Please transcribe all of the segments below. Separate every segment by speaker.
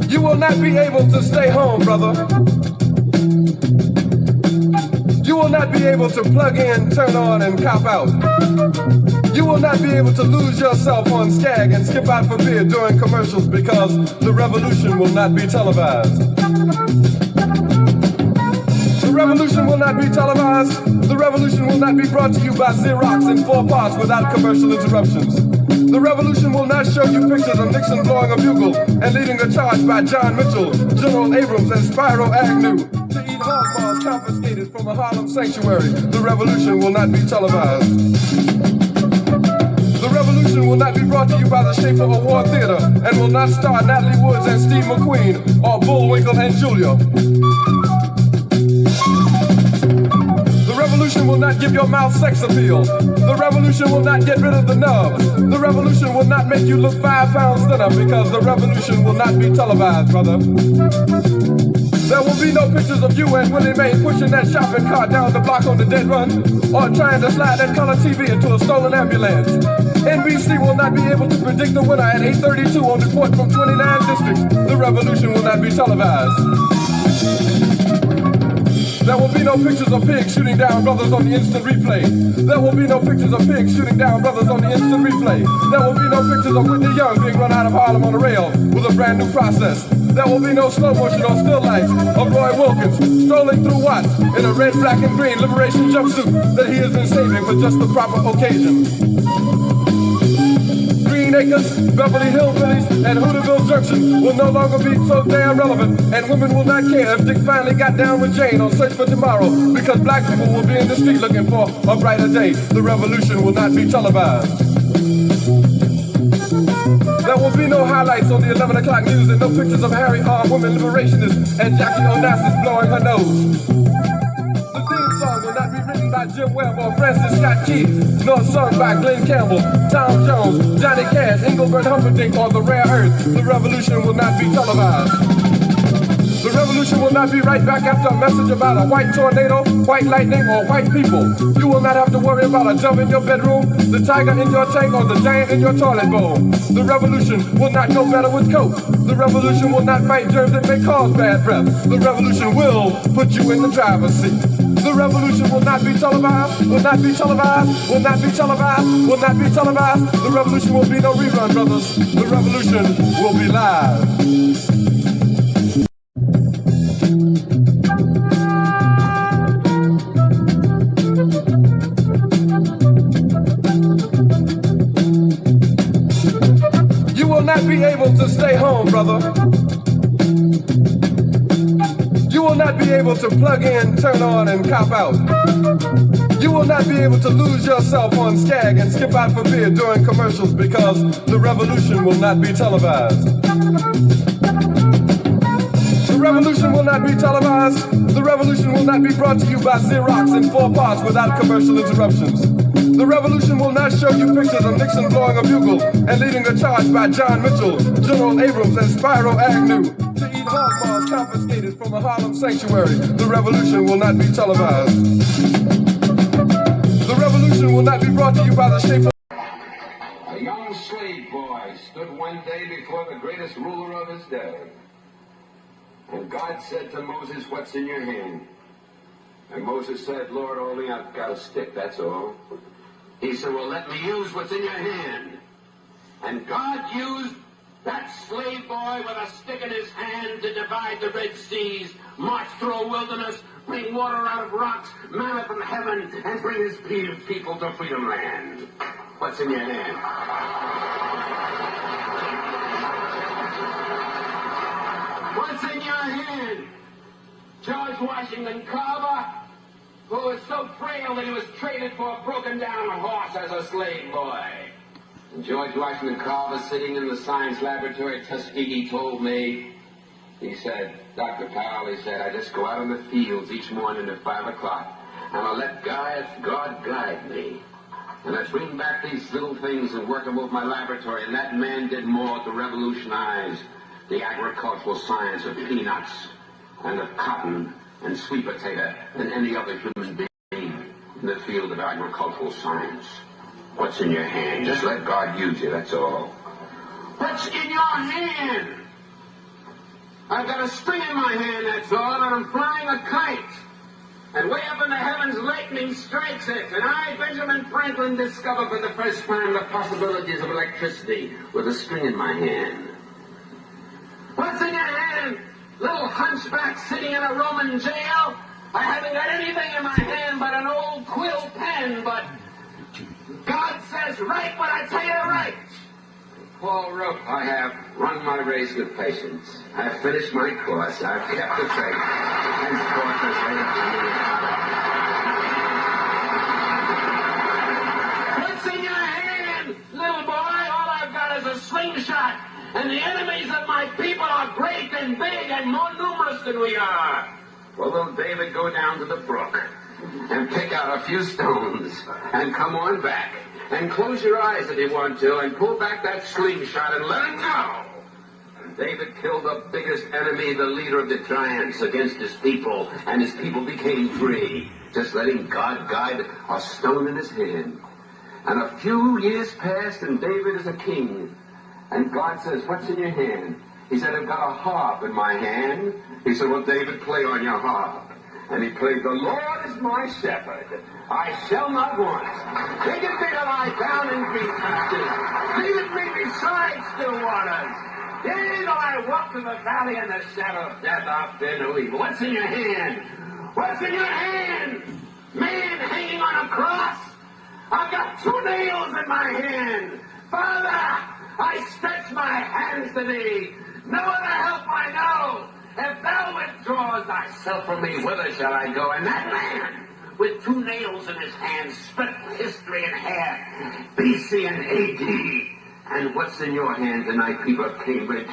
Speaker 1: You will not be able to stay home, brother. You will not be able to plug in, turn on, and cop out. You will not be able to lose yourself on Skag and skip out for beer during commercials because the revolution will not be televised. The revolution will not be televised. The revolution will not be brought to you by Xerox in 4 parts without commercial interruptions. The revolution will not show you pictures of Nixon blowing a bugle and leading a charge by John Mitchell, General Abrams, and Spyro Agnew to eat hog maws confiscated from a Harlem sanctuary. The revolution will not be televised. The revolution will not be brought to you by the Schaefer Award Theater and will not star Natalie Woods and Steve McQueen or Bullwinkle and Julia. The revolution will not give your mouth sex appeal. The revolution will not get rid of the nubs. The revolution will not make you look 5 pounds thinner because the revolution will not be televised, brother. There will be no pictures of you and Willie Mae pushing that shopping cart down the block on the dead run or trying to slide that color TV into a stolen ambulance. NBC will not be able to predict the winner at 8:32 on report from 29 districts. The revolution will not be televised. There will be no pictures of pigs shooting down brothers on the instant replay. There will be no pictures of pigs shooting down brothers on the instant replay. There will be no pictures of Whitney Young being run out of Harlem on a rail with a brand new process. There will be no slow motion or still life of Roy Wilkins strolling through Watts in a red, black, and green liberation jumpsuit that he has been saving for just the proper occasion. Green Acres, Beverly Hillbillies, and Hooterville Junction will no longer be so damn relevant, and women will not care if Dick finally got down with Jane on Search for Tomorrow, because black people will be in the street looking for a brighter day. The revolution will not be televised. There will be no highlights on the 11 o'clock news and no pictures of Harry armed women liberationists and Jackie Onassis blowing her nose. The theme song will not be written by Jim Webb or Francis Scott Keys, nor sung by Glenn Campbell, Tom Jones, Johnny Cash, Engelbert Humperdinck, or The Rare Earth. The revolution will not be televised. The revolution will not be right back after a message about a white tornado, white lightning, or white people. You will not have to worry about a dove in your bedroom, the tiger in your tank, or the giant in your toilet bowl. The revolution will not go better with Coke. The revolution will not fight germs that may cause bad breath. The revolution will put you in the driver's seat. The revolution will not be televised, will not be televised, will not be televised, will not be televised. The revolution will be no rerun, brothers. The revolution will be live. You will not be able to stay home, brother. You will not be able to plug in, turn on, and cop out. You will not be able to lose yourself on Skag and skip out for beer during commercials because the revolution will not be televised. The revolution will not be televised. The revolution will not be brought to you by Xerox in 4 parts without commercial interruptions. The revolution will not show you pictures of Nixon blowing a bugle and leading a charge by John Mitchell, General Abrams, and Spyro Agnew to eat hog maws confiscated from a Harlem sanctuary. The revolution will not be televised. The revolution will not be brought to you by the Schaefer.
Speaker 2: A young slave boy stood one day before the greatest ruler of his day. And God said to Moses, "What's in your hand?" And Moses said, "Lord, only I've got a stick, that's all." He said, "Well, let me use what's in your hand." And God used that slave boy with a stick in his hand to divide the Red Seas, march through a wilderness, bring water out of rocks, manna from heaven, and bring his people to freedom land. What's in your hand? What's in your hand? George Washington Carver, who was so frail that he was traded for a broken-down horse as a slave boy. And George Washington Carver, sitting in the science laboratory at Tuskegee, told me, he said, "Dr. Powell," he said, "I just go out in the fields each morning at 5 o'clock, and I let God guide me. And I bring back these little things and work them over my laboratory, and that man did more to revolutionize the agricultural science of peanuts and of cotton and sweet potato than any other human being in the field of agricultural science. What's in your hand? Just let God use you, that's all. What's in your hand? I've got a string in my hand, that's all, and I'm flying a kite. And way up in the heavens, lightning strikes it. And I, Benjamin Franklin, discover for the first time the possibilities of electricity with a string in my hand. What's in your hand? Little hunchback sitting in a Roman jail? I haven't got anything in my hand but an old quill pen, but God says write what I tell you to write. Paul wrote, I have run my race with patience. I have finished my course. I have kept the faith. Henceforth this What's in your hand, little boy? All I've got is a slingshot. And the enemies of my people are great and big and more numerous than we are. Well, will David go down to the brook and pick out a few stones and come on back and close your eyes if you want to and pull back that slingshot and let it go. David killed the biggest enemy, the leader of the giants, against his people, and his people became free, just letting God guide a stone in his hand. And a few years passed, and David is a king. And God says, what's in your hand? He said, I've got a harp in my hand. He said, well, David, play on your harp. And he played, the Lord is my shepherd. I shall not want. Maketh me to lie down in green pastures. Leadeth me beside still waters. Yea, though I walk through the valley in the shadow of death, I'll fear no evil. What's in your hand? What's in your hand? Man hanging on a cross? I've got 2 nails in my hand. Father, I stretch my hands to thee. No other help I know. If thou withdraws thyself from me, whither shall I go? And that man, with 2 nails in his hands, split history in half, BC and AD. And what's in your hand tonight, people of Cambridge?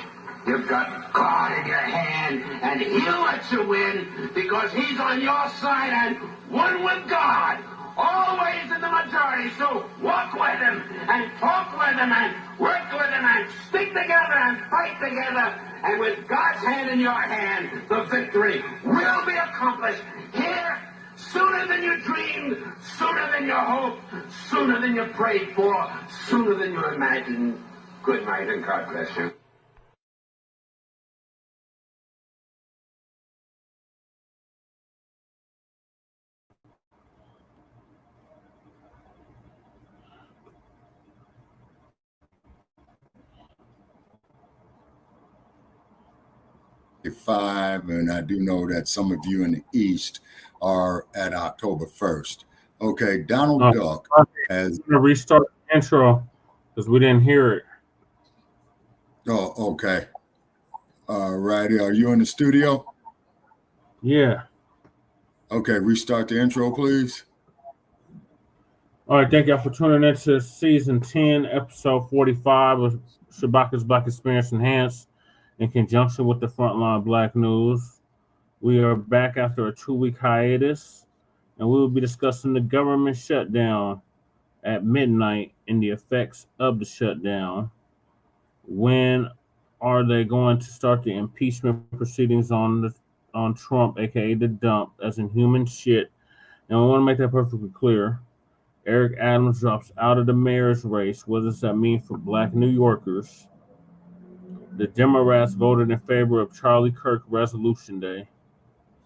Speaker 2: You've got God in your hand, and he'll let you win, because he's on your side and one with God. Always in the majority, so walk with him, and talk with him, and work with him, and stick together, and fight together. And with God's hand in your hand, the victory will be accomplished here sooner than you dreamed, sooner than you hoped, sooner than you prayed for, sooner than you imagined. Good night, and God bless you.
Speaker 3: And I do know that some of you in the East are at October 1st. Okay, Donald Duck has...
Speaker 4: I'm going to restart the intro because we didn't hear it.
Speaker 3: Oh, okay. All righty. Are you in the studio?
Speaker 4: Yeah.
Speaker 3: Okay, restart the intro, please.
Speaker 4: All right, thank y'all for tuning in to Season 10, Episode 45 of Shabaka'S Blacc Experience Enhanced in conjunction with the Front Line Blacc News. We are back after a 2-week hiatus, and we will be discussing the government shutdown at midnight and the effects of the shutdown. When are they going to start the impeachment proceedings on Trump, aka the dump, as in human shit? And we want to make that perfectly clear. Eric Adams drops out of the mayor's race. What does that mean for Blacc New Yorkers? The Democrats voted in favor of Charlie Kirk Resolution Day.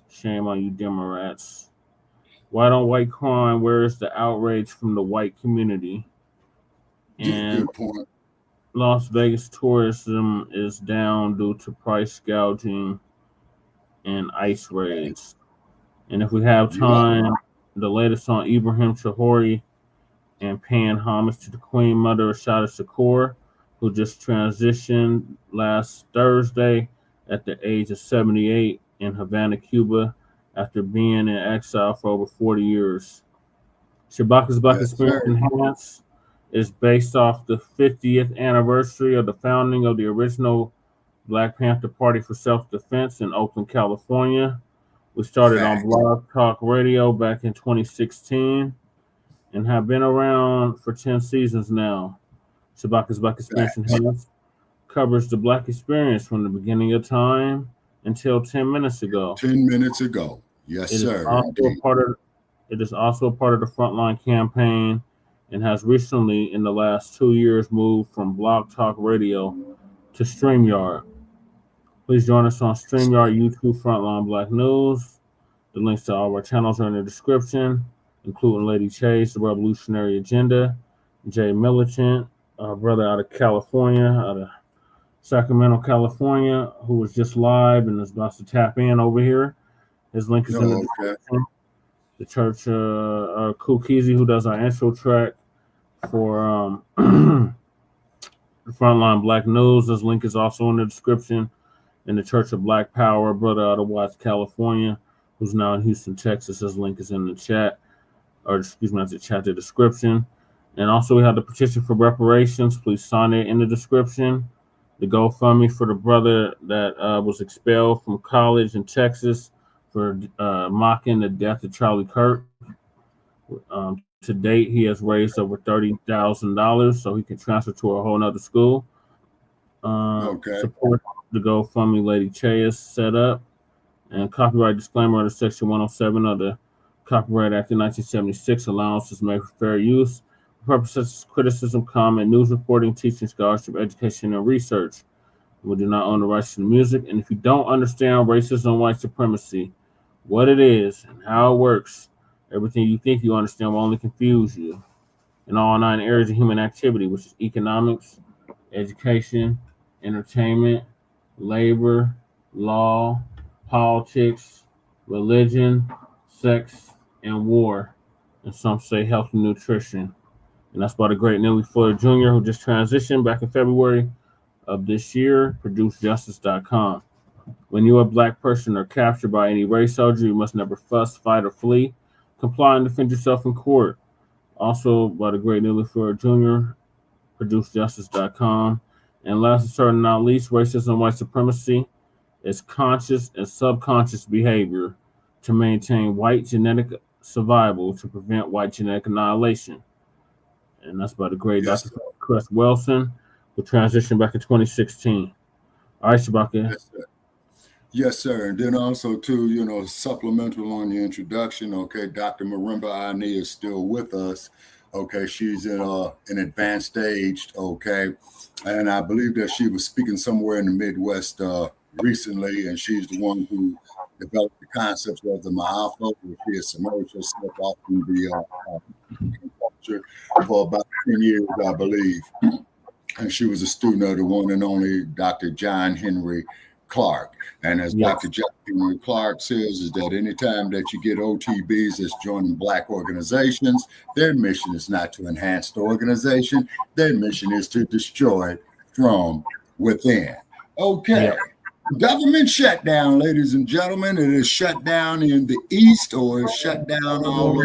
Speaker 4: Shame on you, Democrats. Why don't white crime? Where is the outrage from the white community? And
Speaker 3: good point.
Speaker 4: Las Vegas tourism is down due to price gouging and ice raids. And if we have time, the latest on Ibrahim Taoure and paying homage to the Queen Mother Assata Shakur, who just transitioned last Thursday at the age of 78 in Havana, Cuba, after being in exile for over 40 years. Shabaka'S Blacc Experience Enhanced is based off the 50th anniversary of the founding of the original Blacc Panther Party for Self-Defense in Oakland, California. We started on Blogtalk Radio back in 2016 and have been around for 10 seasons now. Shabaka'S Blacc Experience Enhanced covers the Black experience from the beginning of time until 10 minutes ago.
Speaker 3: 10 minutes ago. Yes,
Speaker 4: It is
Speaker 3: sir.
Speaker 4: also
Speaker 3: Indeed.
Speaker 4: it is also a part of the Frontline campaign and has recently, in the last 2 years, moved from Blogtalk Radio to Streamyard. Please join us on Streamyard, YouTube, Frontline Blacc News. The links to all our channels are in the description, including Lady Chase, The Revolutionary Agenda, Jay Militant, our brother out of California, out of Sacramento, California, who was just live and is about to tap in over here. His link is in the description. The Church Kukizi, who does our intro track for the Frontline Blacc News. His link is also in the description. And the Church of Black Power, brother out of Watts, California, who's now in Houston, Texas. His link is in the chat, or excuse me, not the chat, the description. And also we have the petition for reparations. Please sign it in the description. The GoFundMe for the brother that was expelled from college in Texas for mocking the death of Charlie Kirk. To date, he has raised over $30,000 so he can transfer to a whole nother school. Support the GoFundMe Lady Che is set up. And copyright disclaimer under Section 107 of the Copyright Act of 1976, allowances made for fair use. Purposes criticism, comment, news reporting, teaching, scholarship, education, and research. We do not own the rights to the music. And if you don't understand racism, white supremacy, what it is and how it works, everything you think you understand will only confuse you. In all 9 areas of human activity, which is economics, education, entertainment, labor, law, politics, religion, sex, and war. And some say health and nutrition. And that's by the great Nelly Fuller Jr., who just transitioned back in February of this year, ProduceJustice.com. When you, a Black person, are captured by any race soldier, you must never fuss, fight, or flee. Comply and defend yourself in court. Also by the great Nelly Fuller Jr., ProduceJustice.com. And last and certainly not least, racism, white supremacy is conscious and subconscious behavior to maintain white genetic survival to prevent white genetic annihilation. And that's by the great Dr. Chris Wilson, who transitioned back in 2016. All right, Shabaka.
Speaker 3: Yes, sir. And then also, too, supplemental on the introduction, okay, Dr. Marimba Ani is still with us. Okay, she's in an advanced stage, okay, and I believe that she was speaking somewhere in the Midwest recently, and she's the one who developed the concepts of the Ma'afa, which is submerged herself off in the culture for about 10 years, I believe, and she was a student of the one and only Dr. John Henry Clark. And as Dr. John Henry Clark says, is that anytime that you get OTBs that's joining Black organizations, their mission is not to enhance the organization. Their mission is to destroy it from within. Okay. Government shutdown, ladies and gentlemen. It is shut down in the East, or it's shut down all over.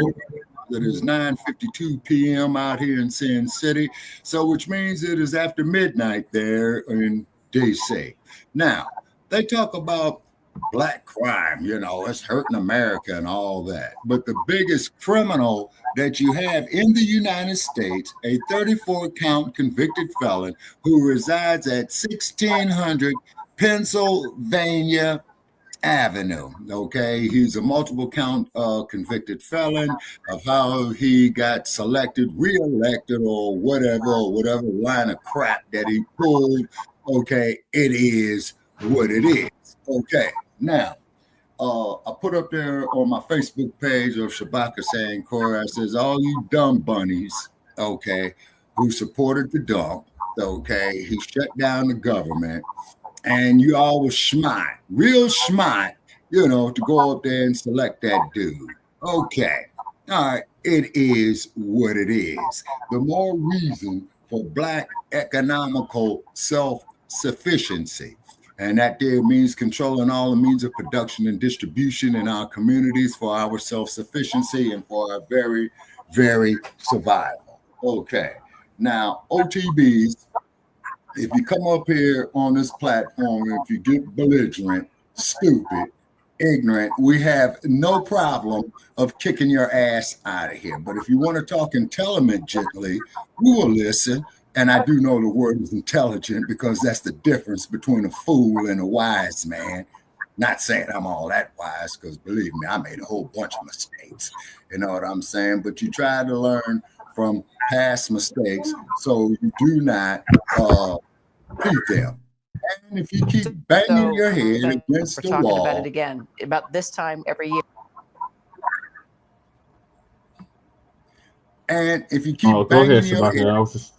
Speaker 3: It is 9:52 p.m. out here in Sin City. So which means it is after midnight there in D.C. Now, they talk about Black crime, it's hurting America and all that. But the biggest criminal that you have in the United States, a 34-count convicted felon who resides at 1600 Pennsylvania Avenue. Okay, he's a multiple count convicted felon of how he got selected, reelected, or whatever line of crap that he pulled. Okay, it is what it is. Okay, now I put up there on my Facebook page of Shabaka'S Blacc, I says, all you dumb bunnies, okay, who supported the dump, okay, he shut down the government, and you all was smart, real smart, to go up there and select that dude. Okay, all right, it is what it is. The more reason for Black economical self-sufficiency. And that there means controlling all the means of production and distribution in our communities for our self-sufficiency and for our very, very survival. Okay. Now, OTBs, if you come up here on this platform, if you get belligerent, stupid, ignorant, we have no problem of kicking your ass out of here. But if you want to talk intelligently, we will listen. And I do know the word is intelligent because that's the difference between a fool and a wise man. Not saying I'm all that wise, because believe me, I made a whole bunch of mistakes. You know what I'm saying? But you try to learn from past mistakes so you do not repeat them. And if you keep banging your head against the wall.
Speaker 5: We're talking about it again, about this time every year.
Speaker 3: And if you keep banging your head.
Speaker 4: Just...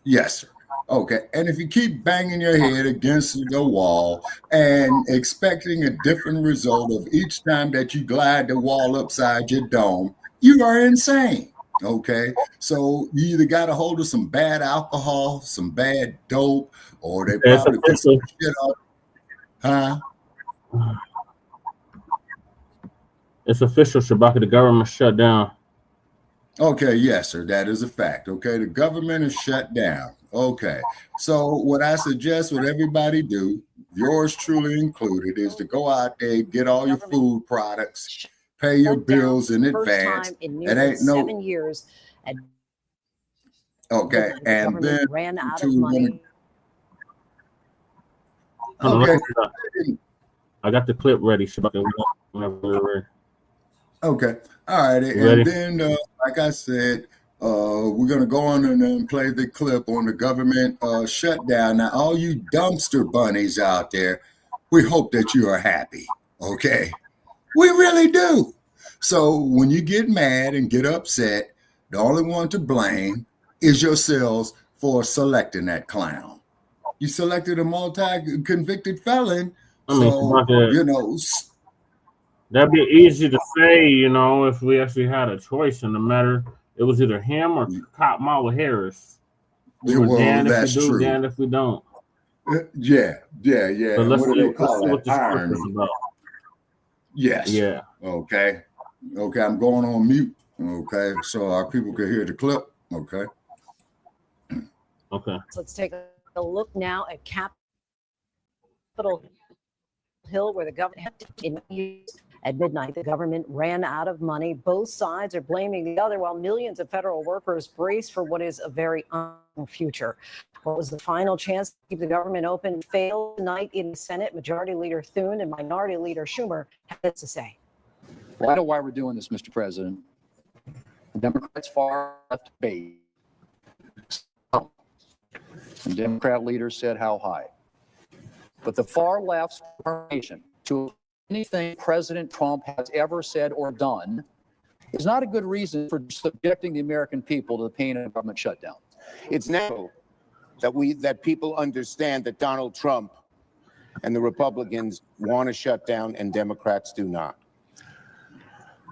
Speaker 3: Yes, sir. Okay. And if you keep banging your head against the wall and expecting a different result of each time that you glide the wall upside your dome, you are insane. Okay. So you either got a hold of some bad alcohol, some bad dope, or they probably put some shit up. Huh?
Speaker 4: It's official, Shabaka. The government shut down.
Speaker 3: Okay, yes, sir. That is a fact. Okay, the government is shut down. Okay, so what I suggest what everybody do, yours truly included, is to go out there, get all your food products, pay your bills in advance. It ain't no
Speaker 5: 7 years.
Speaker 3: Okay, and then
Speaker 5: ran out of money.
Speaker 3: Okay,
Speaker 4: I got the clip ready, Shabaka. Whenever we're ready.
Speaker 3: Okay, all right, and then like I said, we're gonna go on and play the clip on the government shutdown. Now, all you dumpster bunnies out there, we hope that you are happy. Okay, we really do. So when you get mad and get upset, the only one to blame is yourselves for selecting that clown. You selected a multi-convicted felon, so you know.
Speaker 4: That'd be easy to say, you know, if we actually had a choice in the matter. It was either him or Kamala Harris. We were damned if we do, damned if we don't.
Speaker 3: Yeah.
Speaker 4: But let's see what this clip is about.
Speaker 3: Yes.
Speaker 4: Yeah.
Speaker 3: Okay, I'm going on mute. Okay, so our people can hear the clip. Okay.
Speaker 5: So let's take a look now at Capitol Hill, where the government at midnight, the government ran out of money. Both sides are blaming the other, while millions of federal workers brace for what is a very uncertain future. What was the final chance to keep the government open failed tonight in the Senate. Majority Leader Thune and Minority Leader Schumer had this to say.
Speaker 6: Well, I know why we're doing this, Mr. President. The Democrats far left debate. And Democrat leaders said how high. But the far left's determination to anything President Trump has ever said or done is not a good reason for subjecting the American people to the pain of a government shutdown.
Speaker 7: It's now that people understand that Donald Trump and the Republicans want to shut down and Democrats do not.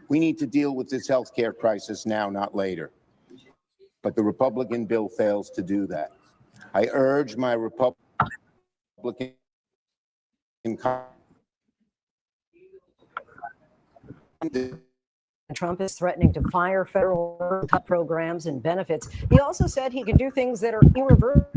Speaker 7: We need to deal with this healthcare crisis now, not later. But the Republican bill fails to do that. I urge my Republican
Speaker 5: Trump is threatening to fire federal cut programs and benefits. He also said he can do things that are irreversible.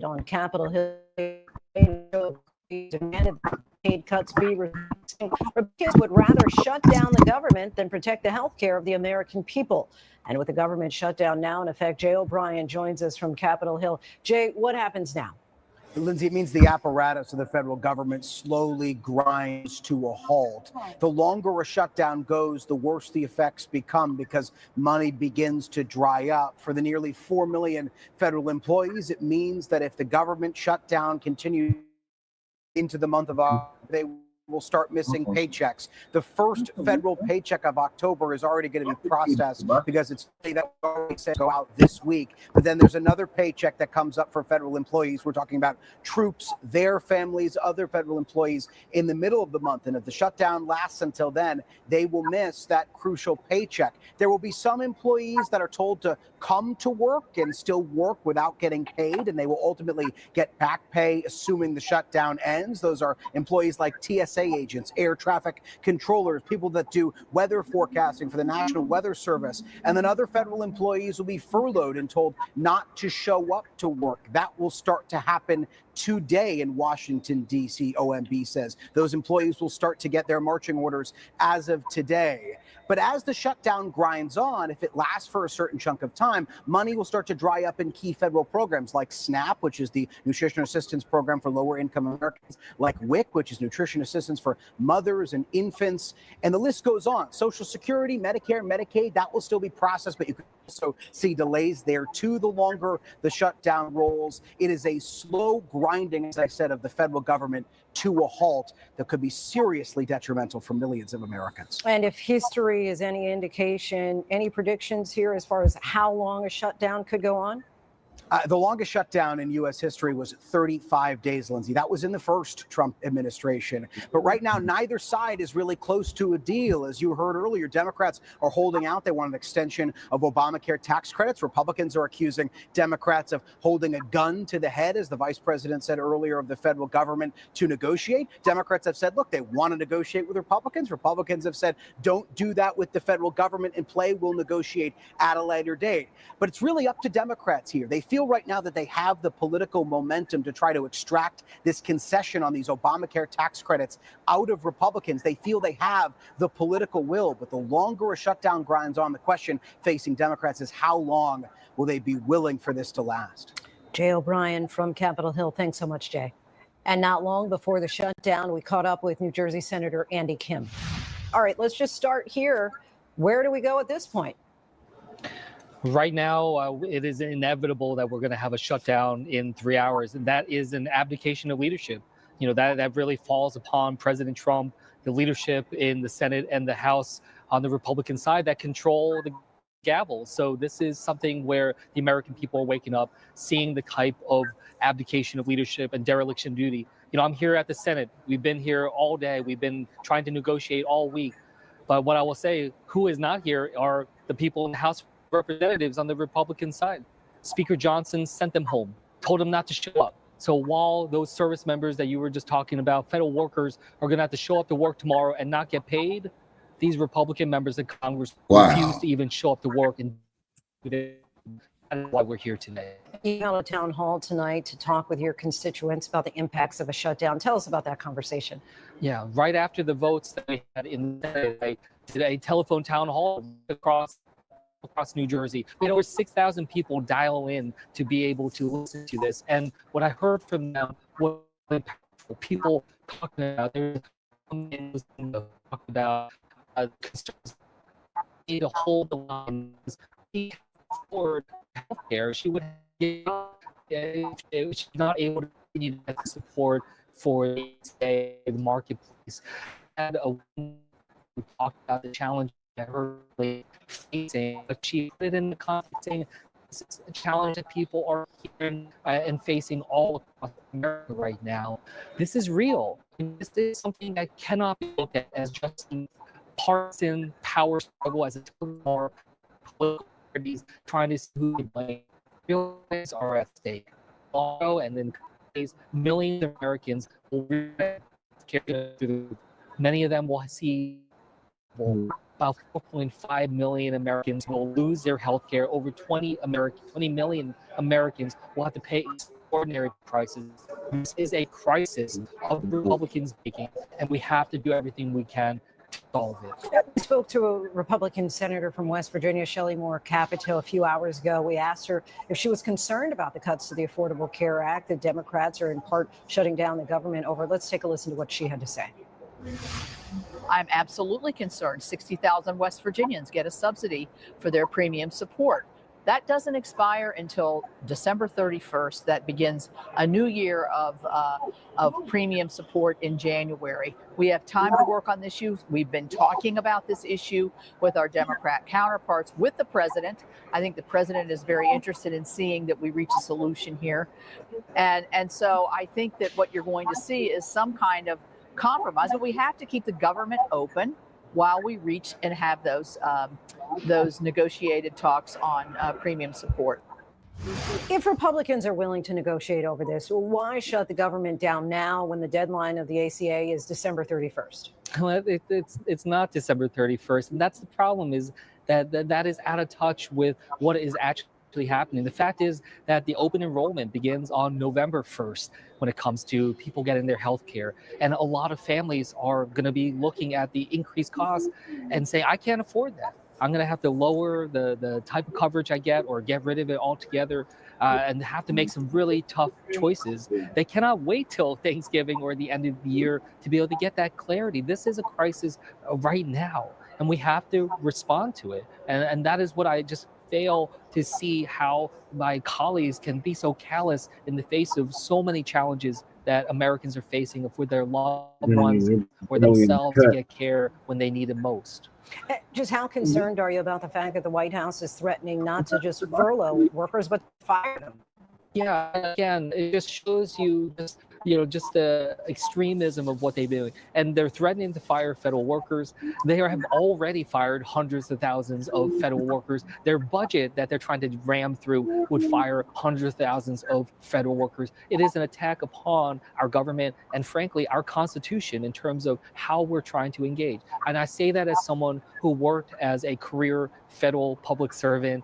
Speaker 5: On Capitol Hill, he demanded paid cuts be reduced. Republicans would rather shut down the government than protect the health care of the American people. And with the government shutdown now in effect, Jay O'Brien joins us from Capitol Hill. Jay, what happens now?
Speaker 8: Lindsay, it means the apparatus of the federal government slowly grinds to a halt. The longer a shutdown goes, the worse the effects become because money begins to dry up. For the nearly 4 million federal employees, it means that if the government shutdown continues into the month of August, they will start missing paychecks. The first federal paycheck of October is already going to be processed because it's that already said go out this week. But then there's another paycheck that comes up for federal employees. We're talking about troops, their families, other federal employees in the middle of the month. And if the shutdown lasts until then, they will miss that crucial paycheck. There will be some employees that are told to come to work and still work without getting paid, and they will ultimately get back pay assuming the shutdown ends. Those are employees like TSA TSA agents, air traffic controllers, people that do weather forecasting for the National Weather Service. And then other federal employees will be furloughed and told not to show up to work. That will start to happen today in Washington, D.C., OMB says. Those employees will start to get their marching orders as of today. But as the shutdown grinds on, if it lasts for a certain chunk of time, money will start to dry up in key federal programs like SNAP, which is the Nutrition Assistance Program for lower income Americans, like WIC, which is nutrition assistance for mothers and infants. And the list goes on. Social Security, Medicare, Medicaid, that will still be processed, but you can also see delays there too the longer the shutdown rolls. It is a slow grinding, as I said, of the federal government to a halt that could be seriously detrimental for millions of Americans.
Speaker 5: And if history is any indication, any predictions here as far as how long a shutdown could go on?
Speaker 8: The longest shutdown in U.S. history was 35 days, Lindsay. That was in the first Trump administration. But right now, neither side is really close to a deal. As you heard earlier, Democrats are holding out. They want an extension of Obamacare tax credits. Republicans are accusing Democrats of holding a gun to the head, as the vice president said earlier, of the federal government to negotiate. Democrats have said, look, they want to negotiate with Republicans. Republicans have said, don't do that with the federal government in play. We'll negotiate at a later date. But it's really up to Democrats here. They feel right now that they have the political momentum to try to extract this concession on these Obamacare tax credits out of Republicans. They feel they have the political will, but the longer a shutdown grinds on, the question facing Democrats is how long will they be willing for this to last?
Speaker 5: Jay O'Brien from Capitol Hill. Thanks so much, Jay. And not long before the shutdown, we caught up with New Jersey Senator Andy Kim. All right, let's just start here. Where do we go at this point?
Speaker 9: Right now, it is inevitable that we're going to have a shutdown in 3 hours, and that is an abdication of leadership. You know, that really falls upon President Trump, the leadership in the Senate and the House on the Republican side that control the gavel. So this is something where the American people are waking up, seeing the type of abdication of leadership and dereliction of duty. You know, I'm here at the Senate. We've been here all day. We've been trying to negotiate all week. But what I will say, who is not here are the people in the House Representatives on the Republican side. Speaker Johnson sent them home, told them not to show up. So while those service members that you were just talking about, federal workers, are going to have to show up to work tomorrow and not get paid, these Republican members of Congress refuse to even show up to work. And that's why we're here today.
Speaker 5: You held a town hall tonight to talk with your constituents about the impacts of a shutdown. Tell us about that conversation.
Speaker 9: Yeah, right after the votes that we had in the Senate, I did a telephone town hall across New Jersey. We had over 6,000 people dial in to be able to listen to this. And what I heard from them was people talking about, they were talking about concerns. Need to hold the line. She can't afford healthcare. She would get, she's not able to continue to get the support for the marketplace. And we talked about the challenge that her facing, but she put it in the context saying this is a challenge that people are hearing and facing all across America right now. This is real. This is something that cannot be looked at as just a partisan power struggle, as a more political parties trying to see who they blame. Real things are at stake. And then millions of Americans will many of them will see about 4.5 million Americans will lose their health care. Over 20 million Americans will have to pay extraordinary prices. This is a crisis of Republicans making, and we have to do everything we can to solve it.
Speaker 5: We spoke to a Republican senator from West Virginia, Shelley Moore Capito, a few hours ago. We asked her if she was concerned about the cuts to the Affordable Care Act that Democrats are in part shutting down the government over. Let's take a listen to what she had to say.
Speaker 10: I'm absolutely concerned. 60,000 West Virginians get a subsidy for their premium support. That doesn't expire until December 31st. That begins a new year of premium support in January. We have time to work on this issue. We've been talking about this issue with our Democrat counterparts, with the president. I think the president is very interested in seeing that we reach a solution here. And so I think that what you're going to see is some kind of compromise, but we have to keep the government open while we reach and have those negotiated talks on premium support.
Speaker 5: If Republicans are willing to negotiate over this, why shut the government down now when the deadline of the ACA is December 31st?
Speaker 9: Well, it's not December 31st, and that's the problem, is that is out of touch with what is actually happening. The fact is that the open enrollment begins on November 1st when it comes to people getting their health care. And a lot of families are going to be looking at the increased costs and say, I can't afford that. I'm going to have to lower the type of coverage I get or get rid of it altogether, and have to make some really tough choices. They cannot wait till Thanksgiving or the end of the year to be able to get that clarity. This is a crisis right now, and we have to respond to it. And that is what I just fail to see, how my colleagues can be so callous in the face of so many challenges that Americans are facing with their loved ones or themselves to get care when they need it most.
Speaker 5: Just how concerned are you about the fact that the White House is threatening not to just furlough workers, but fire them?
Speaker 9: Yeah, again, it just shows you just the extremism of what they're doing. And they're threatening to fire federal workers. They have already fired hundreds of thousands of federal workers. Their budget that they're trying to ram through would fire hundreds of thousands of federal workers. It is an attack upon our government and, frankly, our Constitution in terms of how we're trying to engage. And I say that as someone who worked as a career federal public servant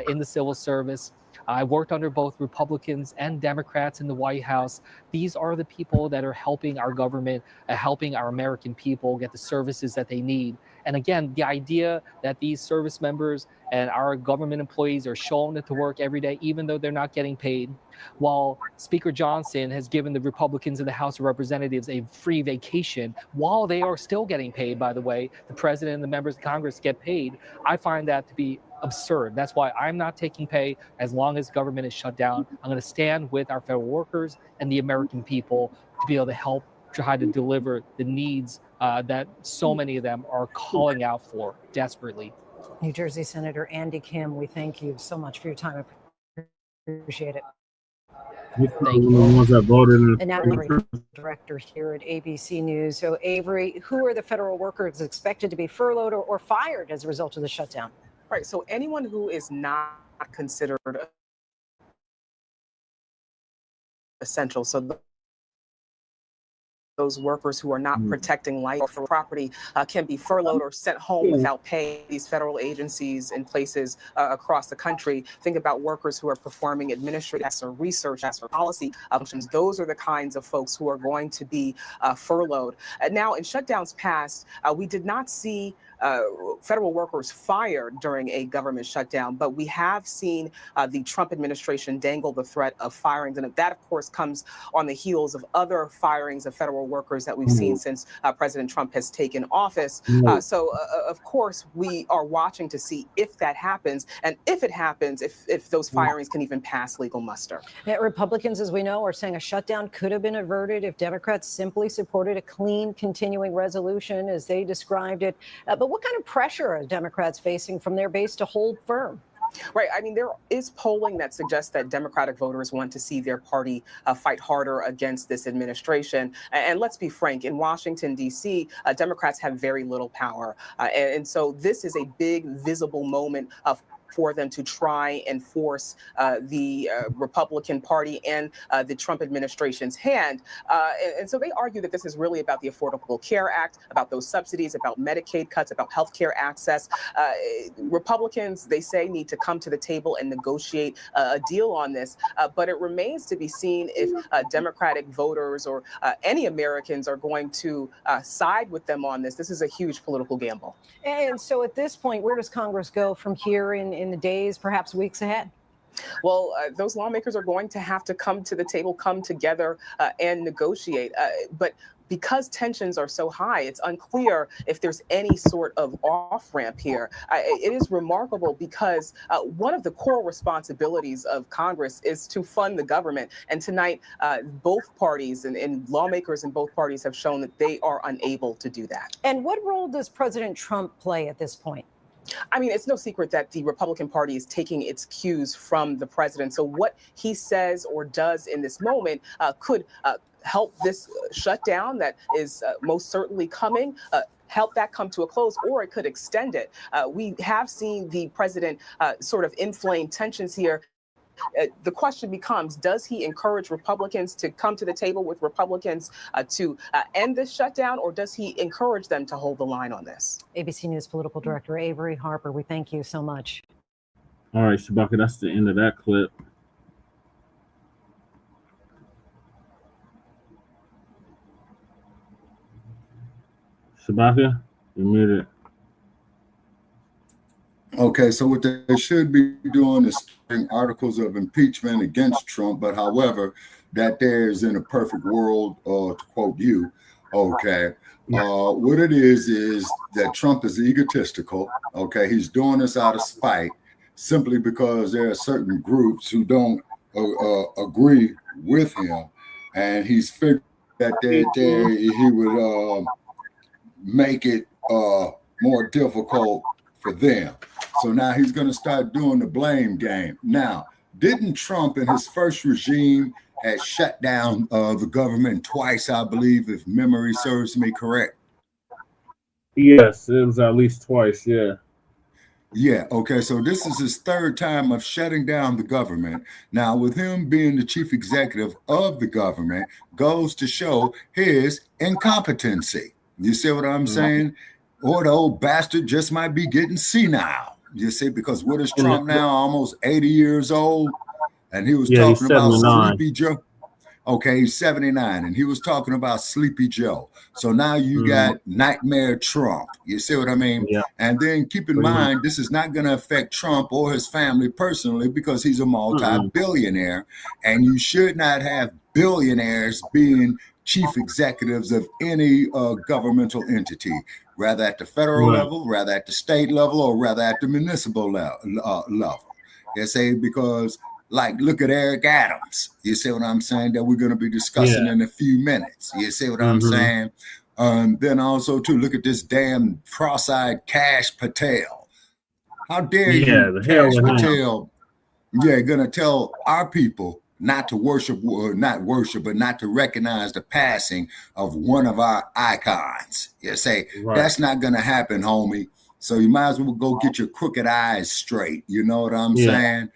Speaker 9: in the civil service. I worked under both Republicans and Democrats in the White House. These are the people that are helping our government, helping our American people get the services that they need. And again, the idea that these service members and our government employees are showing up to work every day, even though they're not getting paid, while Speaker Johnson has given the Republicans in the House of Representatives a free vacation, while they are still getting paid, by the way, the president and the members of Congress get paid, I find that to be absurd. That's why I'm not taking pay as long as government is shut down. I'm going to stand with our federal workers and the American people to be able to help try to deliver the needs that so many of them are calling out for desperately.
Speaker 5: New Jersey Senator Andy Kim, we thank you so much for your time. I appreciate it.
Speaker 9: Thank you.
Speaker 5: And now Avery, director here at ABC News. So Avery, who are the federal workers expected to be furloughed or fired as a result of the shutdown?
Speaker 11: Right. So anyone who is not considered essential, so those workers who are not protecting life or property can be furloughed or sent home without pay. These federal agencies in places across the country, think about workers who are performing administrative or research or policy functions. Those are the kinds of folks who are going to be furloughed. Now, in shutdowns past, we did not see federal workers fired during a government shutdown, but we have seen the Trump administration dangle the threat of firings. And that, of course, comes on the heels of other firings of federal workers that we've seen since President Trump has taken office. So, of course, we are watching to see if that happens. And if it happens, if those firings can even pass legal muster.
Speaker 5: Now, Republicans, as we know, are saying a shutdown could have been averted if Democrats simply supported a clean continuing resolution, as they described it. But what kind of pressure are Democrats facing from their base to hold firm?
Speaker 11: Right. I mean, there is polling that suggests that Democratic voters want to see their party fight harder against this administration. And let's be frank, in Washington, D.C., Democrats have very little power. And so this is a big, visible moment for them to try and force the Republican Party and the Trump administration's hand. And so they argue that this is really about the Affordable Care Act, about those subsidies, about Medicaid cuts, about health care access. Republicans, they say, need to come to the table and negotiate a deal on this. But it remains to be seen if Democratic voters or any Americans are going to side with them on this. This is a huge political gamble.
Speaker 5: And so at this point, where does Congress go from here in the days, perhaps weeks ahead?
Speaker 11: Well, those lawmakers are going to have to come to the table, come together and negotiate. But because tensions are so high, it's unclear if there's any sort of off-ramp here. It is remarkable because one of the core responsibilities of Congress is to fund the government. And tonight, both parties and lawmakers in both parties have shown that they are unable to do that.
Speaker 5: And what role does President Trump play at this point?
Speaker 11: I mean, it's no secret that the Republican Party is taking its cues from the president. So what he says or does in this moment could help this shutdown that is most certainly coming, help that come to a close, or it could extend it. We have seen the president sort of inflame tensions here The question becomes, does he encourage Republicans to come to the table with Republicans to end this shutdown, or does he encourage them to hold the line on this?
Speaker 5: ABC News political director Avery Harper, we thank you so much.
Speaker 4: All right, Shabaka, that's the end of that clip. Shabaka, you're muted.
Speaker 3: Okay, so what they should be doing is starting articles of impeachment against Trump, but however, that there is in a perfect world, to quote you, okay, what it is that Trump is egotistical, okay? He's doing this out of spite simply because there are certain groups who don't agree with him, and he's figured that he would make it more difficult for them. So now he's going to start doing the blame game. Now, didn't Trump in his first regime had shut down the government twice, I believe, if memory serves me correct?
Speaker 4: Yes, it was at least twice, yeah.
Speaker 3: Yeah, okay, so this is his third time of shutting down the government. Now, with him being the chief executive of the government, goes to show his incompetency. You see what I'm saying? Or the old bastard just might be getting senile. You see, because what is Trump now? Almost 80 years old. And he was talking about Sleepy Joe. Okay, he's 79. And he was talking about Sleepy Joe. So now you got Nightmare Trump. You see what I mean?
Speaker 4: Yeah.
Speaker 3: And then keep in mind, this is not going to affect Trump or his family personally because he's a multi-billionaire. And you should not have billionaires being chief executives of any governmental entity, rather at the federal level, rather at the state level, or rather at the municipal level. You see, because like, look at Eric Adams. You see what I'm saying? That we're going to be discussing in a few minutes. You see what I'm saying? Then also, too, look at this damn cross-eyed Kash Patel. How dare you, Kash Patel, going to tell our people not to but not to recognize the passing of one of our icons. You say, that's not going to happen, homie. So you might as well go get your crooked eyes straight. You know what I'm saying?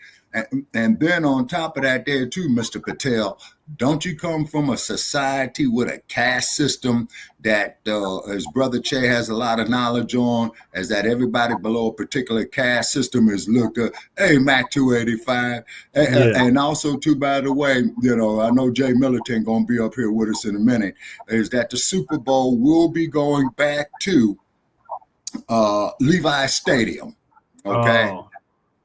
Speaker 3: And then on top of that there too, Mr. Patel, don't you come from a society with a caste system that his brother Che has a lot of knowledge on, is that everybody below a particular caste system is looked at, hey, Mac 285. And also too, by the way, you know, I know Jay Militant going to be up here with us in a minute, is that the Super Bowl will be going back to Levi Stadium. Okay.
Speaker 4: Oh,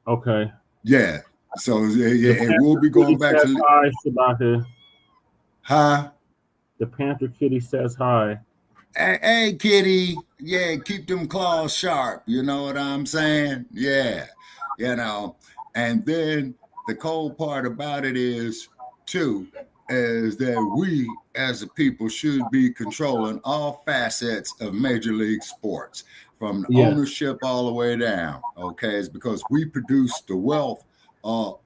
Speaker 4: okay.
Speaker 3: Yeah. So it will be going back to.
Speaker 4: Hi, Shabaka.
Speaker 3: Huh?
Speaker 4: The Panther Kitty says hi.
Speaker 3: Hey, kitty. Yeah, keep them claws sharp. You know what I'm saying? Yeah. You know. And then the cold part about it is, too, is that we as a people should be controlling all facets of Major League Sports, from the ownership all the way down. Okay, it's because we produce the wealth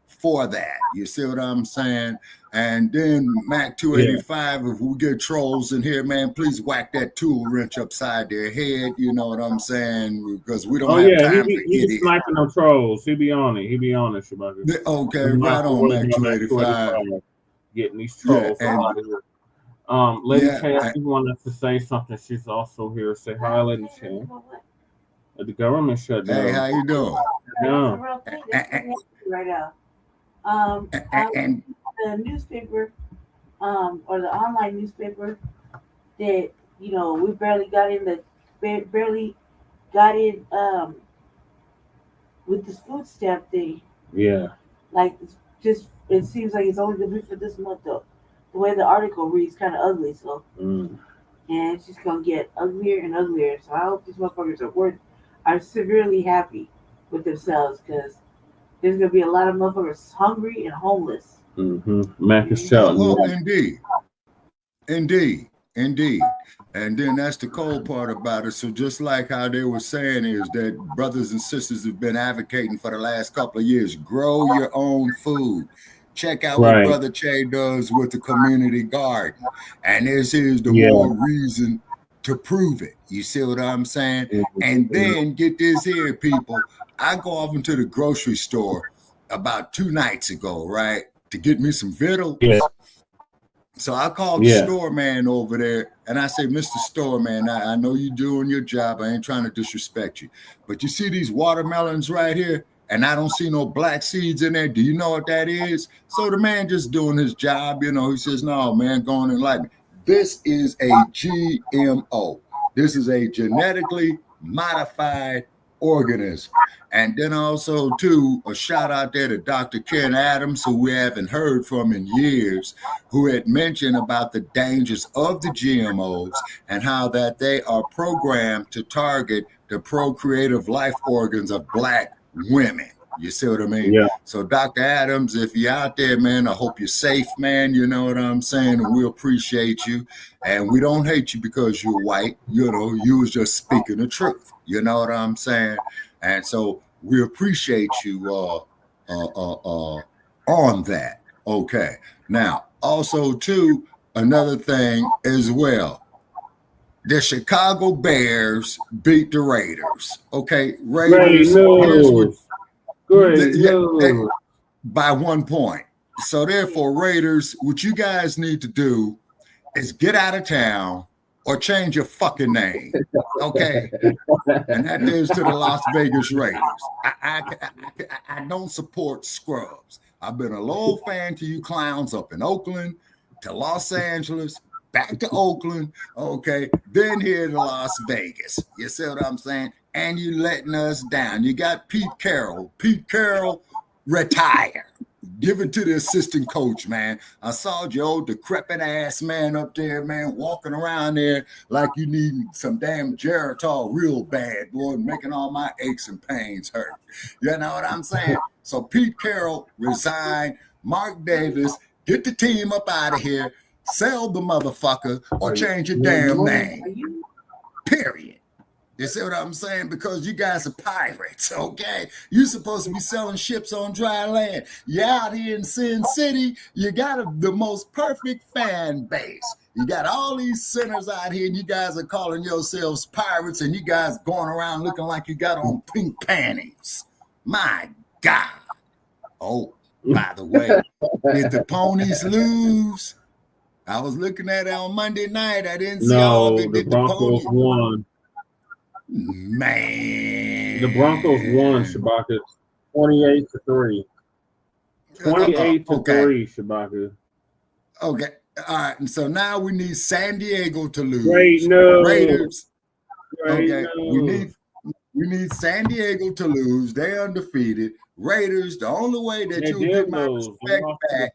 Speaker 3: for that. You see what I'm saying? And then Mac 285, if we get trolls in here, man, please whack that tool wrench upside their head. You know what I'm saying? Because we don't have time for idiots.
Speaker 4: He be sniping them trolls. He be on it, Shabaka.
Speaker 3: Okay, right on, Mac 285.
Speaker 4: Getting these trolls out of here. Lady K, she wanted to say something. She's also here. Say hi, Lady K. The government shutdown.
Speaker 3: Hey, how you doing?
Speaker 12: Right now.
Speaker 3: And
Speaker 12: the newspaper, or the online newspaper, that, you know, we barely got in with this food stamp thing.
Speaker 4: Yeah.
Speaker 12: Like, it seems like it's only gonna be for this month though. The way the article reads, kind of ugly. So, and it's just gonna get uglier and uglier. So I hope these motherfuckers are severely happy with themselves, because there's going to be a lot of motherfuckers hungry and homeless.
Speaker 4: Mac is shouting.
Speaker 3: Well, indeed. And then that's the cold part about it. So just like how they were saying is that brothers and sisters have been advocating for the last couple of years, grow your own food. Check out what Brother Che does with the community garden. And this is the more reason to prove it. You see what I'm saying? And then get this here, people. I go off into the grocery store about 2 nights ago, right, to get me some victuals.
Speaker 4: Yeah.
Speaker 3: So I called the store man over there and I say, Mr. Store man, I know you're doing your job. I ain't trying to disrespect you. But you see these watermelons right here? And I don't see no black seeds in there. Do you know what that is? So the man just doing his job, you know, he says, no, man, go on and like me. This is a GMO. This is a genetically modified organism. And then also, too, a shout out there to Dr. Ken Adams, who we haven't heard from in years, who had mentioned about the dangers of the GMOs and how that they are programmed to target the procreative life organs of Black women. You see what I mean?
Speaker 4: Yeah.
Speaker 3: So, Dr. Adams, if you're out there, man, I hope you're safe, man. You know what I'm saying? And we appreciate you. And we don't hate you because you're white. You know, you was just speaking the truth. You know what I'm saying? And so we appreciate you on that. Okay. Now, also, too, another thing as well. The Chicago Bears beat the Raiders. Okay. Raiders. By 1 point. So therefore, Raiders, what you guys need to do is get out of town or change your fucking name. Okay. And that is to the Las Vegas Raiders. I don't support scrubs. I've been a loyal fan to you clowns up in Oakland, to Los Angeles, back to Oakland, okay, then here to Las Vegas. You see what I'm saying? And you letting us down. You got Pete Carroll. Pete Carroll, retire. Give it to the assistant coach, man. I saw your old decrepit ass man up there, man, walking around there like you need some damn Geritol real bad, boy, making all my aches and pains hurt. You know what I'm saying? So Pete Carroll, resign. Mark Davis, get the team up out of here. Sell the motherfucker or change your damn name. Period. You see what I'm saying? Because you guys are pirates, okay? You're supposed to be selling ships on dry land. You're out here in Sin City. You got the most perfect fan base. You got all these sinners out here, and you guys are calling yourselves pirates, and you guys going around looking like you got on pink panties. My God. Oh, by the way, did the ponies lose? I was looking at it on Monday night. I didn't see all of it.
Speaker 4: The Broncos won.
Speaker 3: Man,
Speaker 4: the Broncos won, Shabaka, 28-3. 28-3, Shabaka.
Speaker 3: Okay, all right. And so now we need San Diego to lose.
Speaker 4: Great news.
Speaker 3: Raiders.
Speaker 4: Great
Speaker 3: okay,
Speaker 4: news.
Speaker 3: we need San Diego to lose. They're undefeated. Raiders. The only way that you'll get my respect back,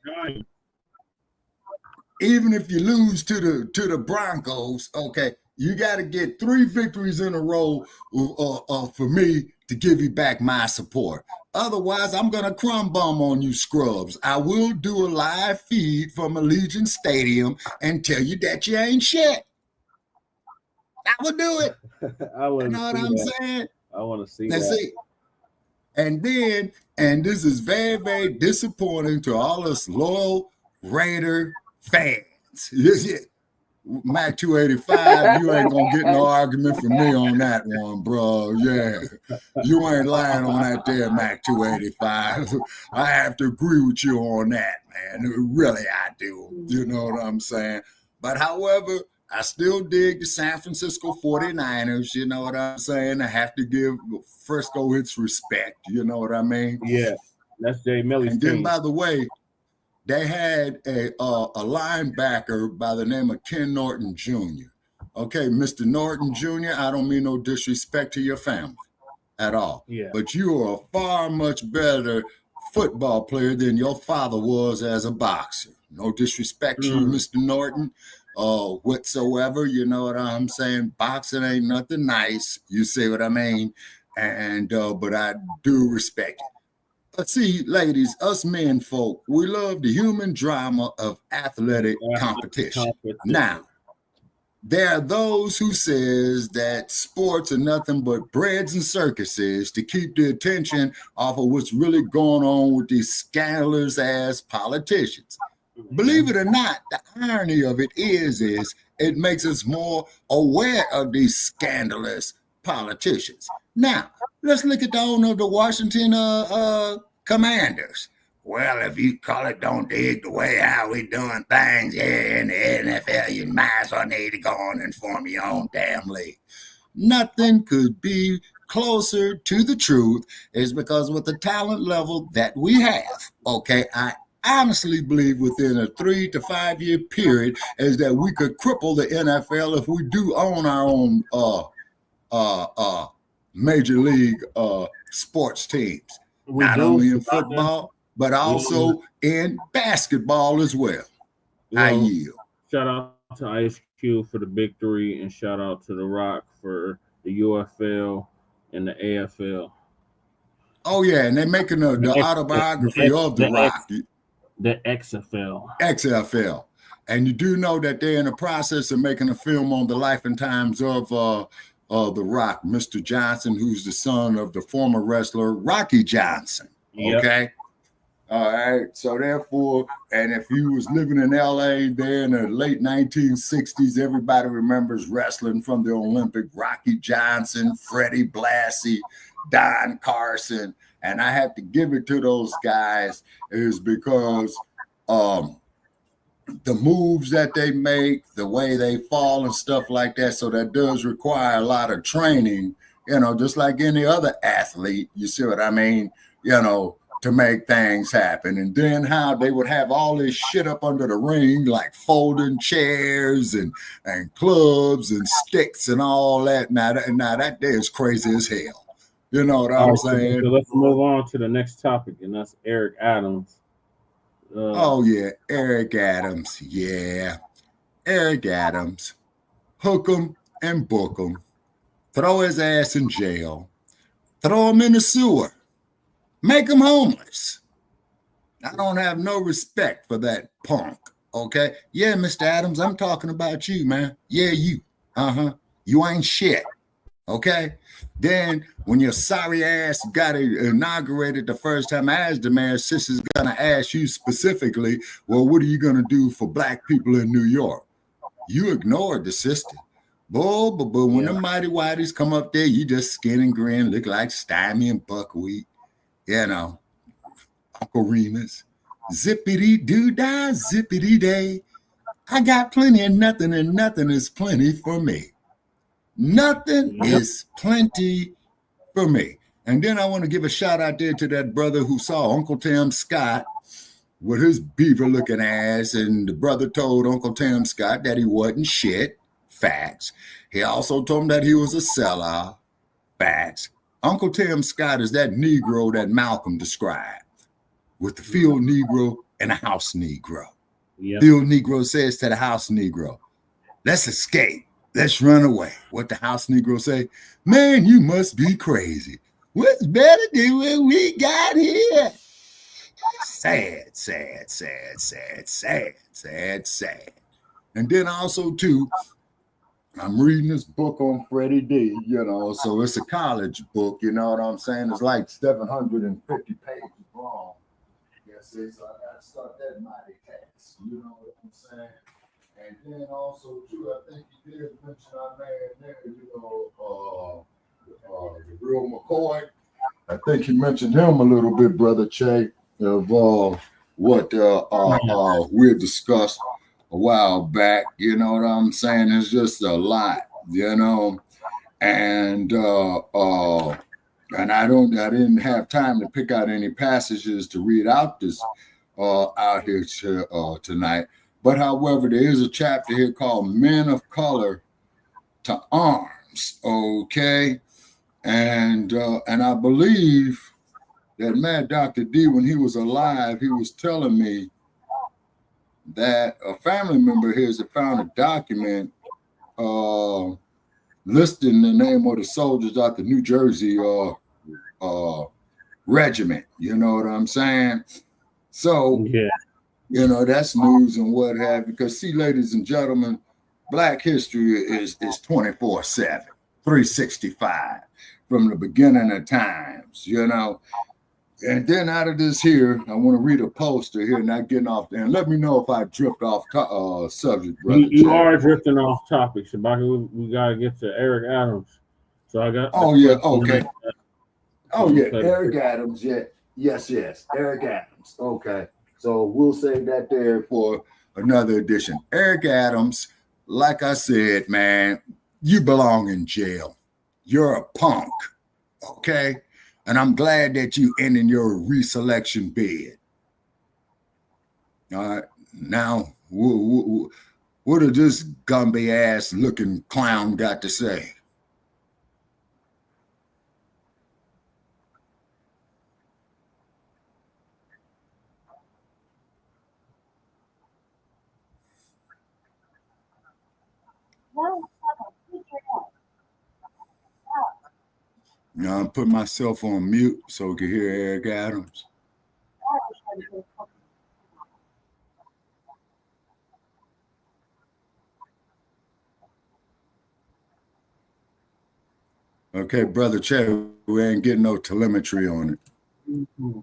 Speaker 3: even if you lose to the Broncos, okay. You got to get 3 victories in a row for me to give you back my support. Otherwise, I'm going to crumb bum on you scrubs. I will do a live feed from Allegiant Stadium and tell you that you ain't shit. I will do it. You know what I'm saying?
Speaker 4: I want to see
Speaker 3: Let's
Speaker 4: that.
Speaker 3: see. And then, and this is very, very disappointing to all us loyal Raider fans. Mac 285, you ain't gonna get no argument from me on that one, bro. Yeah, you ain't lying on that there, Mac 285. I have to agree with you on that, man. Really, I do. You know what I'm saying? But however, I still dig the San Francisco 49ers. You know what I'm saying? I have to give Frisco its respect. You know what I mean?
Speaker 4: Yeah, that's Jay Millie's
Speaker 3: And then,
Speaker 4: team.
Speaker 3: by the way, they had a linebacker by the name of Ken Norton Jr. Okay, Mr. Norton Jr., I don't mean no disrespect to your family at all.
Speaker 4: Yeah.
Speaker 3: But you are a far much better football player than your father was as a boxer. No disrespect to you, Mr. Norton, whatsoever. You know what I'm saying? Boxing ain't nothing nice. You see what I mean? And but I do respect it. But see, ladies, us men folk, we love the human drama of athletic competition. Now, there are those who says that sports are nothing but breads and circuses to keep the attention off of what's really going on with these scandalous ass politicians. Believe it or not, the irony of it is it makes us more aware of these scandalous politicians. Now, let's look at the owner of the Washington Commanders. Well, if you call it don't dig the way how we doing things here in the NFL, you might as well need to go on and form your own damn league. Nothing could be closer to the truth, is because with the talent level that we have, okay, I honestly believe within a 3 to 5 year period is that we could cripple the NFL if we do own our own major league sports teams. Not only in football, but also in basketball as well. I yield.
Speaker 4: Shout out to Ice Cube for the big three, and shout out to The Rock for the UFL and the AFL.
Speaker 3: Oh yeah, and they're making the autobiography of The Rock.
Speaker 4: The XFL.
Speaker 3: XFL. And you do know that they're in the process of making a film on the life and times of The Rock, Mr. Johnson, who's the son of the former wrestler Rocky Johnson. Okay. Yep. All right. So therefore, and if you was living in LA there in the late 1960s, everybody remembers wrestling from the Olympic, Rocky Johnson, Freddie Blassie, Don Carson. And I have to give it to those guys is because the moves that they make, the way they fall and stuff like that. So that does require a lot of training, you know, just like any other athlete. You see what I mean? You know, to make things happen. And then how they would have all this shit up under the ring, like folding chairs and clubs and sticks and all that. Now that day is crazy as hell. You know what I'm saying?
Speaker 4: So let's move on to the next topic, and that's Eric Adams.
Speaker 3: Oh, yeah, Eric Adams. Yeah, Eric Adams. Hook him and book him. Throw his ass in jail. Throw him in the sewer. Make him homeless. I don't have no respect for that punk, okay? Yeah, Mr. Adams, I'm talking about you, man. Yeah, you. You ain't shit, okay? Then when your sorry ass got inaugurated the first time, I asked the man, sister's gonna ask you specifically, well, what are you gonna do for black people in New York? You ignored the sister. But when the mighty whiteys come up there, you just skin and grin, look like Stymie and Buckwheat. You know, Uncle Remus, zippity-doo-dah, zippity-day. I got plenty of nothing, and nothing is plenty for me. Nothing is plenty for me. And then I want to give a shout out there to that brother who saw Uncle Tim Scott with his beaver-looking ass, and the brother told Uncle Tim Scott that he wasn't shit. Facts. He also told him that he was a sellout. Facts. Uncle Tim Scott is that Negro that Malcolm described, with the field Negro and a house Negro. Yep. Field Negro says to the house Negro, let's escape. Let's run away. What the house Negro say? Man, you must be crazy. What's better than what we got here? Sad, sad, sad, sad, sad, sad, sad. And then also, too, I'm reading this book on Freddie D, you know, so it's a college book, you know what I'm saying? It's like 750 pages long. Yes, so I got to start that mighty task, you know what I'm saying? And then also, too, I think you did mention our man there, you know, the real McCoy. I think you mentioned him a little bit, Brother Che, of what we had discussed a while back, you know what I'm saying? It's just a lot, you know, and I didn't have time to pick out any passages to read out this out here tonight. But however, there is a chapter here called Men of Color to Arms, okay? And I believe that man, Dr. D, when he was alive, he was telling me that a family member of his had found a document listing the name of the soldiers out the New Jersey regiment. You know what I'm saying? So, yeah, you know, that's news and what have you. Because, see, ladies and gentlemen, Black history is 24/7, 365 from the beginning of times, you know. And then out of this here, I want to read a poster here, not getting off there. And let me know if I drift off subject, brother.
Speaker 4: You are drifting off topic, Shabaka. We got to get to Eric Adams. So I got.
Speaker 3: Oh, yeah. Okay. Oh, yeah. Eric Adams, yeah. Yes, Eric Adams. Okay. So we'll save that there for another edition. Eric Adams, like I said, man, you belong in jail. You're a punk. Okay. And I'm glad that you ended your reselection bid. All right. Now, what did this Gumby ass looking clown got to say? Now I'm putting myself on mute so we can hear Eric Adams. Okay, Brother Chet, we ain't getting no telemetry on it.
Speaker 4: Mm-hmm.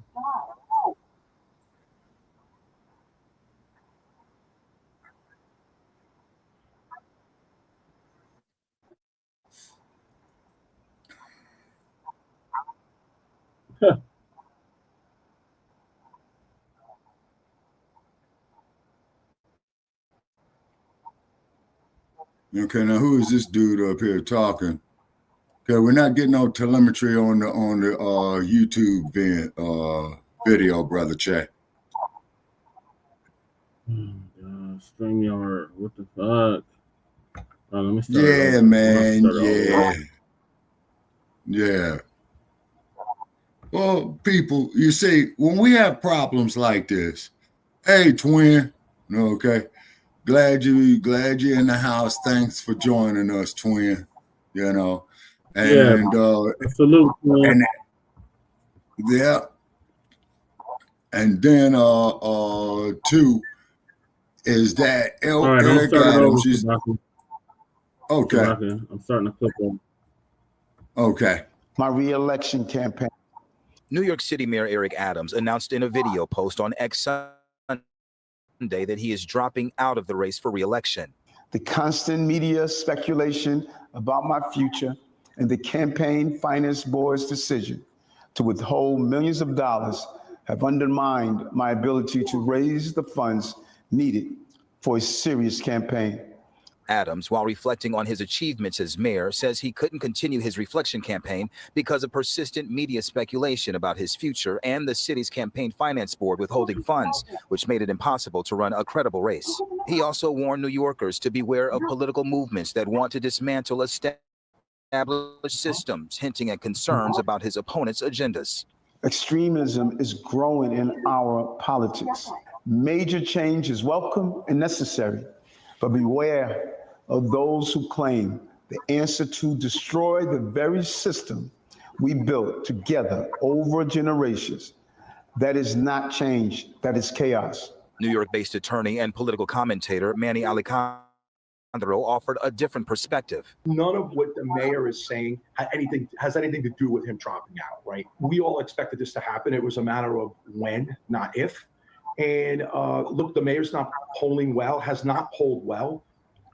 Speaker 3: Okay, now who is this dude up here talking? Okay, we're not getting no telemetry on the YouTube video, Brother Chet.
Speaker 4: Streamyard, what the fuck? Let me start
Speaker 3: yeah, man, yeah. Well, people, you see, when we have problems like this, hey, twin, okay, glad you're in the house. Thanks for joining us, twin. You know, and
Speaker 4: salute,
Speaker 3: and yeah, and then two is that Eric Adams. Okay,
Speaker 4: I'm starting to click on.
Speaker 3: Okay,
Speaker 13: my re-election campaign.
Speaker 14: New York City Mayor Eric Adams announced in a video post on X Sunday that he is dropping out of the race for re-election.
Speaker 13: The constant media speculation about my future and the campaign finance board's decision to withhold millions of dollars have undermined my ability to raise the funds needed for a serious campaign.
Speaker 14: Adams, while reflecting on his achievements as mayor, says he couldn't continue his reflection campaign because of persistent media speculation about his future and the city's campaign finance board withholding funds, which made it impossible to run a credible race. He also warned New Yorkers to beware of political movements that want to dismantle established systems, hinting at concerns about his opponent's agendas.
Speaker 13: Extremism is growing in our politics. Major change is welcome and necessary, but beware of those who claim the answer to destroy the very system we built together over generations. That is not change, that is chaos.
Speaker 14: New York-based attorney and political commentator Manny Alejandro offered a different perspective.
Speaker 15: None of what the mayor is saying has anything to do with him dropping out, right? We all expected this to happen. It was a matter of when, not if. And look, the mayor's not polling well, has not polled well.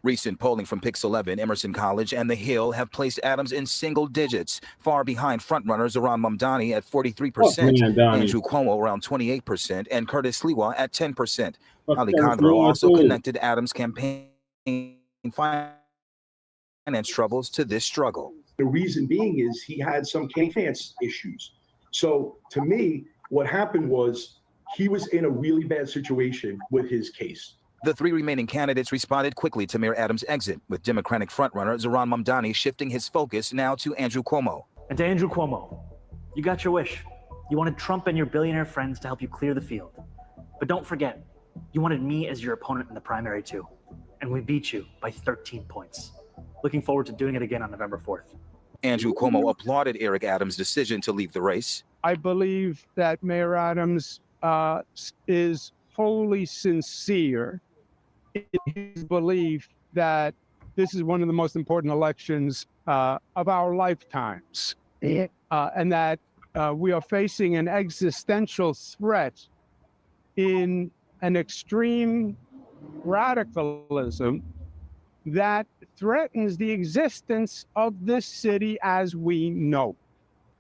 Speaker 14: Recent polling from Pix 11, Emerson College, and The Hill have placed Adams in single digits, far behind frontrunners Zohran Mamdani at 43%, Andrew Cuomo around 28%, and Curtis Sliwa at 10%. Alejandro also connected Adams' campaign finance troubles to this struggle.
Speaker 15: The reason being is he had some finance issues. So to me, what happened was he was in a really bad situation with his case.
Speaker 14: The three remaining candidates responded quickly to Mayor Adams' exit, with Democratic frontrunner Zohran Mamdani shifting his focus now to Andrew Cuomo.
Speaker 16: And to Andrew Cuomo, you got your wish. You wanted Trump and your billionaire friends to help you clear the field. But don't forget, you wanted me as your opponent in the primary too. And we beat you by 13 points. Looking forward to doing it again on November 4th.
Speaker 14: Andrew Cuomo applauded Eric Adams' decision to leave the race.
Speaker 17: I believe that Mayor Adams is wholly sincere in his belief that this is one of the most important elections of our lifetimes, and that we are facing an existential threat in an extreme radicalism that threatens the existence of this city as we know.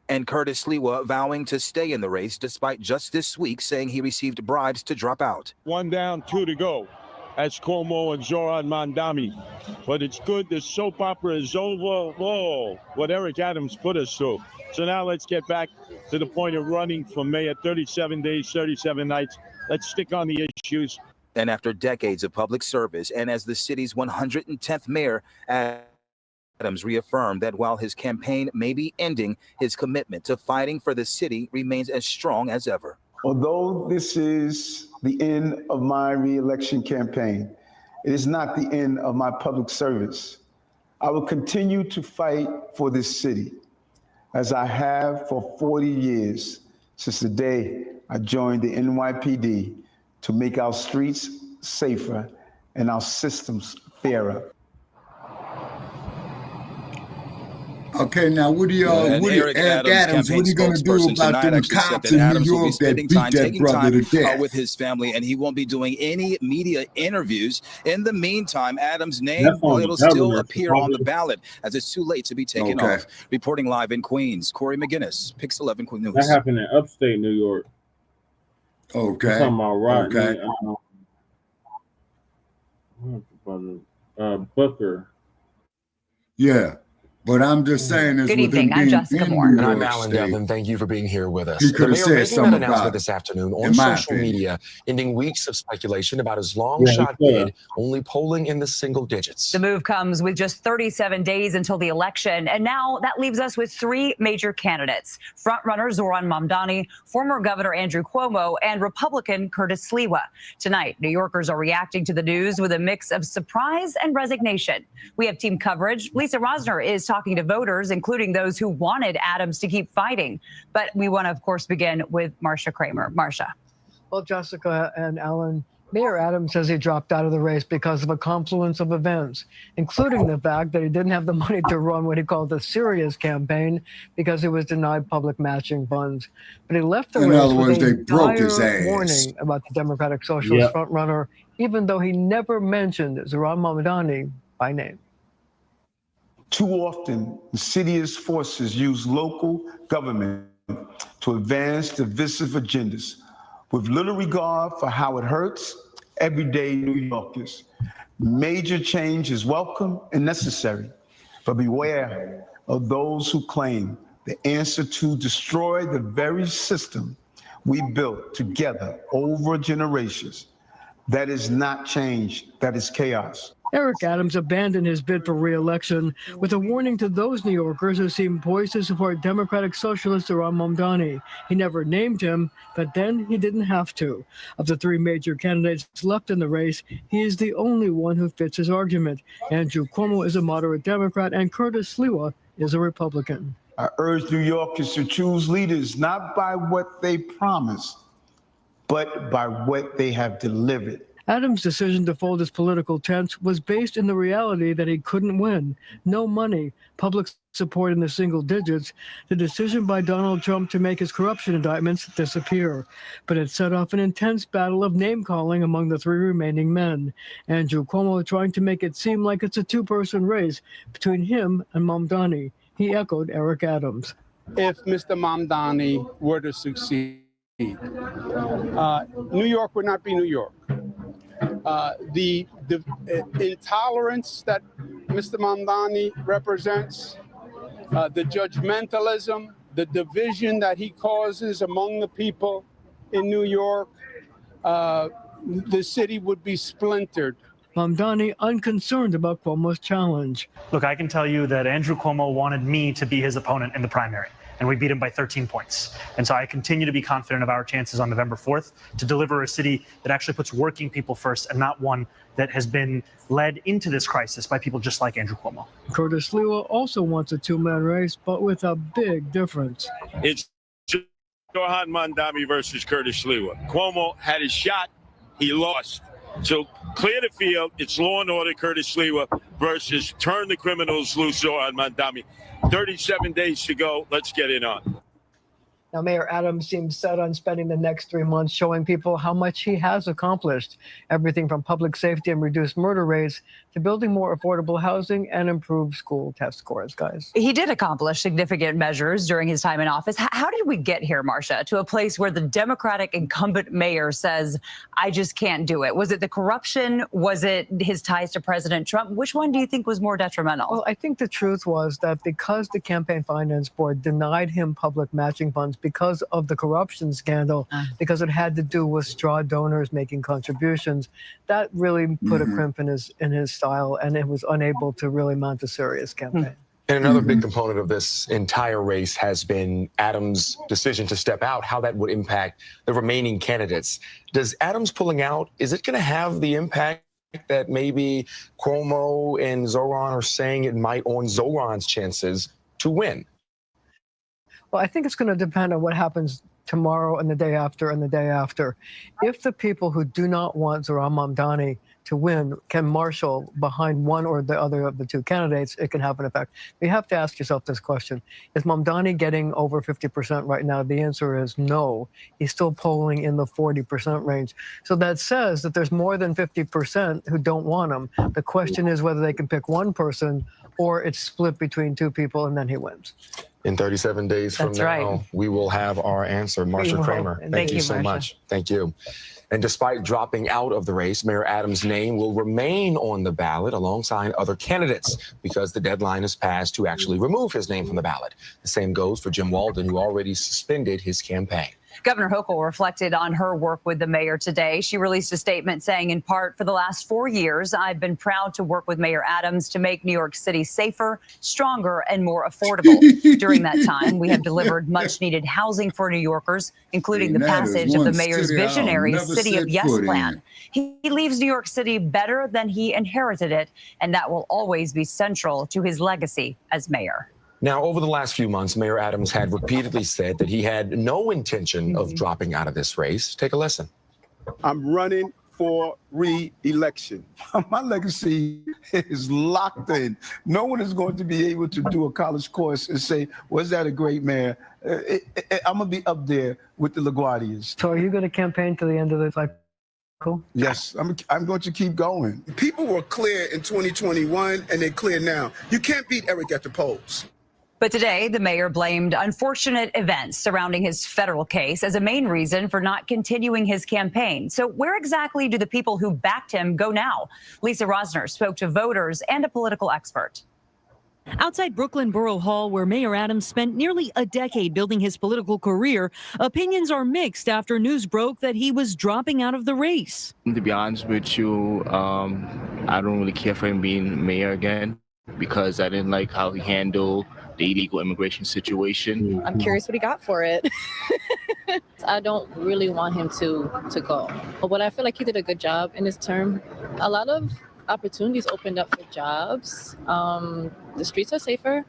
Speaker 14: And Curtis Sliwa vowing to stay in the race despite just this week saying he received bribes to drop out.
Speaker 18: 1 down, 2 to go. That's Cuomo and Zoran Mandami. But it's good. The soap opera is over. Whoa, what Eric Adams put us through. So now let's get back to the point of running for mayor. 37 days, 37 nights. Let's stick on the issues.
Speaker 14: And after decades of public service and as the city's 110th mayor, Adams reaffirmed that while his campaign may be ending, his commitment to fighting for the city remains as strong as ever.
Speaker 13: Although this is the end of my re-election campaign, it is not the end of my public service. I will continue to fight for this city, as I have for 40 years since the day I joined the NYPD to make our streets safer and our systems fairer.
Speaker 3: Okay, now what do y'all, Eric Adams, what are you going to do about them cops in New York that beat that brother to death?
Speaker 14: With his family, and he won't be doing any media interviews. In the meantime, Adams' name will still appear on the ballot as it's too late to be taken off. Reporting live in Queens, Corey McGinnis, Pix 11 News.
Speaker 4: That happened in upstate New York.
Speaker 3: Okay.
Speaker 4: You're talking about Booker.
Speaker 3: Yeah. But I'm just saying this.
Speaker 19: Good evening. I'm Jessica Moore. And I'm Alan Devlin. Thank you for being here with us. The mayor making that announcement this afternoon on social media, ending weeks of speculation about his long shot bid, only polling in the single digits.
Speaker 20: The move comes with just 37 days until the election. And now that leaves us with three major candidates: frontrunner Zoran Mamdani, former Governor Andrew Cuomo, and Republican Curtis Sliwa. Tonight, New Yorkers are reacting to the news with a mix of surprise and resignation. We have team coverage. Lisa Rosner is talking to voters, including those who wanted Adams to keep fighting. But we want to, of course, begin with Marcia Kramer. Marcia.
Speaker 21: Well, Jessica and Alan, Mayor Adams says he dropped out of the race because of a confluence of events, including the fact that he didn't have the money to run what he called a serious campaign because he was denied public matching funds. But he left the race with a dire warning about the Democratic Socialist frontrunner, even though he never mentioned Zoran Mamdani by name.
Speaker 13: Too often, insidious forces use local government to advance divisive agendas with little regard for how it hurts everyday New Yorkers. Major change is welcome and necessary, but beware of those who claim the answer to destroy the very system we built together over generations. That is not change, that is chaos.
Speaker 21: Eric Adams abandoned his bid for re-election with a warning to those New Yorkers who seem poised to support Democratic Socialist Zoran Mamdani. He never named him, but then he didn't have to. Of the three major candidates left in the race, he is the only one who fits his argument. Andrew Cuomo is a moderate Democrat, and Curtis Sliwa is a Republican.
Speaker 13: I urge New Yorkers to choose leaders not by what they promise, but by what they have delivered.
Speaker 21: Adams' decision to fold his political tents was based in the reality that he couldn't win. No money, public support in the single digits, the decision by Donald Trump to make his corruption indictments disappear. But it set off an intense battle of name-calling among the three remaining men. Andrew Cuomo trying to make it seem like it's a two-person race between him and Mamdani. He echoed Eric Adams.
Speaker 17: If Mr. Mamdani were to succeed, New York would not be New York. The intolerance that Mr. Mamdani represents, the judgmentalism, the division that he causes among the people in New York, the city would be splintered.
Speaker 21: Mamdani unconcerned about Cuomo's challenge.
Speaker 16: Look, I can tell you that Andrew Cuomo wanted me to be his opponent in the primary, and we beat him by 13 points. And so I continue to be confident of our chances on November 4th to deliver a city that actually puts working people first and not one that has been led into this crisis by people just like Andrew Cuomo.
Speaker 21: Curtis Sliwa also wants a two-man race, but with a big difference.
Speaker 18: It's Zoran Mamdani versus Curtis Sliwa. Cuomo had his shot, he lost. So clear the field, it's law and order, Curtis Sliwa versus turn the criminals loose, Zoran Mamdani. 37 days to go. Let's get it on.
Speaker 21: Now, Mayor Adams seems set on spending the next 3 months showing people how much he has accomplished. Everything from public safety and reduced murder rates to building more affordable housing and improved school test scores, guys.
Speaker 20: He did accomplish significant measures during his time in office. How did we get here, Marcia, to a place where the Democratic incumbent mayor says, I just can't do it? Was it the corruption? Was it his ties to President Trump? Which one do you think was more detrimental?
Speaker 21: Well, I think the truth was that because the Campaign Finance Board denied him public matching funds because of the corruption scandal, because it had to do with straw donors making contributions, that really put a crimp in his style, and it was unable to really mount a serious campaign.
Speaker 19: And another big component of this entire race has been Adams' decision to step out, how that would impact the remaining candidates. Does Adams pulling out, is it going to have the impact that maybe Cuomo and Zoran are saying it might on Zoran's chances to win?
Speaker 21: Well, I think it's going to depend on what happens tomorrow and the day after and the day after. If the people who do not want Zoran Mamdani to win can marshal behind one or the other of the two candidates, it can have an effect. You have to ask yourself this question. Is Mamdani getting over 50% right now? The answer is no. He's still polling in the 40% range. So that says that there's more than 50% who don't want him. The question is whether they can pick one person or it's split between two people and then he wins.
Speaker 19: In 37 days from now, we will have our answer. Marcia Kramer, thank you so much. Thank you. And despite dropping out of the race, Mayor Adams' name will remain on the ballot alongside other candidates because the deadline has passed to actually remove his name from the ballot. The same goes for Jim Walden, who already suspended his campaign.
Speaker 20: Governor Hochul reflected on her work with the mayor today. She released a statement saying, in part, for the last 4 years, I've been proud to work with Mayor Adams to make New York City safer, stronger, and more affordable. During that time, we have delivered much-needed housing for New Yorkers, including the passage of the mayor's visionary City of Yes plan. He leaves New York City better than he inherited it, and that will always be central to his legacy as mayor.
Speaker 19: Now, over the last few months, Mayor Adams had repeatedly said that he had no intention of dropping out of this race. Take a listen.
Speaker 13: I'm running for re-election. My legacy is locked in. No one is going to be able to do a college course and say, was that a great mayor? I'm going to be up there with the LaGuardias.
Speaker 21: So are you going to campaign to the end of the cycle? Cool.
Speaker 13: Yes, I'm going to keep going. People were clear in 2021 and they're clear now. You can't beat Eric at the polls.
Speaker 20: But today, the mayor blamed unfortunate events surrounding his federal case as a main reason for not continuing his campaign. So where exactly do the people who backed him go now? Lisa Rosner spoke to voters and a political expert.
Speaker 1: Outside Brooklyn Borough Hall, where Mayor Adams spent nearly a decade building his political career, opinions are mixed after news broke that he was dropping out of the race.
Speaker 22: To be honest with you, I don't really care for him being mayor again because I didn't like how he handled the illegal immigration situation.
Speaker 23: I'm curious what he got for it. I don't really want him to go. But I feel like he did a good job in his term. A lot of opportunities opened up for jobs. The streets are safer.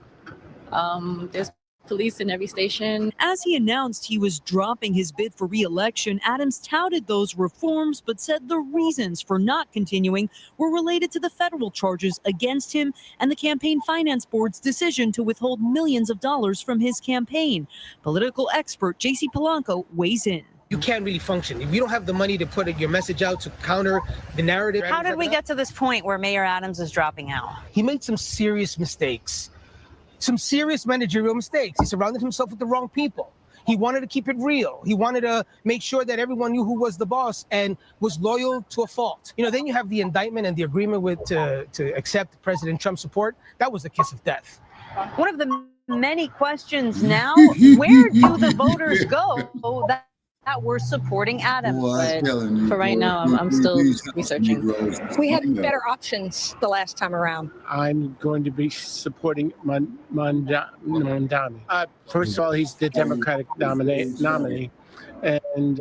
Speaker 23: There's police in every station.
Speaker 1: As he announced he was dropping his bid for re-election, Adams touted those reforms, but said the reasons for not continuing were related to the federal charges against him and the Campaign Finance Board's decision to withhold millions of dollars from his campaign. Political expert J.C. Polanco weighs in.
Speaker 24: You can't really function if you don't have the money to put your message out to counter the narrative.
Speaker 25: How did we get to this point where Mayor Adams is dropping out?
Speaker 24: He made some serious mistakes. Some serious managerial mistakes. He surrounded himself with the wrong people. He wanted to keep it real. He wanted to make sure that everyone knew who was the boss and was loyal to a fault. You know, then you have the indictment and the agreement to accept President Trump's support. That was the kiss of death.
Speaker 1: One of the many questions now, where do the voters go that were supporting Adams?
Speaker 23: But for right now, I'm still researching.
Speaker 26: We had better options the last time around.
Speaker 27: I'm going to be supporting Mamdani. First of all, he's the Democratic nominee, and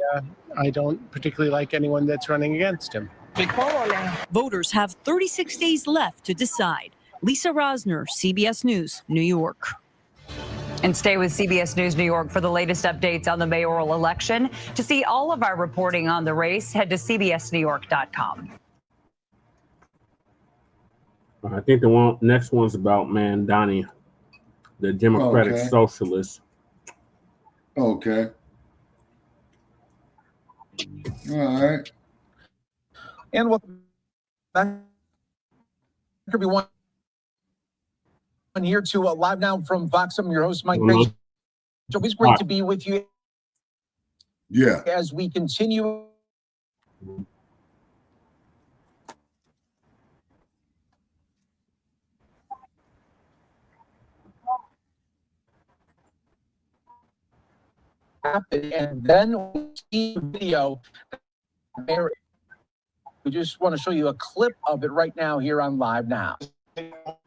Speaker 27: I don't particularly like anyone that's running against him.
Speaker 1: Voters have 36 days left to decide. Lisa Rosner, CBS News, New York.
Speaker 20: And stay with CBS News New York for the latest updates on the mayoral election. To see all of our reporting on the race, head to cbsnewyork.com.
Speaker 4: I think the next one's about Mamdani, the Democratic Socialist.
Speaker 3: Okay. All right.
Speaker 28: And welcome back
Speaker 2: Everyone here to live now from Vox. I'm your host, Mike Grace. It's always great to be with you.
Speaker 3: Yeah.
Speaker 2: As we continue. And then we see video. We just want to show you a clip of it right now here on Live Now.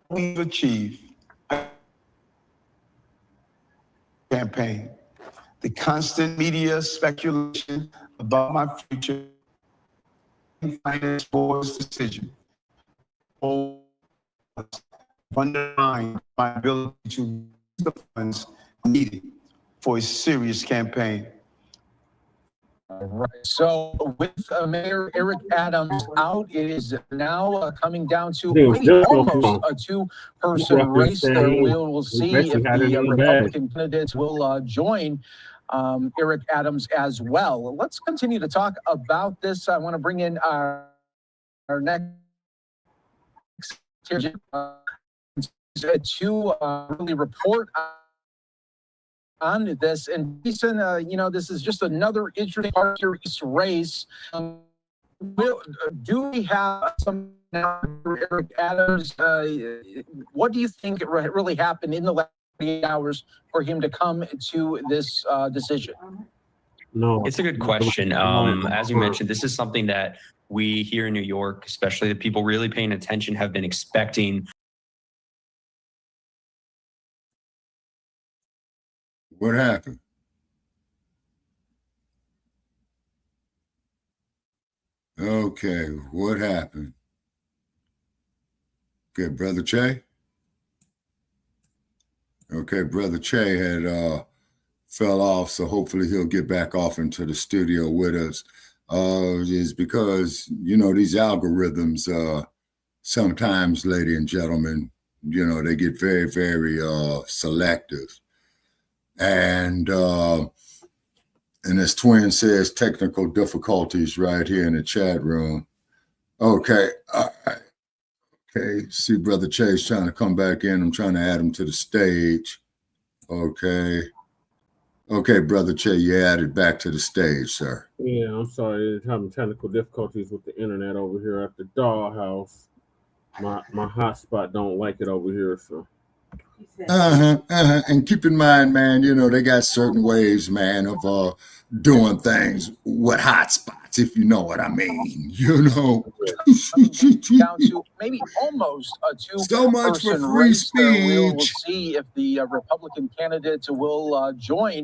Speaker 13: We've achieved campaign. The constant media speculation about my future, finance board's decision, undermine my ability to use the funds needed for a serious campaign.
Speaker 2: All right. So with Mayor Eric Adams out, it is now coming down to maybe almost a two-person race there. We'll see if the Republican candidates will join Eric Adams as well. Let's continue to talk about this. I want to bring in our next to really report on this. And Jason, this is just another interesting part of this race. Do we have some now for Eric Adams? What do you think really happened in the last 8 hours for him to come to this decision?
Speaker 6: No, it's a good question. As you mentioned, this is something that we here in New York, especially the people really paying attention, have been expecting.
Speaker 3: What happened? Okay, what happened? Okay, Brother Che? Okay, Brother Che had fell off, so hopefully he'll get back off into the studio with us. Is because, these algorithms, sometimes, ladies and gentlemen, they get very, very selective. And as Twin says, technical difficulties right here in the chat room. Okay, all right. Okay, see Brother Chase trying to come back in. I'm trying to add him to the stage. Okay. Okay, Brother Che, you added back to the stage, sir.
Speaker 4: Yeah, I'm sorry. Having technical difficulties with the internet over here at the dollhouse. My hotspot don't like it over here, so.
Speaker 3: And keep in mind, man, they got certain ways, man, of doing things with hotspots, if you know what I mean,
Speaker 2: Down to maybe almost a two-person
Speaker 3: so much for free
Speaker 2: race.
Speaker 3: speech.
Speaker 2: We'll see if the Republican candidates will join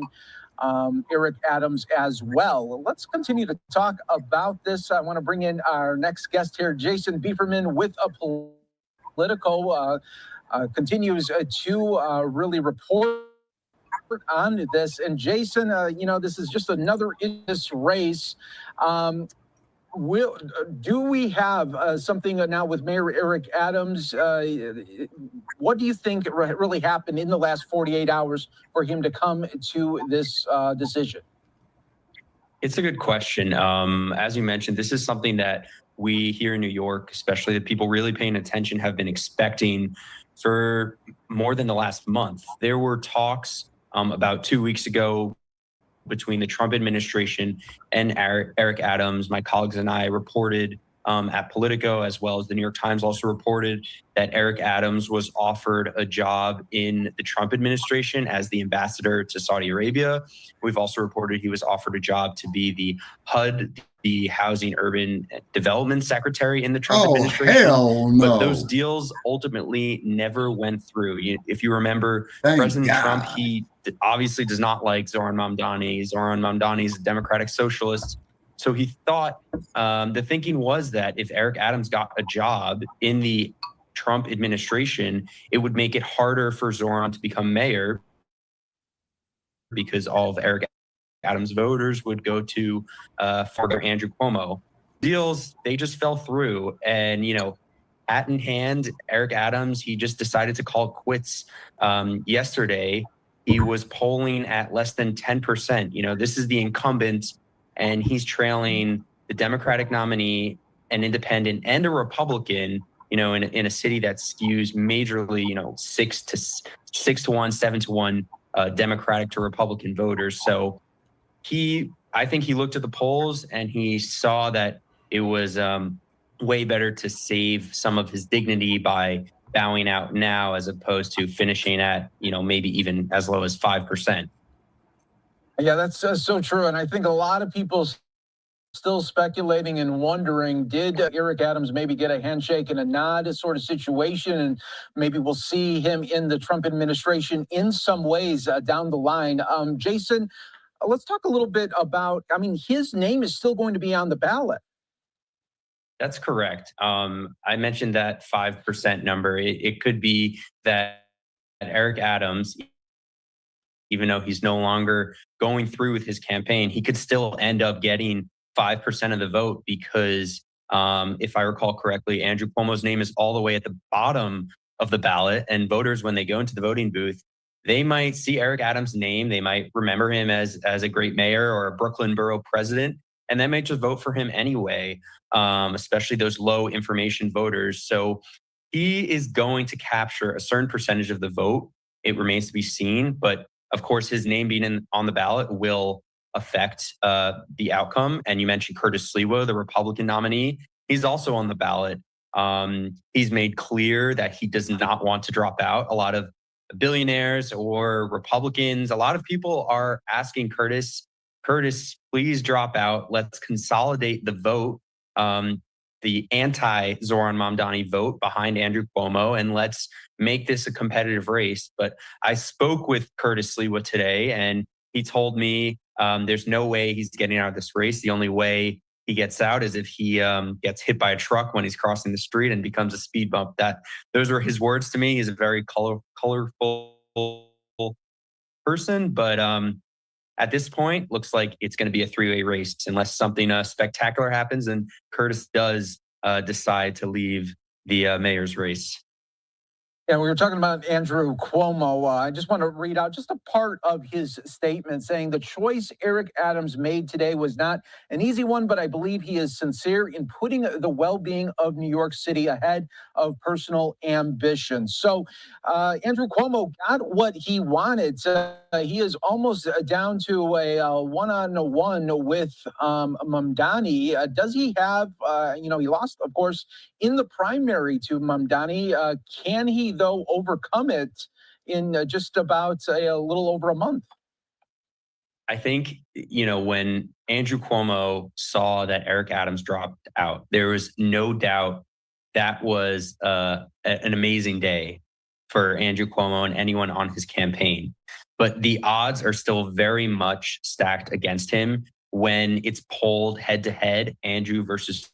Speaker 2: Eric Adams as well. Let's continue to talk about this. I want to bring in our next guest here, Jason Bieferman, with a political continues to really report on this. And Jason, this is just another in this race. Do we have something now with Mayor Eric Adams? What do you think really happened in the last 48 hours for him to come to this decision?
Speaker 6: It's a good question. As you mentioned, this is something that we here in New York, especially the people really paying attention, have been expecting for more than the last month. There were talks about 2 weeks ago between the Trump administration and Eric Adams. My colleagues and I reported at Politico, as well as the New York Times also reported, that Eric Adams was offered a job in the Trump administration as the ambassador to Saudi Arabia. We've also reported he was offered a job to be the HUD, the Housing Urban Development Secretary in the Trump administration.
Speaker 3: Hell no.
Speaker 6: But those deals ultimately never went through. If you remember,
Speaker 3: Thank
Speaker 6: President
Speaker 3: God.
Speaker 6: Trump, he obviously does not like Zoran Mamdani. Zoran Mamdani is a democratic socialist. So he thought, the thinking was that if Eric Adams got a job in the Trump administration, it would make it harder for Zoran to become mayor, because all of Eric Adams voters would go to Father Andrew Cuomo. Deals, they just fell through. And, hat in hand, Eric Adams, he just decided to call quits yesterday. He was polling at less than 10%. This is the incumbent, and he's trailing the Democratic nominee, an independent, and a Republican, in a city that skews majorly, 6-1, 7-1 Democratic to Republican voters. So I think he looked at the polls and he saw that it was way better to save some of his dignity by bowing out now as opposed to finishing at, maybe even as low as 5%.
Speaker 2: Yeah, that's so true. And I think a lot of people still speculating and wondering, did Eric Adams maybe get a handshake and a nod sort of situation? And maybe we'll see him in the Trump administration in some ways down the line. Jason, let's talk a little bit about, his name is still going to be on the ballot.
Speaker 6: That's correct. I mentioned that 5% number. It could be that Eric Adams, even though he's no longer going through with his campaign, he could still end up getting 5% of the vote because, if I recall correctly, Andrew Cuomo's name is all the way at the bottom of the ballot. And voters, when they go into the voting booth, they might see Eric Adams' name. They might remember him as a great mayor or a Brooklyn borough president, and they might just vote for him anyway, especially those low information voters. So he is going to capture a certain percentage of the vote. It remains to be seen. But of course, his name being on the ballot will affect the outcome. And you mentioned Curtis Sliwa, the Republican nominee. He's also on the ballot. He's made clear that he does not want to drop out. A lot of billionaires or Republicans, a lot of people are asking Curtis, please drop out. Let's consolidate the vote, the anti-Zoran Mamdani vote behind Andrew Cuomo, and let's make this a competitive race. But I spoke with Curtis Sliwa today, and he told me there's no way he's getting out of this race. The only way he gets out is if he gets hit by a truck when he's crossing the street and becomes a speed bump. Those were his words to me. He's a very colorful person, but at this point, looks like it's going to be a three-way race unless something spectacular happens and Curtis does decide to leave the mayor's race.
Speaker 2: Yeah, we were talking about Andrew Cuomo. I just want to read out just a part of his statement saying the choice Eric Adams made today was not an easy one, but I believe he is sincere in putting the well-being of New York City ahead of personal ambition. So Andrew Cuomo got what he wanted. He is almost down to a one-on-one with Mamdani. Does he have, he lost, of course, in the primary to Mamdani. Can he, though, overcome it in just about a little over a month?
Speaker 6: I think, when Andrew Cuomo saw that Eric Adams dropped out, there was no doubt that was an amazing day for Andrew Cuomo and anyone on his campaign. But the odds are still very much stacked against him when it's polled head-to-head, Andrew versus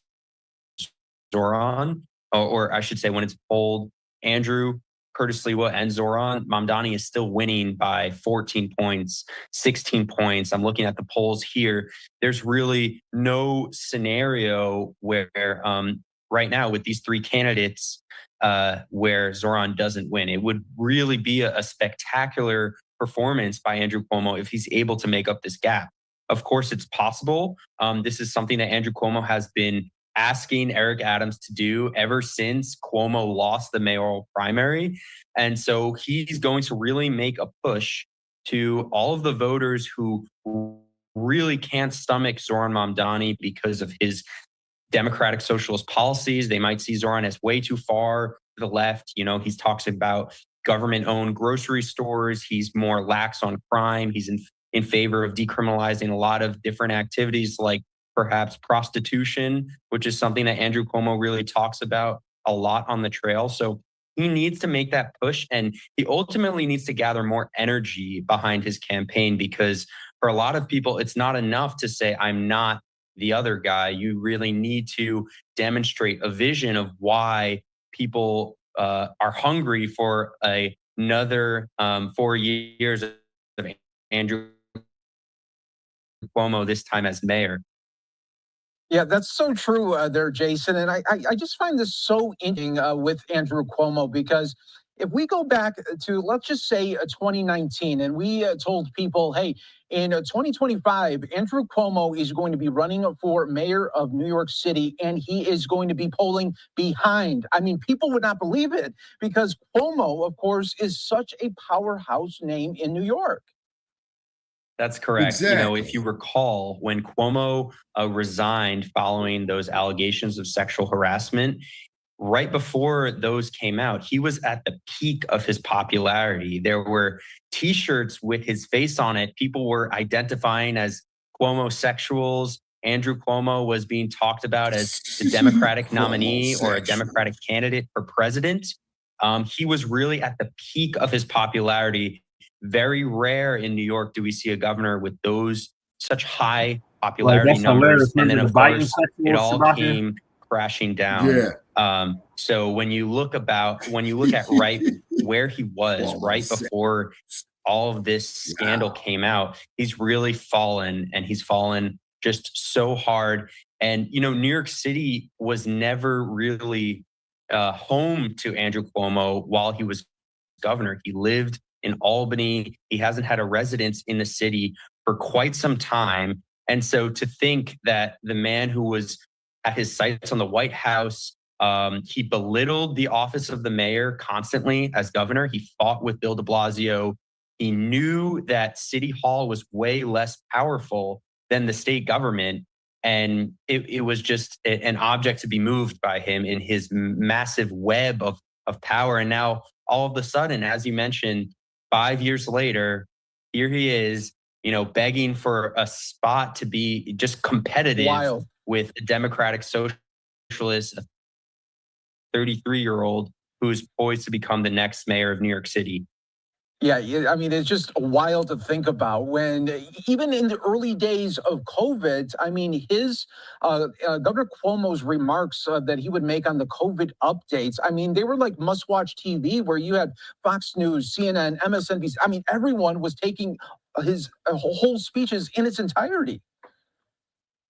Speaker 6: Zoran, or I should say when it's polled Andrew, Curtis Sliwa, and Zoran, Mamdani is still winning by 14 points, 16 points. I'm looking at the polls here. There's really no scenario where right now with these three candidates where Zoran doesn't win. It would really be a spectacular performance by Andrew Cuomo if he's able to make up this gap. Of course, it's possible. This is something that Andrew Cuomo has been asking Eric Adams to do ever since Cuomo lost the mayoral primary. And so he's going to really make a push to all of the voters who really can't stomach Zoran Mamdani because of his democratic socialist policies. They might see Zoran as way too far to the left. He's talks about government-owned grocery stores. He's more lax on crime. He's in favor of decriminalizing a lot of different activities like perhaps prostitution, which is something that Andrew Cuomo really talks about a lot on the trail. So he needs to make that push, and he ultimately needs to gather more energy behind his campaign, because for a lot of people, it's not enough to say, I'm not the other guy. You really need to demonstrate a vision of why people are hungry for another 4 years of Andrew Cuomo, this time as mayor.
Speaker 2: Yeah, that's so true there, Jason. And I just find this so interesting with Andrew Cuomo, because if we go back to, let's just say 2019, and we told people, hey, in 2025, Andrew Cuomo is going to be running for mayor of New York City, and he is going to be polling behind. I mean, people would not believe it because Cuomo, of course, is such a powerhouse name in New York.
Speaker 6: That's correct.
Speaker 3: Exactly.
Speaker 6: You know, if you recall, when Cuomo resigned following those allegations of sexual harassment, right before those came out, he was at the peak of his popularity. There were T-shirts with his face on it. People were identifying as Cuomo-sexuals. Andrew Cuomo was being talked about as the Democratic nominee or a Democratic candidate for president. He was really at the peak of his popularity. Very rare in New York do we see a governor with those such high popularity numbers. And then, of course, it all came crashing down.
Speaker 3: Yeah.
Speaker 6: So when you look at right where he was right before all of this scandal came out, he's really fallen, and he's fallen just so hard. And, you know, New York City was never really home to Andrew Cuomo while he was governor. He lived in Albany. He hasn't had a residence in the city for quite some time. And so to think that the man who was at his sights on the White House, he belittled the office of the mayor constantly as governor. He fought with Bill de Blasio. He knew that City Hall was way less powerful than the state government. And it was just an object to be moved by him in his massive web of power. And now all of a sudden, as you mentioned, 5 years later, here he is, you know, begging for a spot to be just competitive with a Democratic socialist, a 33-year-old who's poised to become the next mayor of New York City.
Speaker 2: Yeah, I mean, it's just wild to think about when, even in the early days of COVID, I mean, his Governor Cuomo's remarks that he would make on the COVID updates, I mean, they were like must-watch TV where you had Fox News, CNN, MSNBC. I mean, everyone was taking his whole speeches in its entirety.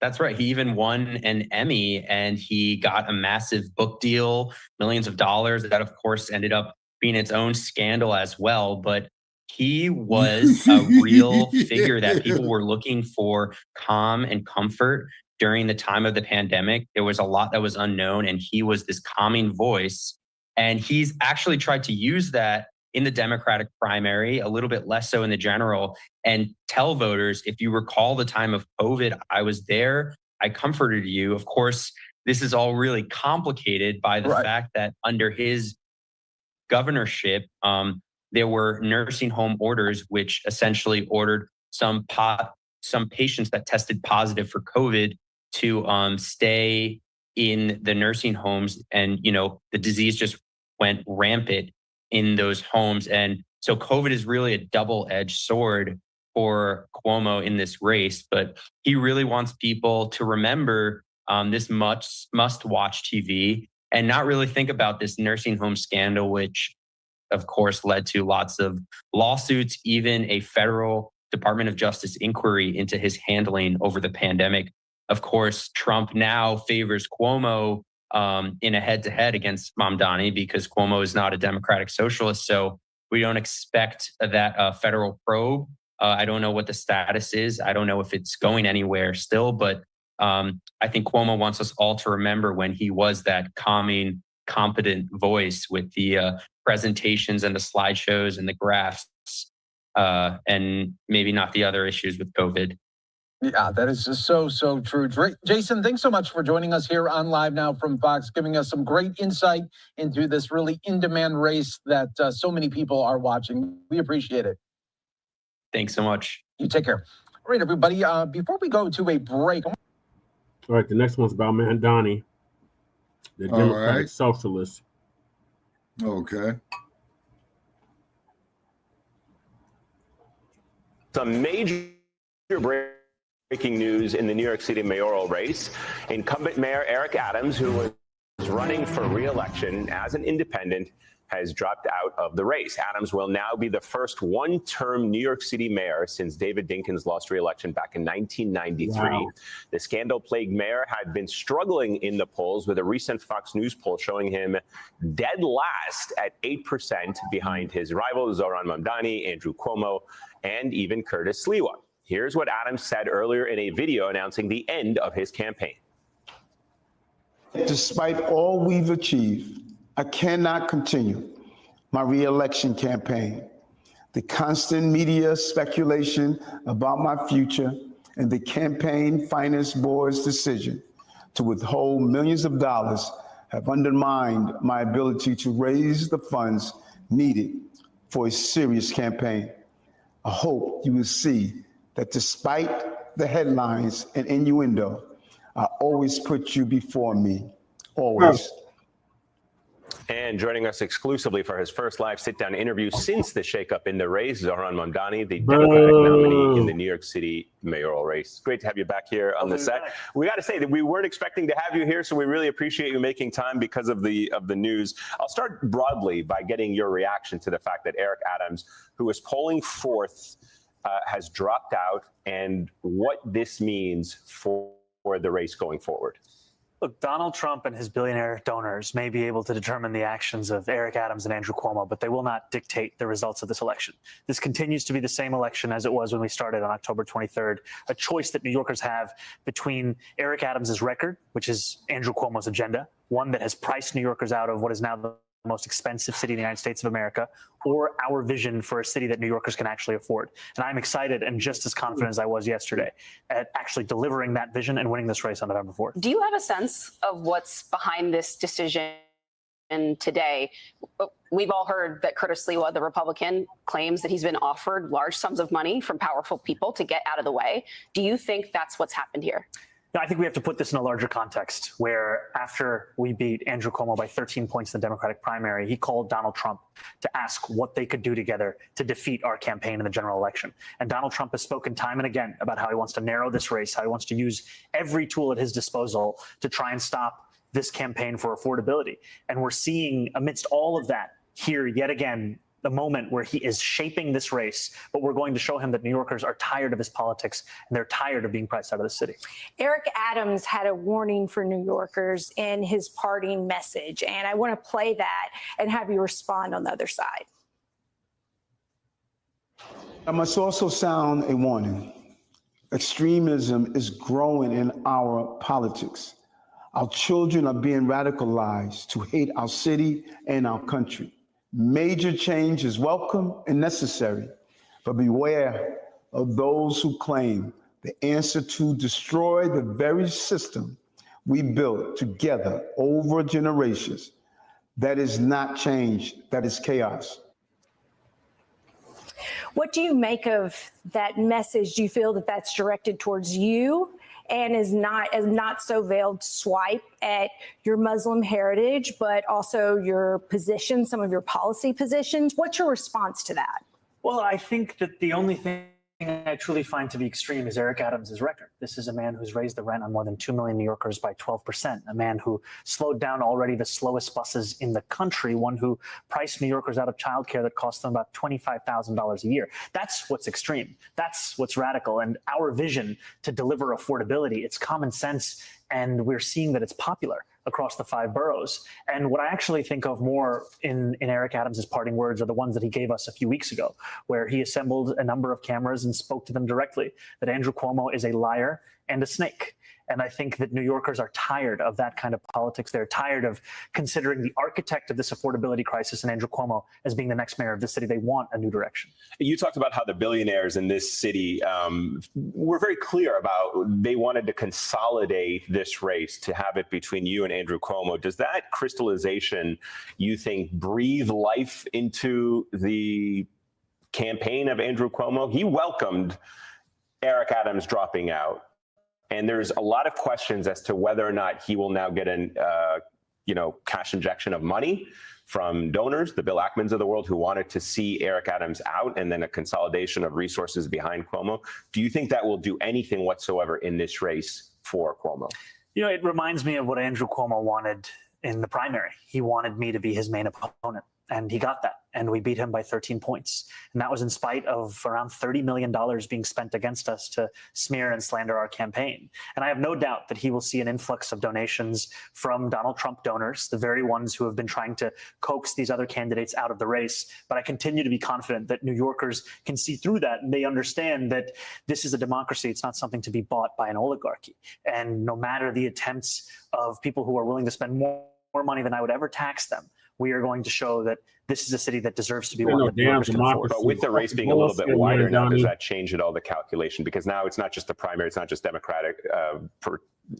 Speaker 6: That's right. He even won an Emmy, and he got a massive book deal, millions of dollars. That, of course, ended up being its own scandal as well. But he was a real figure that people were looking for calm and comfort during the time of the pandemic. There was a lot that was unknown, and he was this calming voice. And he's actually tried to use that in the Democratic primary, a little bit less so in the general, and tell voters, if you recall the time of COVID, I was there, I comforted you. Of course, this is all really complicated by the fact that under his governorship, there were nursing home orders, which essentially ordered some patients that tested positive for COVID to stay in the nursing homes. And, you know, the disease just went rampant in those homes. And so COVID is really a double-edged sword for Cuomo in this race, but he really wants people to remember this must-watch TV and not really think about this nursing home scandal, which of course led to lots of lawsuits, even a federal Department of Justice inquiry into his handling over the pandemic. Of course, Trump now favors Cuomo in a head-to-head against Mamdani because Cuomo is not a Democratic socialist. So we don't expect that federal probe. I don't know what the status is. I don't know if it's going anywhere still, but I think Cuomo wants us all to remember when he was that calming, competent voice with the presentations and the slideshows and the graphs, and maybe not the other issues with COVID.
Speaker 2: Yeah, that is just so true. Jason, thanks so much for joining us here on Live Now from Fox, giving us some great insight into this really in-demand race that so many people are watching. We appreciate it.
Speaker 6: Thanks so much.
Speaker 2: You take care. All right, everybody, before we go to a break.
Speaker 4: All right, the next one's about Mamdani, the Democratic socialist.
Speaker 3: Okay.
Speaker 5: Some major breaking news in the New York City mayoral race. Incumbent Mayor Eric Adams, who was running for re-election as an independent, has dropped out of the race. Adams will now be the first one-term New York City mayor since David Dinkins lost re-election back in 1993.
Speaker 7: Wow.
Speaker 5: The scandal-plagued mayor had been struggling in the polls, with a recent Fox News poll showing him dead last at 8% behind his rivals Zohran Mamdani, Andrew Cuomo, and even Curtis Sliwa. Here's what Adams said earlier in a video announcing the end of his campaign.
Speaker 13: Despite all we've achieved, I cannot continue my re-election campaign. The constant media speculation about my future and the campaign finance board's decision to withhold millions of dollars have undermined my ability to raise the funds needed for a serious campaign. I hope you will see that despite the headlines and innuendo, I always put you before me, always.
Speaker 5: And joining us exclusively for his first live sit-down interview since the shakeup in the race, Zohran Mamdani, the Democratic nominee in the New York City mayoral race. Great to have you back here on the set. We got to say that we weren't expecting to have you here, so we really appreciate you making time because of the news. I'll start broadly by getting your reaction to the fact that Eric Adams, who is polling fourth, has dropped out, and what this means for the race going forward.
Speaker 16: Look, Donald Trump and his billionaire donors may be able to determine the actions of Eric Adams and Andrew Cuomo, but they will not dictate the results of this election. This continues to be the same election as it was when we started on October 23rd, a choice that New Yorkers have between Eric Adams' record, which is Andrew Cuomo's agenda, one that has priced New Yorkers out of what is now the most expensive city in the United States of America, or our vision for a city that New Yorkers can actually afford. And I'm excited and just as confident as I was yesterday at actually delivering that vision and winning this race on November 4th.
Speaker 8: Do you have a sense of what's behind this decision today? We've all heard that Curtis Sliwa, the Republican, claims that he's been offered large sums of money from powerful people to get out of the way. Do you think that's what's happened here?
Speaker 16: No, I think we have to put this in a larger context, where after we beat Andrew Cuomo by 13 points in the Democratic primary, he called Donald Trump to ask what they could do together to defeat our campaign in the general election. And Donald Trump has spoken time and again about how he wants to narrow this race, how he wants to use every tool at his disposal to try and stop this campaign for affordability. And we're seeing, amidst all of that, here yet again, the moment where he is shaping this race, but we're going to show him that New Yorkers are tired of his politics and they're tired of being priced out of the city.
Speaker 26: Eric Adams had a warning for New Yorkers in his parting message, and I want to play that and have you respond on the other side.
Speaker 13: I must also sound a warning. Extremism is growing in our politics. Our children are being radicalized to hate our city and our country. Major change is welcome and necessary, but beware of those who claim the answer to destroy the very system we built together over generations. That is not change, that is chaos.
Speaker 26: What do you make of that message? Do you feel that that's directed towards you and is not so veiled swipe at your Muslim heritage, but also your position, some of your policy positions? What's your response to that?
Speaker 16: Well, I think that the only thing I truly find to be extreme is Eric Adams' record. This is a man who's raised the rent on more than 2 million New Yorkers by 12%, a man who slowed down already the slowest buses in the country, one who priced New Yorkers out of childcare that cost them about $25,000 a year. That's what's extreme. That's what's radical. And our vision to deliver affordability, it's common sense, and we're seeing that it's popular across the 5 boroughs. And what I actually think of more in Eric Adams' parting words are the ones that he gave us a few weeks ago, where he assembled a number of cameras and spoke to them directly, that Andrew Cuomo is a liar and a snake. And I think that New Yorkers are tired of that kind of politics. They're tired of considering the architect of this affordability crisis and Andrew Cuomo as being the next mayor of the city. They want a new direction.
Speaker 5: You talked about how the billionaires in this city were very clear about they wanted to consolidate this race, to have it between you and Andrew Cuomo. Does that crystallization, you think, breathe life into the campaign of Andrew Cuomo? He welcomed Eric Adams dropping out. And there's a lot of questions as to whether or not he will now get an, cash injection of money from donors, the Bill Ackmans of the world, who wanted to see Eric Adams out, and then a consolidation of resources behind Cuomo. Do you think that will do anything whatsoever in this race for Cuomo?
Speaker 16: You know, it reminds me of what Andrew Cuomo wanted in the primary. He wanted me to be his main opponent. And he got that. And we beat him by 13 points. And that was in spite of around $30 million being spent against us to smear and slander our campaign. And I have no doubt that he will see an influx of donations from Donald Trump donors, the very ones who have been trying to coax these other candidates out of the race. But I continue to be confident that New Yorkers can see through that. And they understand that this is a democracy. It's not something to be bought by an oligarchy. And no matter the attempts of people who are willing to spend more money than I would ever tax them, we are going to show that this is a city that deserves to be one that New Yorkers can afford.
Speaker 5: But with the race being a little bit wider now, does that change at all the calculation? Because now it's not just the primary, it's not just Democratic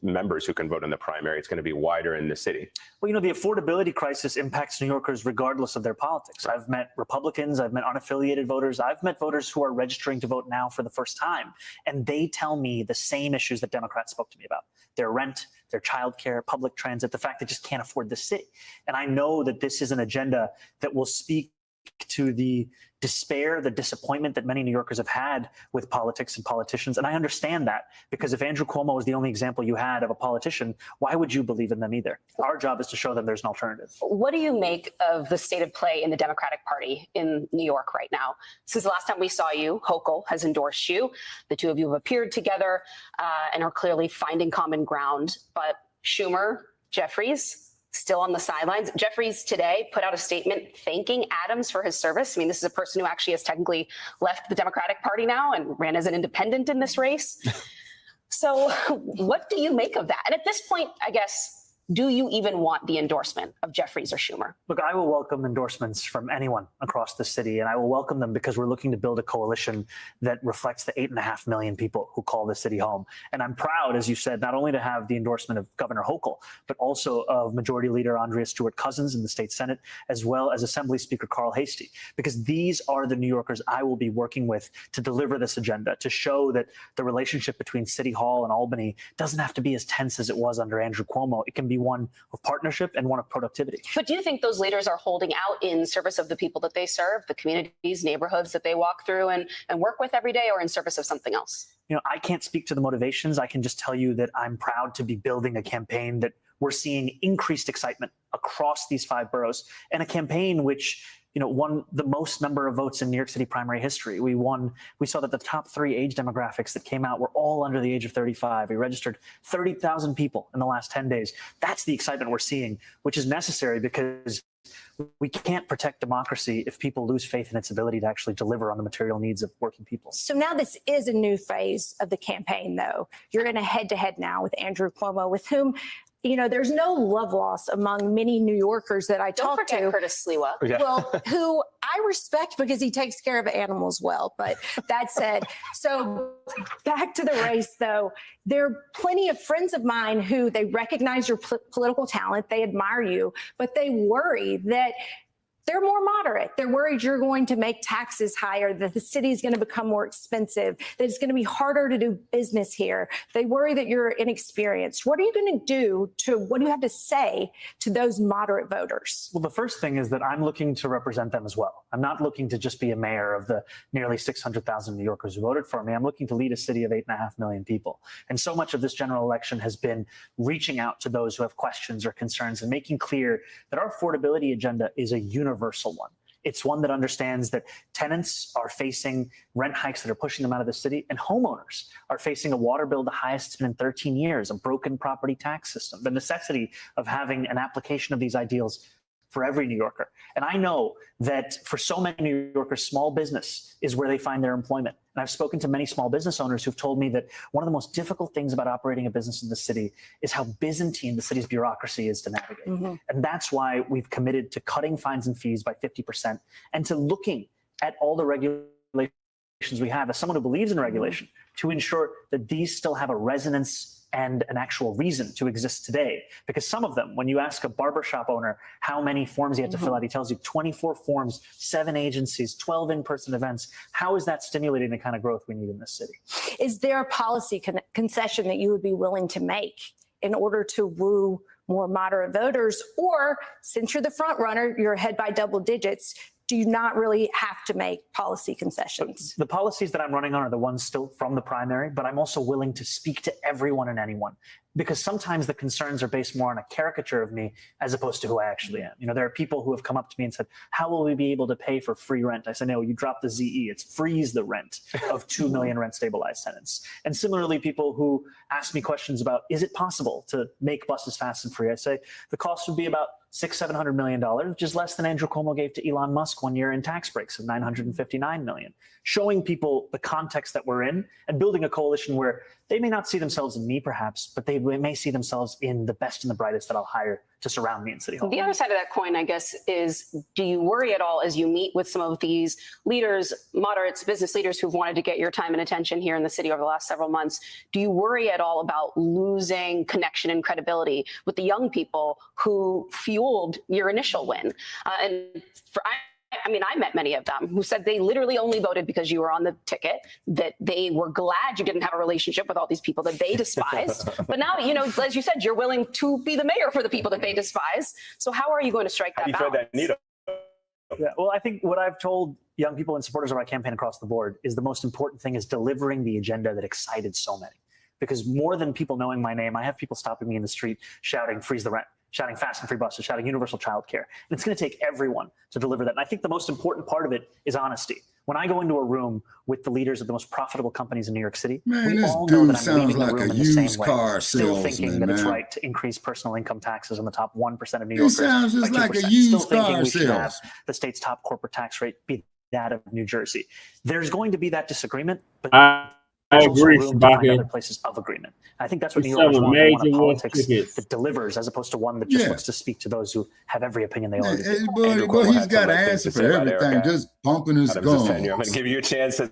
Speaker 5: members who can vote in the primary, it's going to be wider in the city.
Speaker 16: Well, you know, the affordability crisis impacts New Yorkers regardless of their politics. I've met Republicans, I've met unaffiliated voters, I've met voters who are registering to vote now for the first time, and they tell me the same issues that Democrats spoke to me about: their rent, their childcare, public transit, the fact they just can't afford the city. And I know that this is an agenda that will speak to the despair, the disappointment that many New Yorkers have had with politics and politicians. And I understand that, because if Andrew Cuomo is the only example you had of a politician, why would you believe in them either? Our job is to show them there's an alternative.
Speaker 8: What do you make of the state of play in the Democratic Party in New York right now? Since the last time we saw you, Hochul has endorsed you. The two of you have appeared together and are clearly finding common ground. But Schumer, Jeffries, still on the sidelines. Jeffries today put out a statement thanking Adams for his service. I mean, this is a person who actually has technically left the Democratic Party now and ran as an independent in this race. So what do you make of that? And at this point, I guess, do you even want the endorsement of Jeffries or Schumer?
Speaker 16: Look, I will welcome endorsements from anyone across the city, and I will welcome them because we're looking to build a coalition that reflects the 8.5 million people who call the city home. And I'm proud, as you said, not only to have the endorsement of Governor Hochul, but also of Majority Leader Andrea Stewart-Cousins in the state Senate, as well as Assembly Speaker Carl Heastie, because these are the New Yorkers I will be working with to deliver this agenda, to show that the relationship between City Hall and Albany doesn't have to be as tense as it was under Andrew Cuomo. It can be one of partnership and one of productivity.
Speaker 8: But do you think those leaders are holding out in service of the people that they serve, the communities, neighborhoods that they walk through and work with every day, or in service of something else?
Speaker 16: You know, I can't speak to the motivations. I can just tell you that I'm proud to be building a campaign that we're seeing increased excitement across these 5 boroughs, and a campaign which, you know, won the most number of votes in New York City primary history. We saw that the top 3 age demographics that came out were all under the age of 35. We registered 30,000 people in the last 10 days. That's the excitement we're seeing, which is necessary because we can't protect democracy if people lose faith in its ability to actually deliver on the material needs of working people.
Speaker 26: So now this is a new phase of the campaign, though. You're in a head-to-head now with Andrew Cuomo, with whom, you know, there's no love loss among many New Yorkers that I talk to.
Speaker 8: Don't forget Curtis Sliwa.
Speaker 26: Yeah. Well, who I respect because he takes care of animals well. But that said, so back to the race, though, there are plenty of friends of mine who they recognize your political talent, they admire you, but they worry that they're more moderate. They're worried you're going to make taxes higher, that the city is going to become more expensive, that it's going to be harder to do business here. They worry that you're inexperienced. What are you going to do what do you have to say to those moderate voters?
Speaker 16: Well, the first thing is that I'm looking to represent them as well. I'm not looking to just be a mayor of the nearly 600,000 New Yorkers who voted for me. I'm looking to lead a city of 8.5 million people. And so much of this general election has been reaching out to those who have questions or concerns and making clear that our affordability agenda is a universal one. It's one that understands that tenants are facing rent hikes that are pushing them out of the city, and homeowners are facing a water bill the highest it's been in 13 years, a broken property tax system, the necessity of having an application of these ideals for every New Yorker. And I know that for so many New Yorkers, small business is where they find their employment. And I've spoken to many small business owners who've told me that one of the most difficult things about operating a business in the city is how Byzantine the city's bureaucracy is to navigate. Mm-hmm. And that's why we've committed to cutting fines and fees by 50% and to looking at all the regulations we have as someone who believes in regulation to ensure that these still have a resonance and an actual reason to exist today. Because some of them, when you ask a barbershop owner how many forms he had to fill out, he tells you 24 forms, 7 agencies, 12 in-person events. How is that stimulating the kind of growth we need in this city?
Speaker 26: Is there a policy concession that you would be willing to make in order to woo more moderate voters? Or since you're the front runner, you're ahead by double digits, do you not really have to make policy concessions?
Speaker 16: The policies that I'm running on are the ones still from the primary, but I'm also willing to speak to everyone and anyone. because sometimes the concerns are based more on a caricature of me as opposed to who I actually am. You know, there are people who have come up to me and said, how will we be able to pay for free rent? I said, no, you drop the ZE. It's freeze the rent of 2 million rent stabilized tenants. And similarly, people who ask me questions about, is it possible to make buses fast and free? I say the cost would be about $600-700 million, which is less than Andrew Cuomo gave to Elon Musk 1 year in tax breaks of $959 million. Showing people the context that we're in and building a coalition where they may not see themselves in me, perhaps, but they may see themselves in the best and the brightest that I'll hire to surround me in City Hall.
Speaker 8: The other side of that coin, I guess, is do you worry at all as you meet with some of these leaders, moderates, business leaders who've wanted to get your time and attention here in the city over the last several months? Do you worry at all about losing connection and credibility with the young people who fueled your initial win? I mean, I met many of them who said they literally only voted because you were on the ticket, that they were glad you didn't have a relationship with all these people that they despised. But now, you know, as you said, you're willing to be the mayor for the people that they despise. So how are you going to strike that balance?
Speaker 16: Yeah, well, I think what I've told young people and supporters of my campaign across the board is the most important thing is delivering the agenda that excited so many. Because more than people knowing my name, I have people stopping me in the street shouting, freeze the rent, shouting fast and free buses, shouting universal childcare. And it's going to take everyone to deliver that. And I think the most important part of it is honesty. When I go into a room with the leaders of the most profitable companies in New York City, we all know that I'm leaving the room in the same way, still thinking that it's right to increase personal income taxes on the top 1% of New Yorkers.
Speaker 3: It sounds just like a
Speaker 16: still
Speaker 3: used
Speaker 16: thinking
Speaker 3: car
Speaker 16: we should have
Speaker 3: sales.
Speaker 16: the state's top corporate tax rate be that of New Jersey. There's going to be that disagreement, but
Speaker 4: I agree,
Speaker 16: room to find
Speaker 4: Shabaka.
Speaker 16: other places of agreement. I think that's what New
Speaker 4: He's
Speaker 16: Yorkers
Speaker 4: selling
Speaker 16: want. They want a
Speaker 4: major
Speaker 16: politics
Speaker 4: tickets.
Speaker 16: that delivers as opposed to one that just looks to speak to those who have every opinion they already do.
Speaker 3: Well, he's got an answer for everything, just pumping his gums.
Speaker 5: I'm going to give you a chance as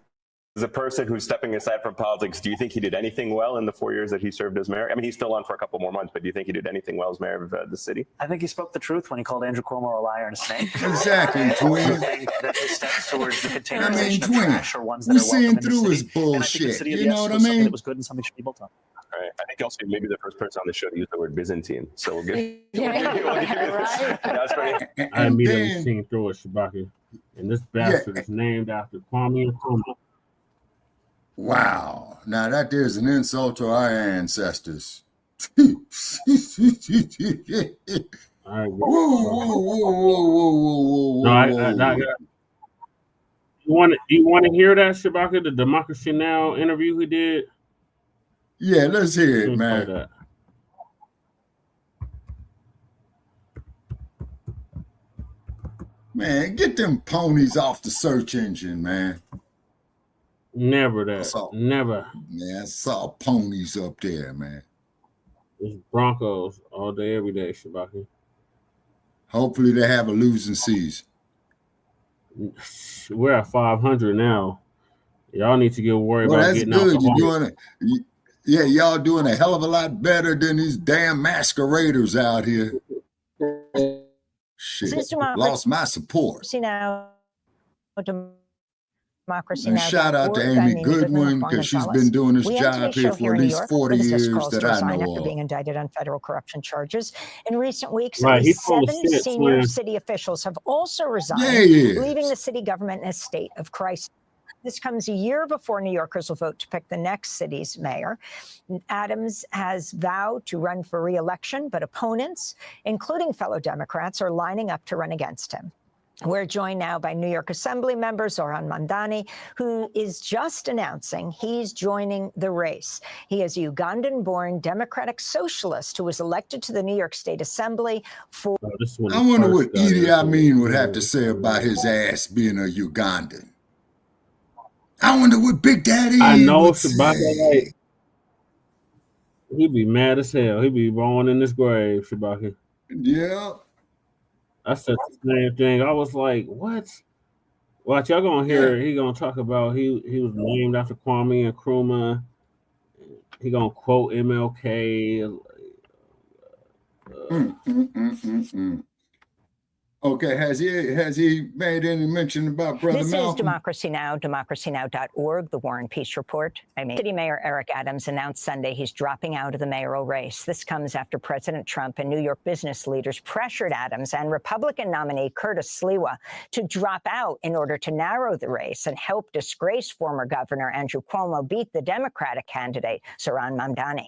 Speaker 5: a person who's stepping aside from politics. Do you think he did anything well in the 4 years that he served as mayor? I mean, he's still on for a couple more months, but do you think he did anything well as mayor of the city?
Speaker 16: I think he spoke the truth when he called Andrew Cuomo a liar and a snake.
Speaker 3: Exactly, twin.
Speaker 16: That the steps towards the
Speaker 3: I
Speaker 16: containerization
Speaker 3: mean,
Speaker 16: of
Speaker 3: twin,
Speaker 16: trash are ones that
Speaker 3: we're
Speaker 16: are welcome
Speaker 3: seeing
Speaker 16: in the
Speaker 3: through his
Speaker 16: city. And I think the
Speaker 3: bullshit.
Speaker 16: city of
Speaker 3: You
Speaker 16: yes
Speaker 3: know what I
Speaker 16: was something
Speaker 3: mean?
Speaker 16: that was good and something should be built on.
Speaker 5: All right. I think also maybe the first person on the show to use the word Byzantine. So we'll give That's pretty.
Speaker 4: I immediately seen through it, Shabaka. And this bastard is named after Kwame Nkrumah.
Speaker 3: Wow. Now that there's an insult to our ancestors.
Speaker 4: You want to hear that, Shabaka? The Democracy Now! Interview he did?
Speaker 3: Yeah, let's hear it, man. Man, get them ponies off the search engine, man.
Speaker 4: Never that. Never.
Speaker 3: Man, I saw ponies up there, man.
Speaker 4: It's Broncos all day, every day, Shabaka.
Speaker 3: Hopefully they have a losing season.
Speaker 4: We're at 500 now. Y'all need to get worried about getting out.
Speaker 3: You're doing it. Yeah, y'all doing a hell of a lot better than these damn masqueraders out here. Shit, lost my support. And shout out to Amy Goodwin because she's been doing this job here for at least 40 years that I know
Speaker 7: after being
Speaker 3: of.
Speaker 7: indicted on federal corruption charges. In recent weeks,
Speaker 4: Right,
Speaker 7: at least
Speaker 4: he's full of
Speaker 7: 7
Speaker 4: shit,
Speaker 7: senior
Speaker 4: man.
Speaker 7: city officials have also resigned,
Speaker 3: Yeah, he is.
Speaker 7: leaving the city government in a state of crisis. This comes a year before New Yorkers will vote to pick the next city's mayor. Adams has vowed to run for re-election, but opponents, including fellow Democrats, are lining up to run against him. We're joined now by New York Assembly member Zohran Mamdani, who is just announcing he's joining the race. He is a Ugandan-born Democratic socialist who was elected to the New York State Assembly for...
Speaker 3: I wonder what Idi Amin would have to say about his ass being a Ugandan. I wonder what Big Daddy
Speaker 4: I know
Speaker 3: would
Speaker 4: Shabaka.
Speaker 3: say.
Speaker 4: Like, he'd be mad as hell. He'd be rolling in his grave, Shabaka.
Speaker 3: Yeah.
Speaker 4: I said the same thing. I was like, what? Watch, y'all gonna hear he gonna talk about he was named after Kwame Nkrumah. He gonna quote MLK.
Speaker 3: Okay, has he made any mention about Brother
Speaker 7: This
Speaker 3: Malcolm?
Speaker 7: is Democracy Now!, democracynow.org, the War and Peace Report. City Mayor Eric Adams announced Sunday he's dropping out of the mayoral race. This comes after President Trump and New York business leaders pressured Adams and Republican nominee Curtis Sliwa to drop out in order to narrow the race and help disgraced former Governor Andrew Cuomo beat the Democratic candidate, Zohran Mamdani.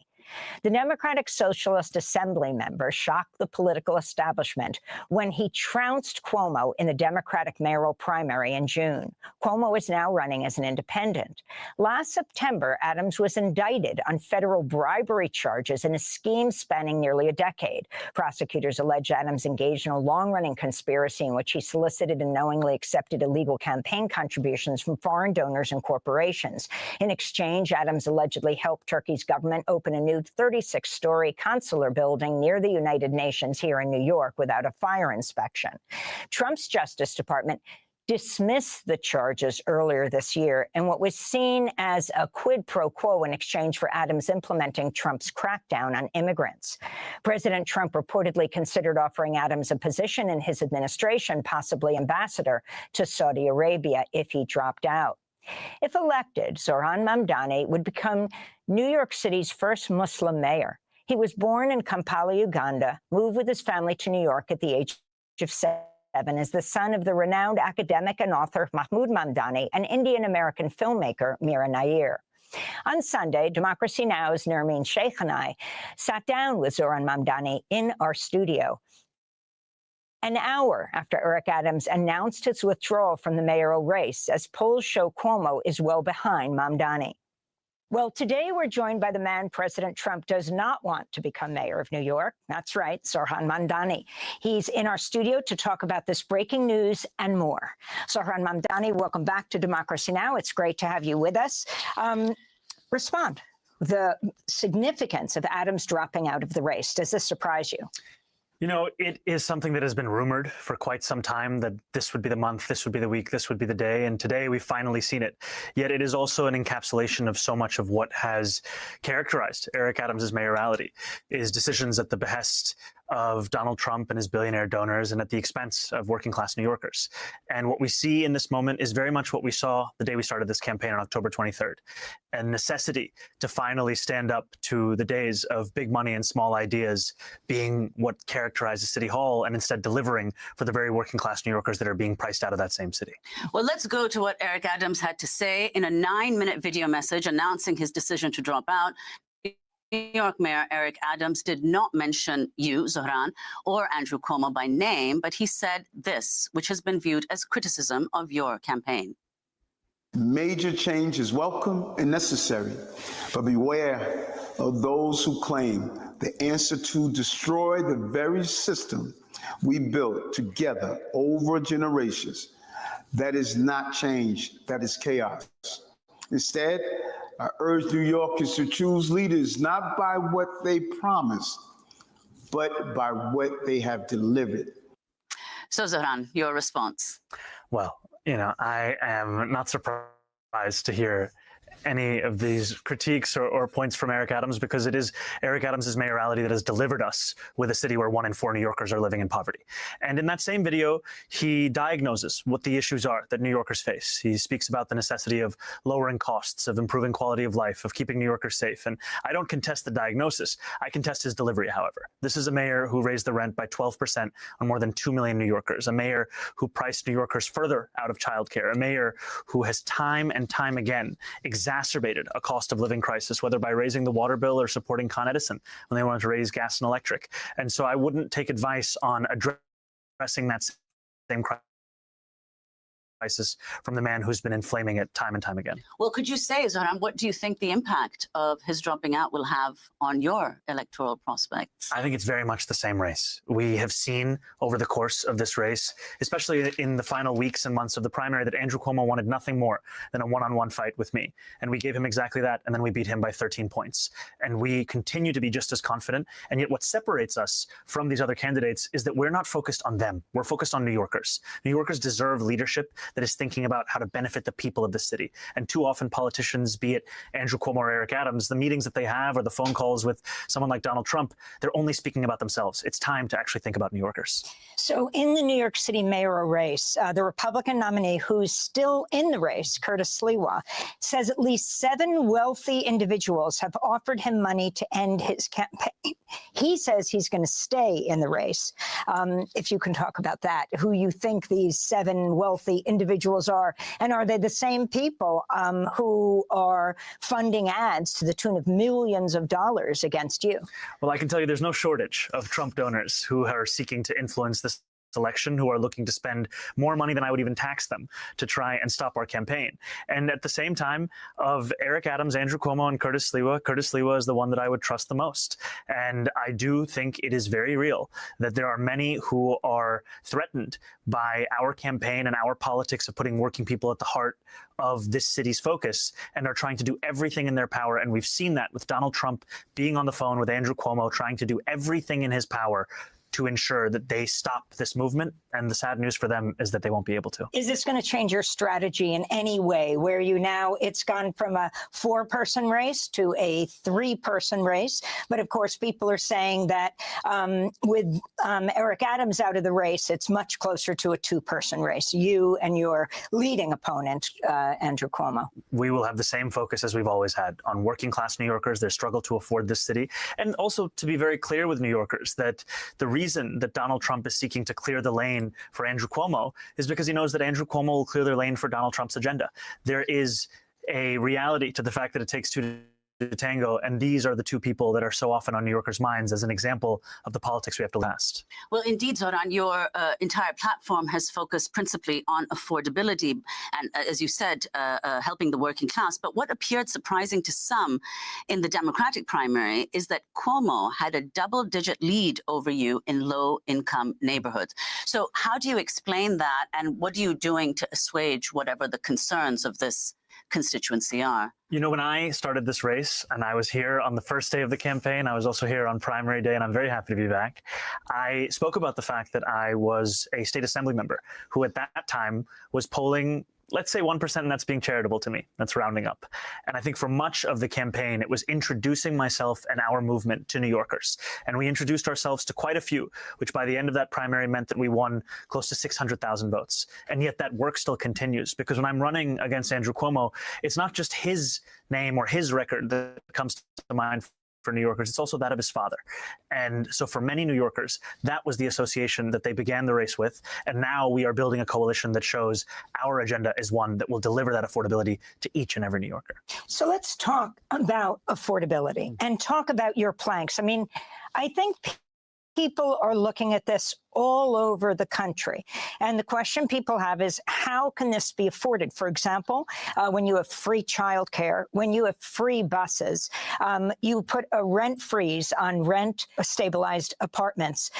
Speaker 7: The Democratic Socialist Assembly member shocked the political establishment when he trounced Cuomo in the Democratic mayoral primary in June. Cuomo is now running as an independent. Last September, Adams was indicted on federal bribery charges in a scheme spanning nearly a decade. Prosecutors allege Adams engaged in a long-running conspiracy in which he solicited and knowingly accepted illegal campaign contributions from foreign donors and corporations. In exchange, Adams allegedly helped Turkey's government open a new 36-story consular building near the United Nations here in New York without a fire inspection. Trump's Justice Department dismissed the charges earlier this year in what was seen as a quid pro quo in exchange for Adams implementing Trump's crackdown on immigrants. President Trump reportedly considered offering Adams a position in his administration, possibly ambassador to Saudi Arabia, if he dropped out. If elected, Zohran Mamdani would become New York City's first Muslim mayor. He was born in Kampala, Uganda, moved with his family to New York at the age of 7 as the son of the renowned academic and author Mahmoud Mamdani and Indian-American filmmaker Mira Nair. On Sunday, Democracy Now!'s Nermeen Sheikh and I sat down with Zohran Mamdani in our studio. An hour after Eric Adams announced his withdrawal from the mayoral race, as polls show Cuomo is well behind Mamdani. Well, today we're joined by the man President Trump does not want to become mayor of New York. That's right, Zohran Mamdani. He's in our studio to talk about this breaking news and more. Zohran Mamdani, welcome back to Democracy Now! It's great to have you with us. Respond. The significance of Adams dropping out of the race, does this surprise you?
Speaker 16: You know, it is something that has been rumored for quite some time that this would be the month, this would be the week, this would be the day, and today we've finally seen it. Yet it is also an encapsulation of so much of what has characterized Eric Adams' mayoralty, is decisions at the behest of Donald Trump and his billionaire donors and at the expense of working class New Yorkers. And what we see in this moment is very much what we saw the day we started this campaign on October 23rd, a necessity to finally stand up to the days of big money and small ideas being what characterizes City Hall and instead delivering for the very working class New Yorkers that are being priced out of that same city.
Speaker 9: Well, let's go to what Eric Adams had to say in a 9-minute video message announcing his decision to drop out. New York Mayor Eric Adams did not mention you, Zohran, or Andrew Cuomo by name, but he said this, which has been viewed as criticism of your campaign.
Speaker 13: Major change is welcome and necessary, but beware of those who claim the answer to destroy the very system we built together over generations. That is not change, that is chaos. Instead, I urge New Yorkers to choose leaders not by what they promise, but by what they have delivered.
Speaker 9: So, Zohran, your response?
Speaker 16: Well, you know, I am not surprised to hear any of these critiques or points from Eric Adams, because it is Eric Adams' mayoralty that has delivered us with a city where 1 in 4 New Yorkers are living in poverty. And in that same video, he diagnoses what the issues are that New Yorkers face. He speaks about the necessity of lowering costs, of improving quality of life, of keeping New Yorkers safe. And I don't contest the diagnosis. I contest his delivery, however. This is a mayor who raised the rent by 12% on more than 2 million New Yorkers, a mayor who priced New Yorkers further out of childcare, a mayor who has time and time again exacerbated a cost of living crisis, whether by raising the water bill or supporting Con Edison when they wanted to raise gas and electric. And so I wouldn't take advice on addressing that same crisis from the man who's been inflaming it time and time again.
Speaker 9: Well, could you say, Zohran, what do you think the impact of his dropping out will have on your electoral prospects?
Speaker 16: I think it's very much the same race. We have seen over the course of this race, especially in the final weeks and months of the primary, that Andrew Cuomo wanted nothing more than a one-on-one fight with me. And we gave him exactly that, and then we beat him by 13 points. And we continue to be just as confident. And yet what separates us from these other candidates is that we're not focused on them. We're focused on New Yorkers. New Yorkers deserve leadership that is thinking about how to benefit the people of the city. And too often politicians, be it Andrew Cuomo or Eric Adams, the meetings that they have or the phone calls with someone like Donald Trump, they're only speaking about themselves. It's time to actually think about New Yorkers.
Speaker 7: So in the New York City mayoral race, the Republican nominee who's still in the race, Curtis Sliwa, says at least 7 wealthy individuals have offered him money to end his campaign. He says he's going to stay in the race. If you can talk about that, who you think these 7 wealthy individuals are, and are they the same people who are funding ads to the tune of millions of dollars against you?
Speaker 16: Well, I can tell you there's no shortage of Trump donors who are seeking to influence this election, who are looking to spend more money than I would even tax them to try and stop our campaign. And at the same time, of Eric Adams, Andrew Cuomo, and Curtis Sliwa is the one that I would trust the most. And I do think it is very real that there are many who are threatened by our campaign and our politics of putting working people at the heart of this city's focus, and are trying to do everything in their power. And we've seen that with Donald Trump being on the phone with Andrew Cuomo, trying to do everything in his power to ensure that they stop this movement. And the sad news for them is that they won't be able to.
Speaker 7: Is this going to change your strategy in any way, where you now, it's gone from a 4-person race to a 3-person race? But of course, people are saying that with Eric Adams out of the race, it's much closer to a 2-person race, you and your leading opponent, Andrew Cuomo.
Speaker 16: We will have the same focus as we've always had on working class New Yorkers, their struggle to afford this city. And also to be very clear with New Yorkers that the reason that Donald Trump is seeking to clear the lane for Andrew Cuomo is because he knows that Andrew Cuomo will clear their lane for Donald Trump's agenda. There is a reality to the fact that it takes 2 to tango, and these are the 2 people that are so often on New Yorkers' minds as an example of the politics we have to last.
Speaker 9: Well, indeed, Zoran, your entire platform has focused principally on affordability and, as you said, helping the working class. But what appeared surprising to some in the Democratic primary is that Cuomo had a double-digit lead over you in low-income neighborhoods. So how do you explain that, and what are you doing to assuage whatever the concerns of this constituency are?
Speaker 16: You know, when I started this race, and I was here on the first day of the campaign, I was also here on primary day, and I'm very happy to be back. I spoke about the fact that I was a state assembly member who at that time was polling, let's say 1%, and that's being charitable to me. That's rounding up. And I think for much of the campaign, it was introducing myself and our movement to New Yorkers. And we introduced ourselves to quite a few, which by the end of that primary meant that we won close to 600,000 votes. And yet that work still continues, because when I'm running against Andrew Cuomo, it's not just his name or his record that comes to mind for New Yorkers, it's also that of his father. And so for many New Yorkers, that was the association that they began the race with. And now we are building a coalition that shows our agenda is one that will deliver that affordability to each and every New Yorker.
Speaker 7: So let's talk about affordability and talk about your planks. I mean, I think people are looking at this all over the country. And the question people have is, how can this be afforded? For example, when you have free childcare, when you have free buses, you put a rent freeze on rent stabilized apartments.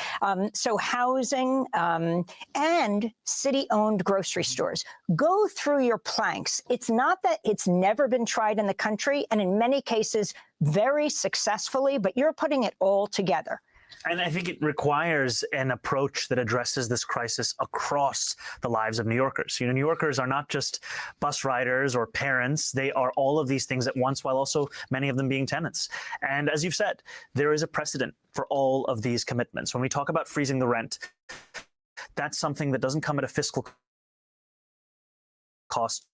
Speaker 7: So housing and city-owned grocery stores. Go through your planks. It's not that it's never been tried in the country, and in many cases, very successfully, but you're putting it all together.
Speaker 16: And I think it requires an approach that addresses this crisis across the lives of New Yorkers. You know, New Yorkers are not just bus riders or parents. They are all of these things at once, while also many of them being tenants. And as you've said, there is a precedent for all of these commitments. When we talk about freezing the rent, that's something that doesn't come at a fiscal cost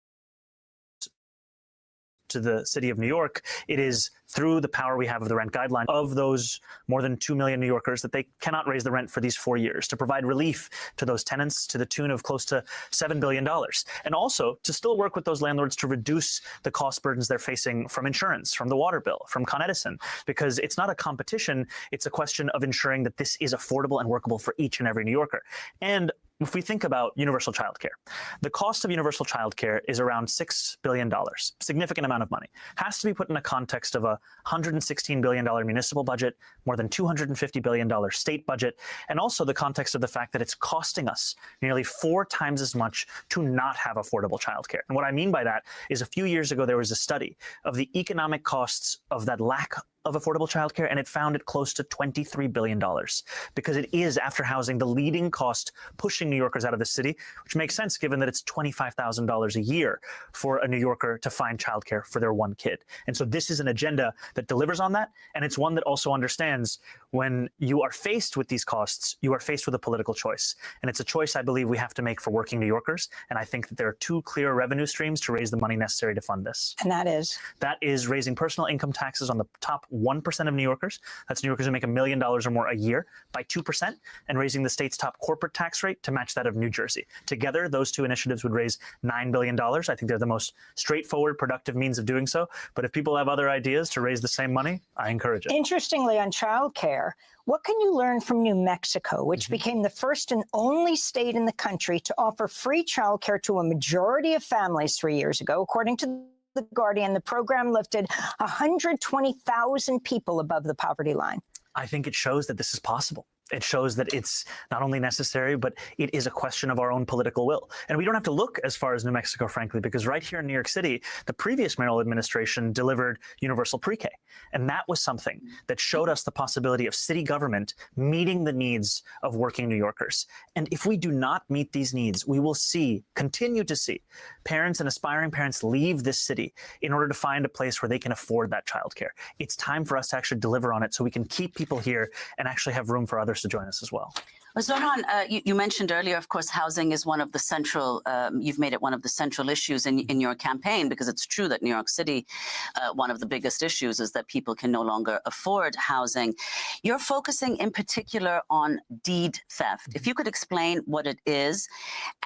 Speaker 16: to the city of New York. It is through the power we have of the rent guideline of those more than 2 million New Yorkers that they cannot raise the rent for these 4 years, to provide relief to those tenants to the tune of close to $7 billion. And also to still work with those landlords to reduce the cost burdens they're facing from insurance, from the water bill, from Con Edison, because it's not a competition. It's a question of ensuring that this is affordable and workable for each and every New Yorker. And if we think about universal childcare, the cost of universal childcare is around $6 billion, significant amount of money. Has to be put in a context of a $116 billion municipal budget, more than $250 billion state budget, and also the context of the fact that it's costing us nearly 4 times as much to not have affordable childcare. And what I mean by that is, a few years ago, there was a study of the economic costs of that lack of affordable childcare, and it found it close to $23 billion, because it is, after housing, the leading cost pushing New Yorkers out of the city, which makes sense given that it's $25,000 a year for a New Yorker to find childcare for their one kid. And so this is an agenda that delivers on that, and it's one that also understands when you are faced with these costs, you are faced with a political choice. And it's a choice I believe we have to make for working New Yorkers, and I think that there are 2 clear revenue streams to raise the money necessary to fund this.
Speaker 7: And that is?
Speaker 16: That is raising personal income taxes on the top 1% of New Yorkers, that's New Yorkers who make $1 million or more a year, by 2%, and raising the state's top corporate tax rate to match that of New Jersey. Together, those two initiatives would raise $9 billion. I think they're the most straightforward, productive means of doing so. But if people have other ideas to raise the same money, I encourage it.
Speaker 7: Interestingly, on childcare, what can you learn from New Mexico, which became the first and only state in the country to offer free childcare to a majority of families 3 years ago? According to The Guardian, the program lifted 120,000 people above the poverty line.
Speaker 16: I think it shows that this is possible. It shows that it's not only necessary, but it is a question of our own political will. And we don't have to look as far as New Mexico, frankly, because right here in New York City, the previous mayoral administration delivered universal pre-K. And that was something that showed us the possibility of city government meeting the needs of working New Yorkers. And if we do not meet these needs, we will continue to see parents and aspiring parents leave this city in order to find a place where they can afford that childcare. It's time for us to actually deliver on it so we can keep people here and actually have room for others to join us as well.
Speaker 9: Well, Zoran, you mentioned earlier, of course, housing is one of the central, you've made it one of the central issues in your campaign, because it's true that New York City, one of the biggest issues is that people can no longer afford housing. You're focusing in particular on deed theft. If you could explain what it is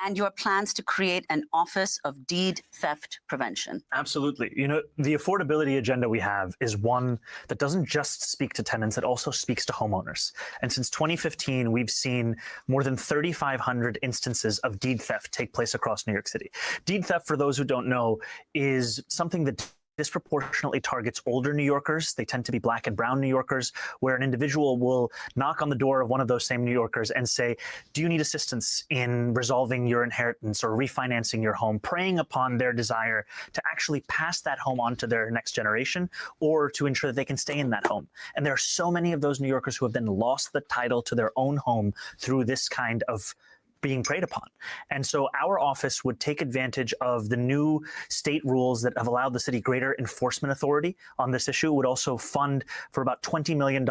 Speaker 9: and your plans to create an Office of Deed Theft Prevention.
Speaker 16: Absolutely. You know, the affordability agenda we have is one that doesn't just speak to tenants, it also speaks to homeowners. And since 2015, we've seen more than 3,500 instances of deed theft take place across New York City. Deed theft, for those who don't know, is something that disproportionately targets older New Yorkers. They tend to be Black and brown New Yorkers, where an individual will knock on the door of one of those same New Yorkers and say, do you need assistance in resolving your inheritance or refinancing your home, preying upon their desire to actually pass that home on to their next generation or to ensure that they can stay in that home. And there are so many of those New Yorkers who have then lost the title to their own home through this kind of being preyed upon. And so our office would take advantage of the new state rules that have allowed the city greater enforcement authority on this issue. It would also fund for about $20 million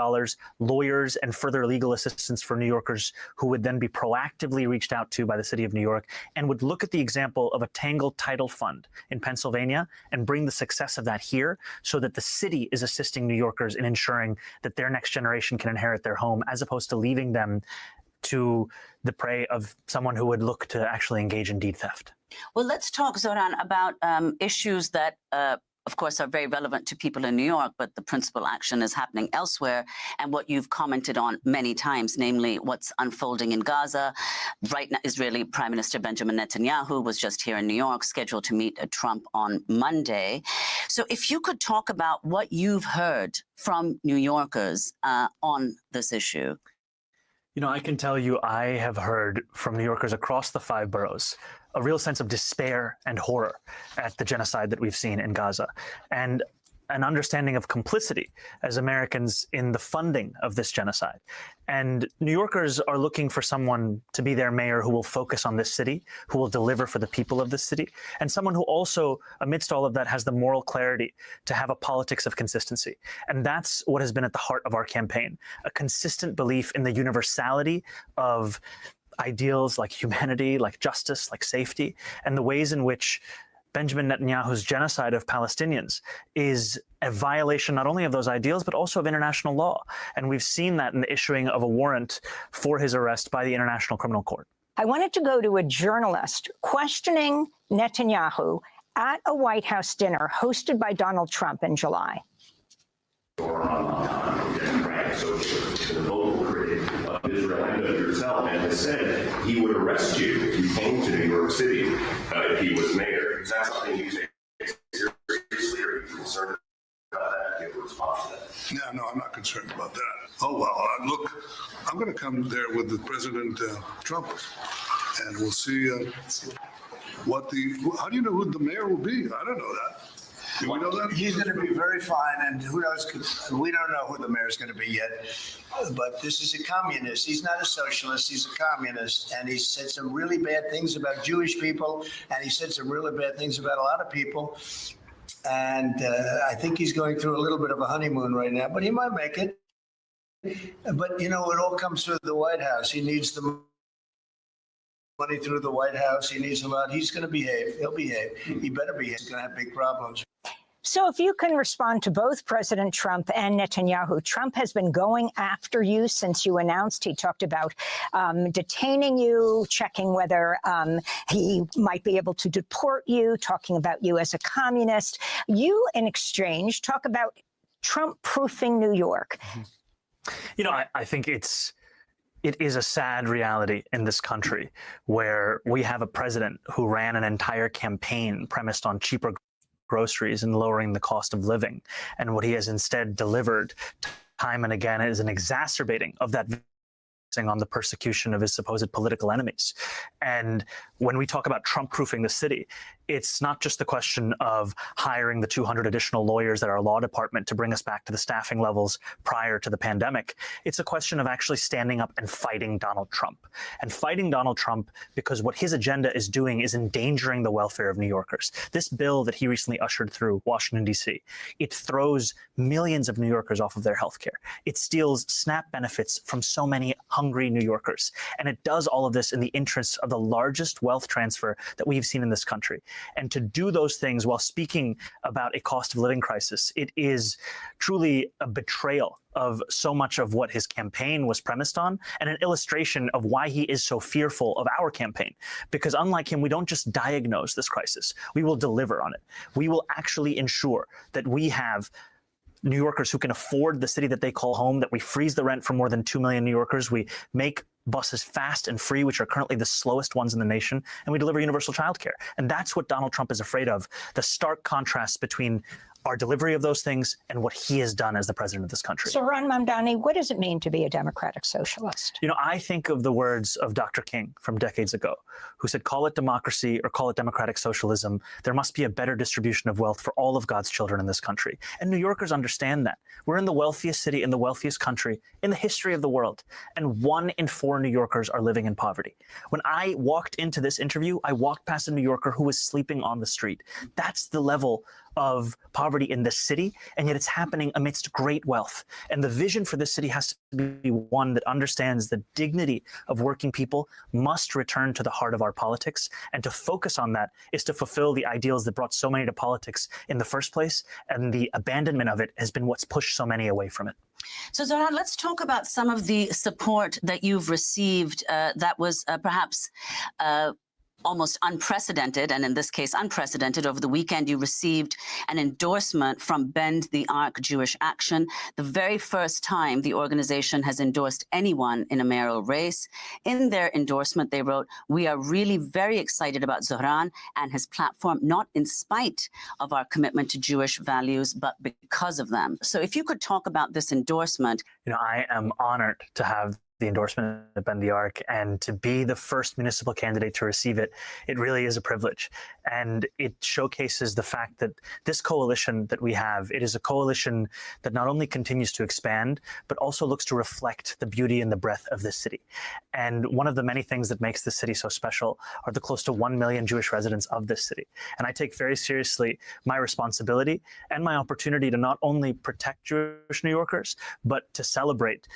Speaker 16: lawyers and further legal assistance for New Yorkers who would then be proactively reached out to by the city of New York, and would look at the example of a Tangled Title Fund in Pennsylvania and bring the success of that here so that the city is assisting New Yorkers in ensuring that their next generation can inherit their home, as opposed to leaving them to the prey of someone who would look to actually engage in deed theft.
Speaker 9: Well, let's talk, Zoran, about issues that, of course, are very relevant to people in New York, but the principal action is happening elsewhere, and what you've commented on many times, namely what's unfolding in Gaza. Right now, Israeli Prime Minister Benjamin Netanyahu was just here in New York, scheduled to meet Trump on Monday. So if you could talk about what you've heard from New Yorkers on this issue.
Speaker 16: You know, I can tell you I have heard from New Yorkers across the 5 boroughs a real sense of despair and horror at the genocide that we've seen in Gaza, and an understanding of complicity as Americans in the funding of this genocide. And New Yorkers are looking for someone to be their mayor who will focus on this city, who will deliver for the people of this city, and someone who also, amidst all of that, has the moral clarity to have a politics of consistency. And that's what has been at the heart of our campaign, a consistent belief in the universality of ideals like humanity, like justice, like safety, and the ways in which Benjamin Netanyahu's genocide of Palestinians is a violation not only of those ideals, but also of international law. And we've seen that in the issuing of a warrant for his arrest by the International Criminal Court.
Speaker 7: I wanted to go to a journalist questioning Netanyahu at a White House dinner hosted by Donald Trump in July.
Speaker 10: The vocal critic of Israel and of yourself, and has said he would arrest you if you came to New York City if he was mayor. Is that something you take seriously, or are you concerned about that? Give a response to that.
Speaker 11: Yeah, no, I'm not concerned about that. Oh, well, look, I'm going to come there with the President Trump, and we'll see how do you know who the mayor will be? I don't know that. Do we know that?
Speaker 12: He's going to be very fine, and who knows? We don't know who the mayor's going to be yet. But this is a communist. He's not a socialist. He's a communist, and he said some really bad things about Jewish people, and he said some really bad things about a lot of people. And I think he's going through a little bit of a honeymoon right now, but he might make it. But you know, it all comes through the White House. He needs the money through the White House. He needs a lot. He's going to behave. He'll behave. He better behave. He's going to have big problems.
Speaker 7: So if you can respond to both President Trump and Netanyahu, Trump has been going after you since you announced. He talked about detaining you, checking whether he might be able to deport you, talking about you as a communist. You, in exchange, talk about Trump-proofing New York.
Speaker 16: You know, I think it is a sad reality in this country where we have a president who ran an entire campaign premised on cheaper groceries and lowering the cost of living. And what he has instead delivered time and again is an exacerbating of that on the persecution of his supposed political enemies. And when we talk about Trump-proofing the city, it's not just the question of hiring the 200 additional lawyers at our law department to bring us back to the staffing levels prior to the pandemic. It's a question of actually standing up and fighting Donald Trump. And fighting Donald Trump because what his agenda is doing is endangering the welfare of New Yorkers. This bill that he recently ushered through Washington, D.C., it throws millions of New Yorkers off of their health care. It steals SNAP benefits from so many hungry New Yorkers. And it does all of this in the interests of the largest wealth transfer that we've seen in this country. And to do those things while speaking about a cost of living crisis, it is truly a betrayal of so much of what his campaign was premised on, and an illustration of why he is so fearful of our campaign. Because unlike him, we don't just diagnose this crisis, we will deliver on it. We will actually ensure that we have New Yorkers who can afford the city that they call home, that we freeze the rent for more than 2 million New Yorkers, we make buses fast and free, which are currently the slowest ones in the nation, and we deliver universal childcare. And that's what Donald Trump is afraid of, the stark contrast between our delivery of those things and what he has done as the president of this country.
Speaker 7: So, Ron Mamdani, what does it mean to be a democratic socialist?
Speaker 16: You know, I think of the words of Dr. King from decades ago, who said, call it democracy or call it democratic socialism. There must be a better distribution of wealth for all of God's children in this country. And New Yorkers understand that. We're in the wealthiest city in the wealthiest country in the history of the world. And 1 in 4 New Yorkers are living in poverty. When I walked into this interview, I walked past a New Yorker who was sleeping on the street. That's the level of poverty in this city, and yet it's happening amidst great wealth. And the vision for this city has to be one that understands the dignity of working people must return to the heart of our politics, and to focus on that is to fulfill the ideals that brought so many to politics in the first place, and the abandonment of it has been what's pushed so many away from it.
Speaker 9: So, Zoran, let's talk about some of the support that you've received that was perhaps almost unprecedented, and in this case unprecedented. Over the weekend, you received an endorsement from Bend the Arc Jewish Action, the very first time the organization has endorsed anyone in a mayoral race. In their endorsement, they wrote, "We are really very excited about Zoran and his platform, not in spite of our commitment to Jewish values, but because of them." So if you could talk about this endorsement.
Speaker 16: You know, I am honored to have the endorsement of Bend the Arc, and to be the first municipal candidate to receive it, it really is a privilege. And it showcases the fact that this coalition that we have, it is a coalition that not only continues to expand, but also looks to reflect the beauty and the breadth of this city. And one of the many things that makes this city so special are the close to 1 million Jewish residents of this city. And I take very seriously my responsibility and my opportunity to not only protect Jewish New Yorkers, but to celebrate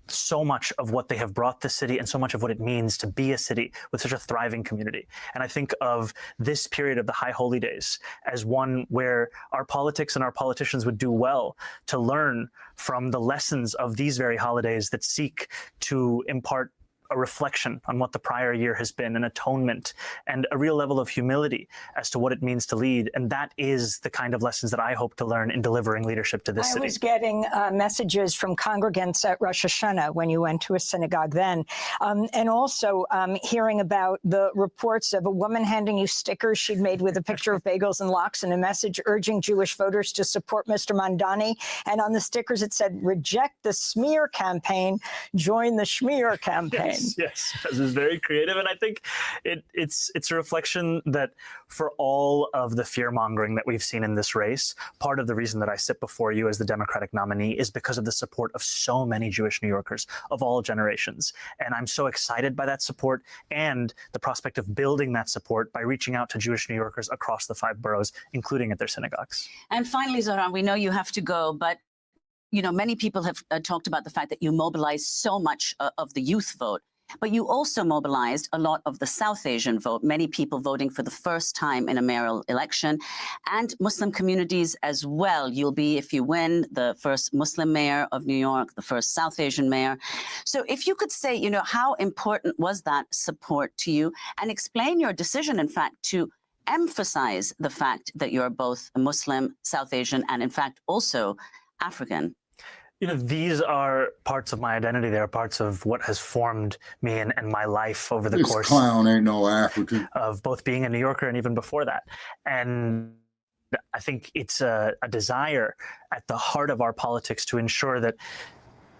Speaker 16: so much of what they have brought the city and so much of what it means to be a city with such a thriving community. And I think of this period of the High Holy Days as one where our politics and our politicians would do well to learn from the lessons of these very holidays that seek to impart a reflection on what the prior year has been, an atonement, and a real level of humility as to what it means to lead. And that is the kind of lessons that I hope to learn in delivering leadership to this city.
Speaker 7: I was getting messages from congregants at Rosh Hashanah when you went to a synagogue then, and also hearing about the reports of a woman handing you stickers she'd made with a picture of bagels and lox and a message urging Jewish voters to support Mr. Mamdani. And on the stickers it said, "Reject the smear campaign, join the schmear campaign."
Speaker 16: Yes, this is very creative, and I think it's a reflection that for all of the fear-mongering that we've seen in this race, part of the reason that I sit before you as the Democratic nominee is because of the support of so many Jewish New Yorkers of all generations. And I'm so excited by that support and the prospect of building that support by reaching out to Jewish New Yorkers across the 5 boroughs, including at their synagogues.
Speaker 9: And finally, Zoran, we know you have to go, but you know, many people have talked about the fact that you mobilize so much of the youth vote But you also mobilized a lot of the South Asian vote, many people voting for the first time in a mayoral election, and Muslim communities as well. You'll be, if you win, the first Muslim mayor of New York, the first South Asian mayor. So if you could say, you know, how important was that support to you, and explain your decision, in fact, to emphasize the fact that you're both a Muslim, South Asian, and in fact also African.
Speaker 16: You know, these are parts of my identity. They're parts of what has formed me and my life over the course.
Speaker 3: This clown ain't no African.
Speaker 16: Of both being a New Yorker and even before that. And I think it's a desire at the heart of our politics to ensure that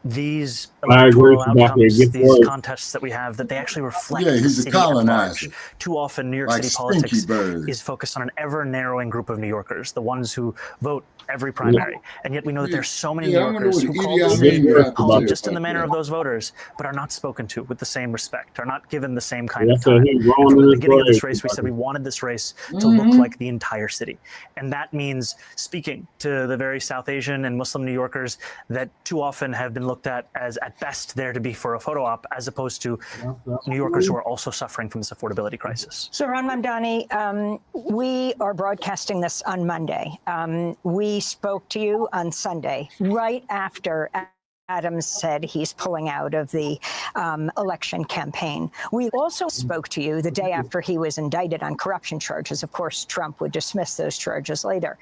Speaker 16: these electoral outcomes, these contests that we have, that they actually reflect the city at large. Too often, New York City politics is focused on an ever-narrowing group of New Yorkers, the ones who vote every primary. And yet we know that there's so many New Yorkers who call the city home just in the manner of those voters, but are not spoken to with the same respect, are not given the same kind of time. And from the beginning of this race, we said we wanted this race to look like the entire city. And that means speaking to the very South Asian and Muslim New Yorkers that too often have been looked at as, at best, there to be for a photo op, as opposed to New Yorkers who are also suffering from this affordability crisis.
Speaker 7: So, Ron Mamdani, we are broadcasting this on Monday. We spoke to you on Sunday, right after Adams said he's pulling out of the election campaign. We also spoke to you the day after he was indicted on corruption charges. Of course, Trump would dismiss those charges later.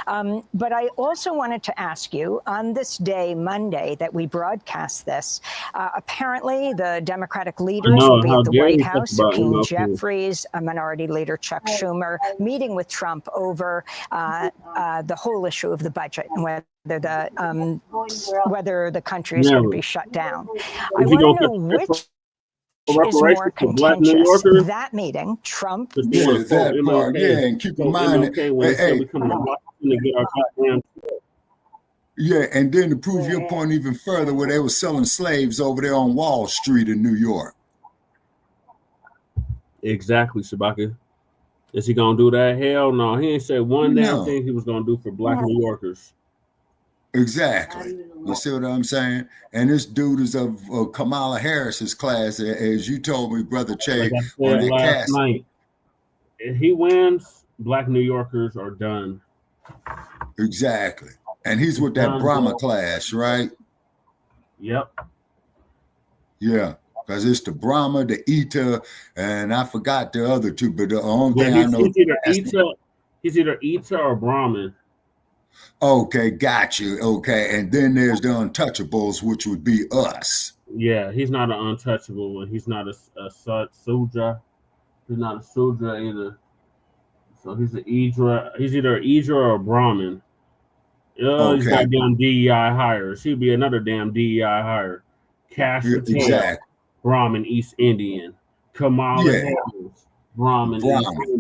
Speaker 7: But I also wanted to ask you, on this day, Monday, that we broadcast this, apparently the Democratic leaders will be at the White House, Hakeem Jeffries, Minority Leader Chuck Schumer, meeting with Trump over the whole issue of the budget and whether the country is going to be shut down. I want to know which is more contentious, that meeting, Trump.
Speaker 3: And keep in mind, and then to prove your point even further, where they were selling slaves over there on Wall Street in New York.
Speaker 4: Exactly, Shabaka. Is he gonna do that? Hell no. He ain't said one damn thing he was gonna do for Black New Yorkers.
Speaker 3: Exactly. You see what I'm saying? And this dude is of Kamala Harris's class, as you told me, Brother Che.
Speaker 4: Like last night, if he wins, Black New Yorkers are done.
Speaker 3: Exactly. And he's with that Brahma class, right?
Speaker 4: Yep.
Speaker 3: Yeah. Because it's the Brahma, the Eta, and I forgot the other two, but the only thing I know
Speaker 4: he's either Eta or Brahmin.
Speaker 3: Okay, got you. Okay, and then there's the untouchables, which would be us.
Speaker 4: Yeah, he's not an untouchable one. He's not a Sudra. He's not a Sudra either. So he's an Idra. He's either an Idra or a Brahmin. He's got damn DEI hires. He'd be another damn DEI hire. Cash Patel, exactly. Brahmin, East Indian. Kamala Harris, Brahmin,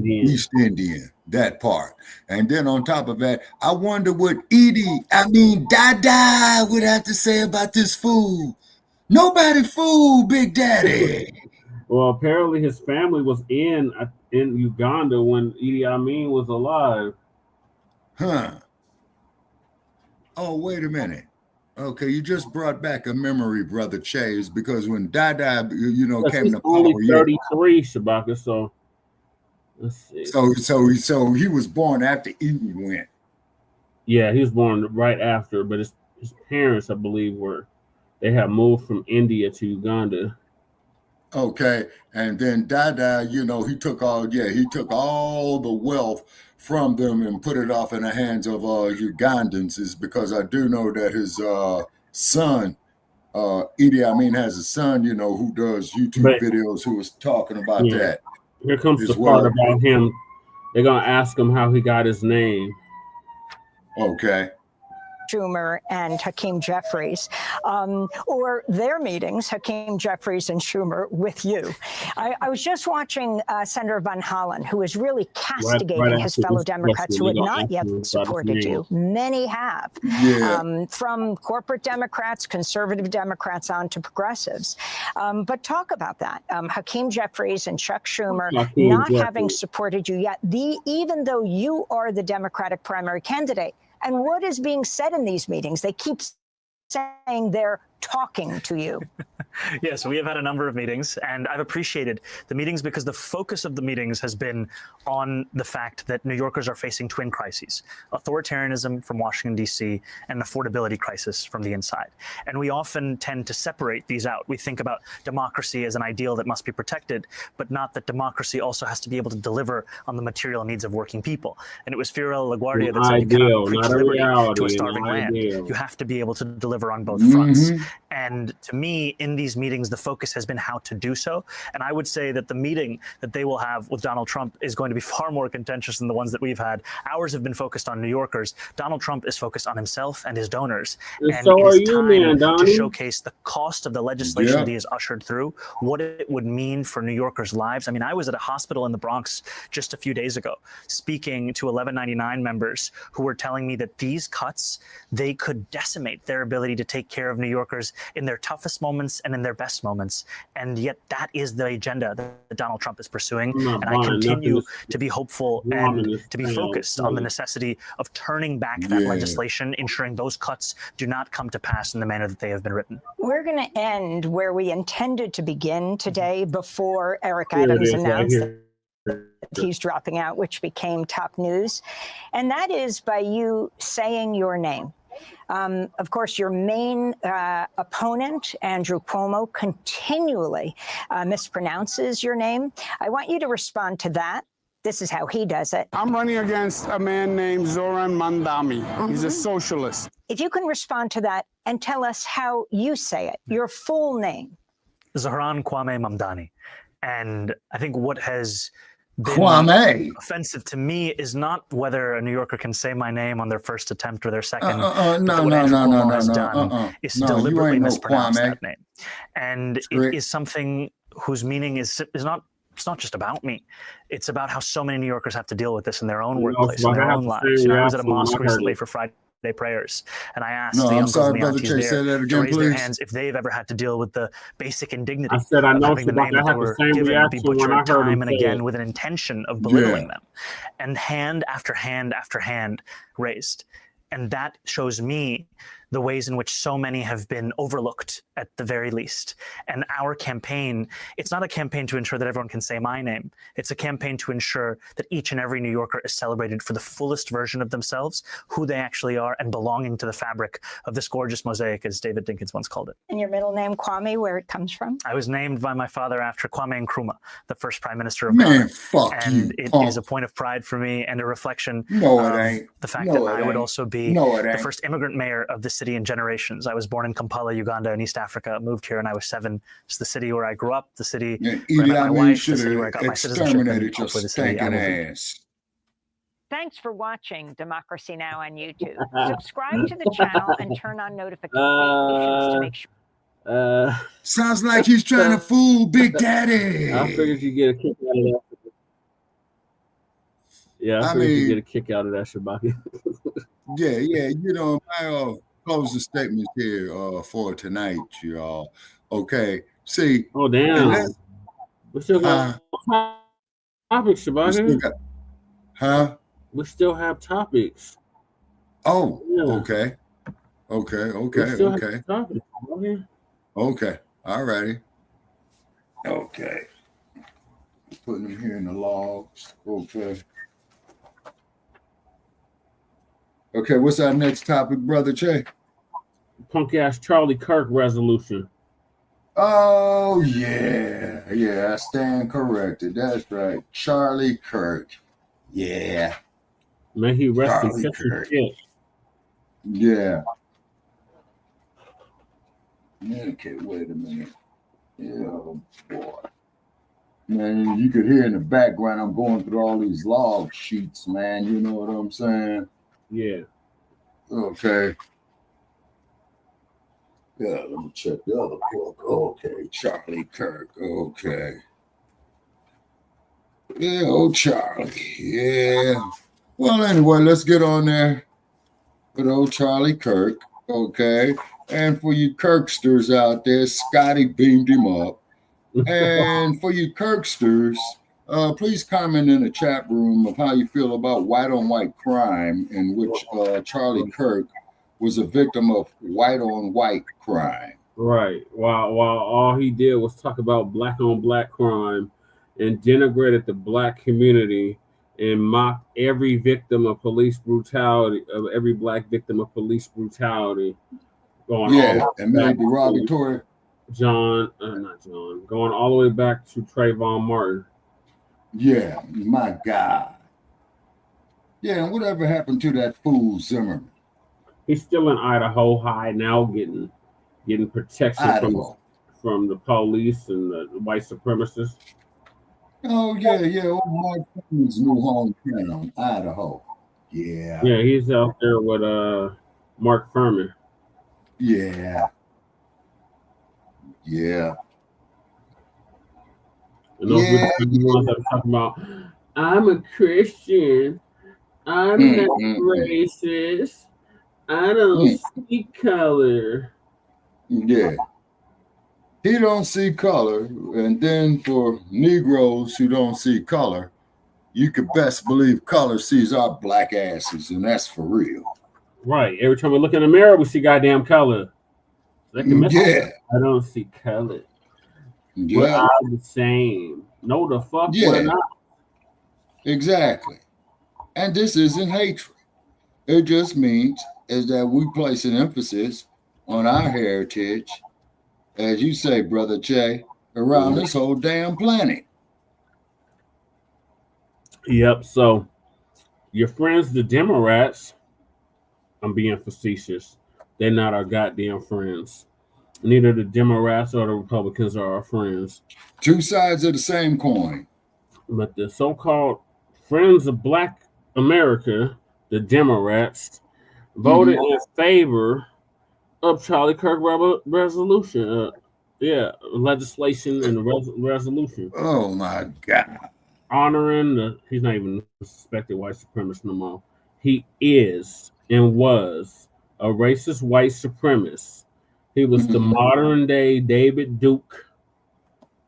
Speaker 3: East Indian. That part. And then on top of that, I wonder what Dada would have to say about this fool. Nobody fooled Big Daddy.
Speaker 4: Well, apparently his family was in Uganda when Idi Amin was alive.
Speaker 3: Huh. Oh, wait a minute. Okay, you just brought back a memory, Brother Chase, because when Dada, came to power,
Speaker 4: only 33, Shabaka, so let's see.
Speaker 3: So he was born after Edie went.
Speaker 4: Yeah, he was born right after, but his parents, I believe, they had moved from India to Uganda.
Speaker 3: Okay, and then Dada, he took all the wealth from them and put it off in the hands of Ugandans, is because I do know that his son, Idi Amin, has a son, who does YouTube videos, who was talking about that.
Speaker 4: Here comes the part about him. They're going to ask him how he got his name.
Speaker 3: Okay.
Speaker 7: Schumer and Hakeem Jeffries, or their meetings, Hakeem Jeffries and Schumer, with you. I was just watching Senator Van Hollen, who is really castigating his fellow Democrats who had not yet supported you. Many have, from corporate Democrats, conservative Democrats, on to progressives. But talk about that. Hakeem Jeffries and Chuck Schumer not having supported you yet, even though you are the Democratic primary candidate. And what is being said in these meetings? They keep saying they're talking to you?
Speaker 16: Yes, we have had a number of meetings, and I've appreciated the meetings because the focus of the meetings has been on the fact that New Yorkers are facing twin crises: authoritarianism from Washington, D.C., and an affordability crisis from the inside. And we often tend to separate these out. We think about democracy as an ideal that must be protected, but not that democracy also has to be able to deliver on the material needs of working people. And it was Fiorello LaGuardia that said, you cannot preach liberty to a starving land. You have to be able to deliver on both fronts. And to me, in these meetings, the focus has been how to do so. And I would say that the meeting that they will have with Donald Trump is going to be far more contentious than the ones that we've had. Ours have been focused on New Yorkers. Donald Trump is focused on himself and his donors. And
Speaker 4: so
Speaker 16: it is
Speaker 4: are you,
Speaker 16: time
Speaker 4: man,
Speaker 16: to
Speaker 4: Donnie.
Speaker 16: showcase the cost of the legislation that he has ushered through, what it would mean for New Yorkers' lives. I mean, I was at a hospital in the Bronx just a few days ago, speaking to 1199 members who were telling me that these cuts, they could decimate their ability to take care of New Yorkers in their toughest moments and in their best moments. And yet that is the agenda that Donald Trump is pursuing. And I continue to be hopeful and to be focused on the necessity of turning back that legislation, ensuring those cuts do not come to pass in the manner that they have been written.
Speaker 7: We're going to end where we intended to begin today before Eric Adams announced that he's dropping out, which became top news. And that is by you saying your name. Of course, your main opponent, Andrew Cuomo, continually mispronounces your name. I want you to respond to that. This is how he does it.
Speaker 14: I'm running against a man named Zoran Mandami. He's a socialist.
Speaker 7: If you can respond to that and tell us how you say it, your full name.
Speaker 16: Zohran Kwame Mamdani. And I think what has been offensive to me is not whether a New Yorker can say my name on their first attempt or their second. Is to deliberately mispronounce that name. And it is something whose meaning is not. It's not just about me. It's about how so many New Yorkers have to deal with this in their own workplace, in their own lives. I was at a mosque recently for Friday prayers, and I asked the uncles and the aunties there to raise their hands if they've ever had to deal with the basic indignity of having the name that they were given be butchered time and again with an intention of belittling them, and hand after hand after hand raised. And that shows me the ways in which so many have been overlooked at the very least. And our campaign, it's not a campaign to ensure that everyone can say my name. It's a campaign to ensure that each and every New Yorker is celebrated for the fullest version of themselves, who they actually are, and belonging to the fabric of this gorgeous mosaic, as David Dinkins once called it.
Speaker 7: And your middle name, Kwame, where it comes from?
Speaker 16: I was named by my father after Kwame Nkrumah, the first prime minister of Ghana. And it is a point of pride for me and a reflection of the fact that I would also be the first immigrant mayor of the city in generations. I was born in Kampala, Uganda, in East Africa. Moved here when I was 7. It's the city where I grew up, the city where I met my wife, the city where I got my citizenship, and hopefully the city I will be.
Speaker 7: Thanks for watching Democracy Now! On YouTube. Subscribe to the channel and turn on notifications to make sure.
Speaker 3: Sounds like he's trying to fool Big Daddy.
Speaker 4: I figured you get a kick out of that. Yeah, I figured you get a kick out of that, Shabaki.
Speaker 3: Yeah, you know, my closing statement here for tonight, y'all. Okay, see.
Speaker 4: Oh, damn. We still got topics, Shabaki. We still have topics.
Speaker 3: Oh, yeah. Okay. Okay, all righty. Okay. Putting them here in the logs. Okay, what's our next topic, Brother Che?
Speaker 4: Punk ass Charlie Kirk resolution.
Speaker 3: Oh, yeah, I stand corrected. That's right. Charlie Kirk. Yeah.
Speaker 4: May he rest in peace.
Speaker 3: Yeah. Okay, wait a minute. Oh, boy. Man, you could hear in the background, I'm going through all these log sheets, man. You know what I'm saying?
Speaker 4: Yeah.
Speaker 3: Okay. Yeah, let me check the other book. Okay, Charlie Kirk. Okay. Yeah, old Charlie. Yeah. Well, anyway, let's get on there with old Charlie Kirk. Okay. And for you Kirksters out there, Scotty beamed him up. And for you Kirksters, please comment in the chat room of how you feel about white-on-white crime, in which Charlie Kirk was a victim of white-on-white crime.
Speaker 4: Right. While all he did was talk about black on black crime and denigrated the black community and mocked every victim of police brutality, of every black victim of police brutality. Going
Speaker 3: and made derogatory.
Speaker 4: Going all the way back to Trayvon Martin.
Speaker 3: Yeah, my God. Yeah, and whatever happened to that fool Zimmerman?
Speaker 4: He's still in Idaho High now, getting protection from the police and the white supremacists.
Speaker 3: Oh yeah. Old Mark Furman's new hometown, Idaho. Yeah.
Speaker 4: Yeah, he's out there with Mark Furman.
Speaker 3: Yeah.
Speaker 4: And those are the ones that are talking about, I'm a Christian, I'm not racist, I don't see color.
Speaker 3: Yeah. He don't see color. And then for Negroes who don't see color, you could best believe color sees our black asses, and that's for real.
Speaker 4: Right. Every time we look in the mirror, we see goddamn color.
Speaker 3: Yeah.
Speaker 4: I don't see color.
Speaker 3: Yeah.
Speaker 4: We're all the same. No, the fuck we're not.
Speaker 3: Exactly. And this isn't hatred. It just means is that we place an emphasis on our heritage, as you say, Brother Che, around this whole damn planet.
Speaker 4: Yep. So your friends, the Democrats, I'm being facetious. They're not our goddamn friends. Neither the Democrats or the Republicans are our friends.
Speaker 3: Two sides of the same coin.
Speaker 4: But the so-called friends of Black America, the Democrats, voted in favor of Charlie Kirk Resolution. Legislation and resolution.
Speaker 3: Oh my God.
Speaker 4: Honoring he's not even a suspected white supremacist no more. He is and was a racist white supremacist. He was the modern day David Duke.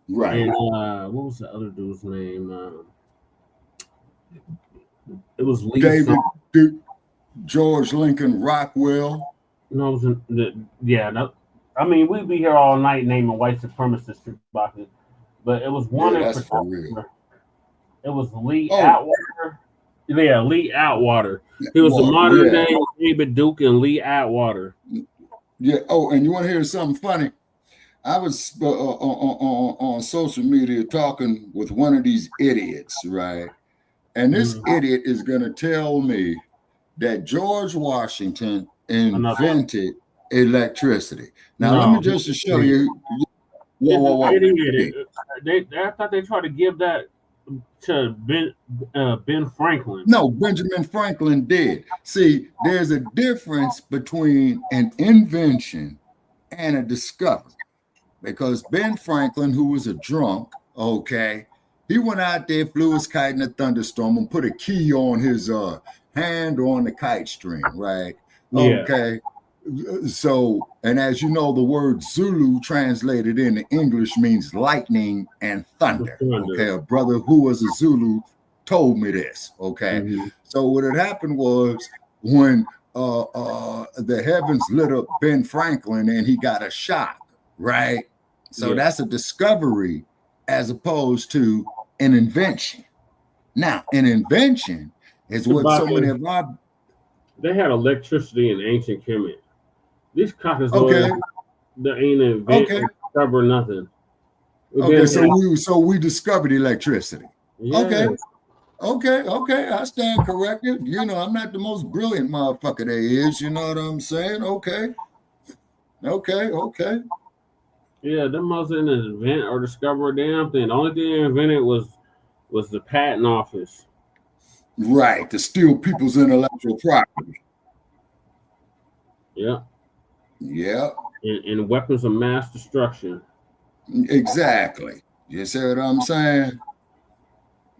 Speaker 3: Right.
Speaker 4: And what was the other dude's name? It was Lee
Speaker 3: David Duke, George Lincoln Rockwell.
Speaker 4: No, it was I mean, we'd be here all night naming white supremacists, but it was one in particular. It was Lee Atwater. Yeah, Lee Atwater. He was the modern day David Duke and Lee Atwater.
Speaker 3: Yeah. Oh, and you want to hear something funny? I was on social media talking with one of these idiots, right? And this idiot is going to tell me that George Washington invented electricity. Now, let me just show you.
Speaker 4: I thought they tried to give that to Ben Franklin.
Speaker 3: No, Benjamin Franklin did. See, there's a difference between an invention and a discovery. Because Ben Franklin, who was a drunk, he went out there, flew his kite in a thunderstorm and put a key on his hand on the kite string, right? Okay. So, and as you know, the word Zulu translated into English means lightning and thunder. Okay, a brother who was a Zulu told me this. Okay, so what had happened was when the heavens lit up Ben Franklin and he got a shock, right? So that's a discovery as opposed to an invention. Now, an invention is what so many of our
Speaker 4: they had electricity in ancient Kemet. These cockers they ain't invent discover nothing.
Speaker 3: Okay, so we discovered electricity. Yes. Okay, I stand corrected. You know, I'm not the most brilliant motherfucker there is, you know what I'm saying? Okay.
Speaker 4: Yeah, them motherfuckers didn't invent or discover a damn thing. The only thing they invented was the patent office.
Speaker 3: Right, to steal people's intellectual property.
Speaker 4: Yeah.
Speaker 3: Yeah.
Speaker 4: And weapons of mass destruction.
Speaker 3: Exactly. You see what I'm saying?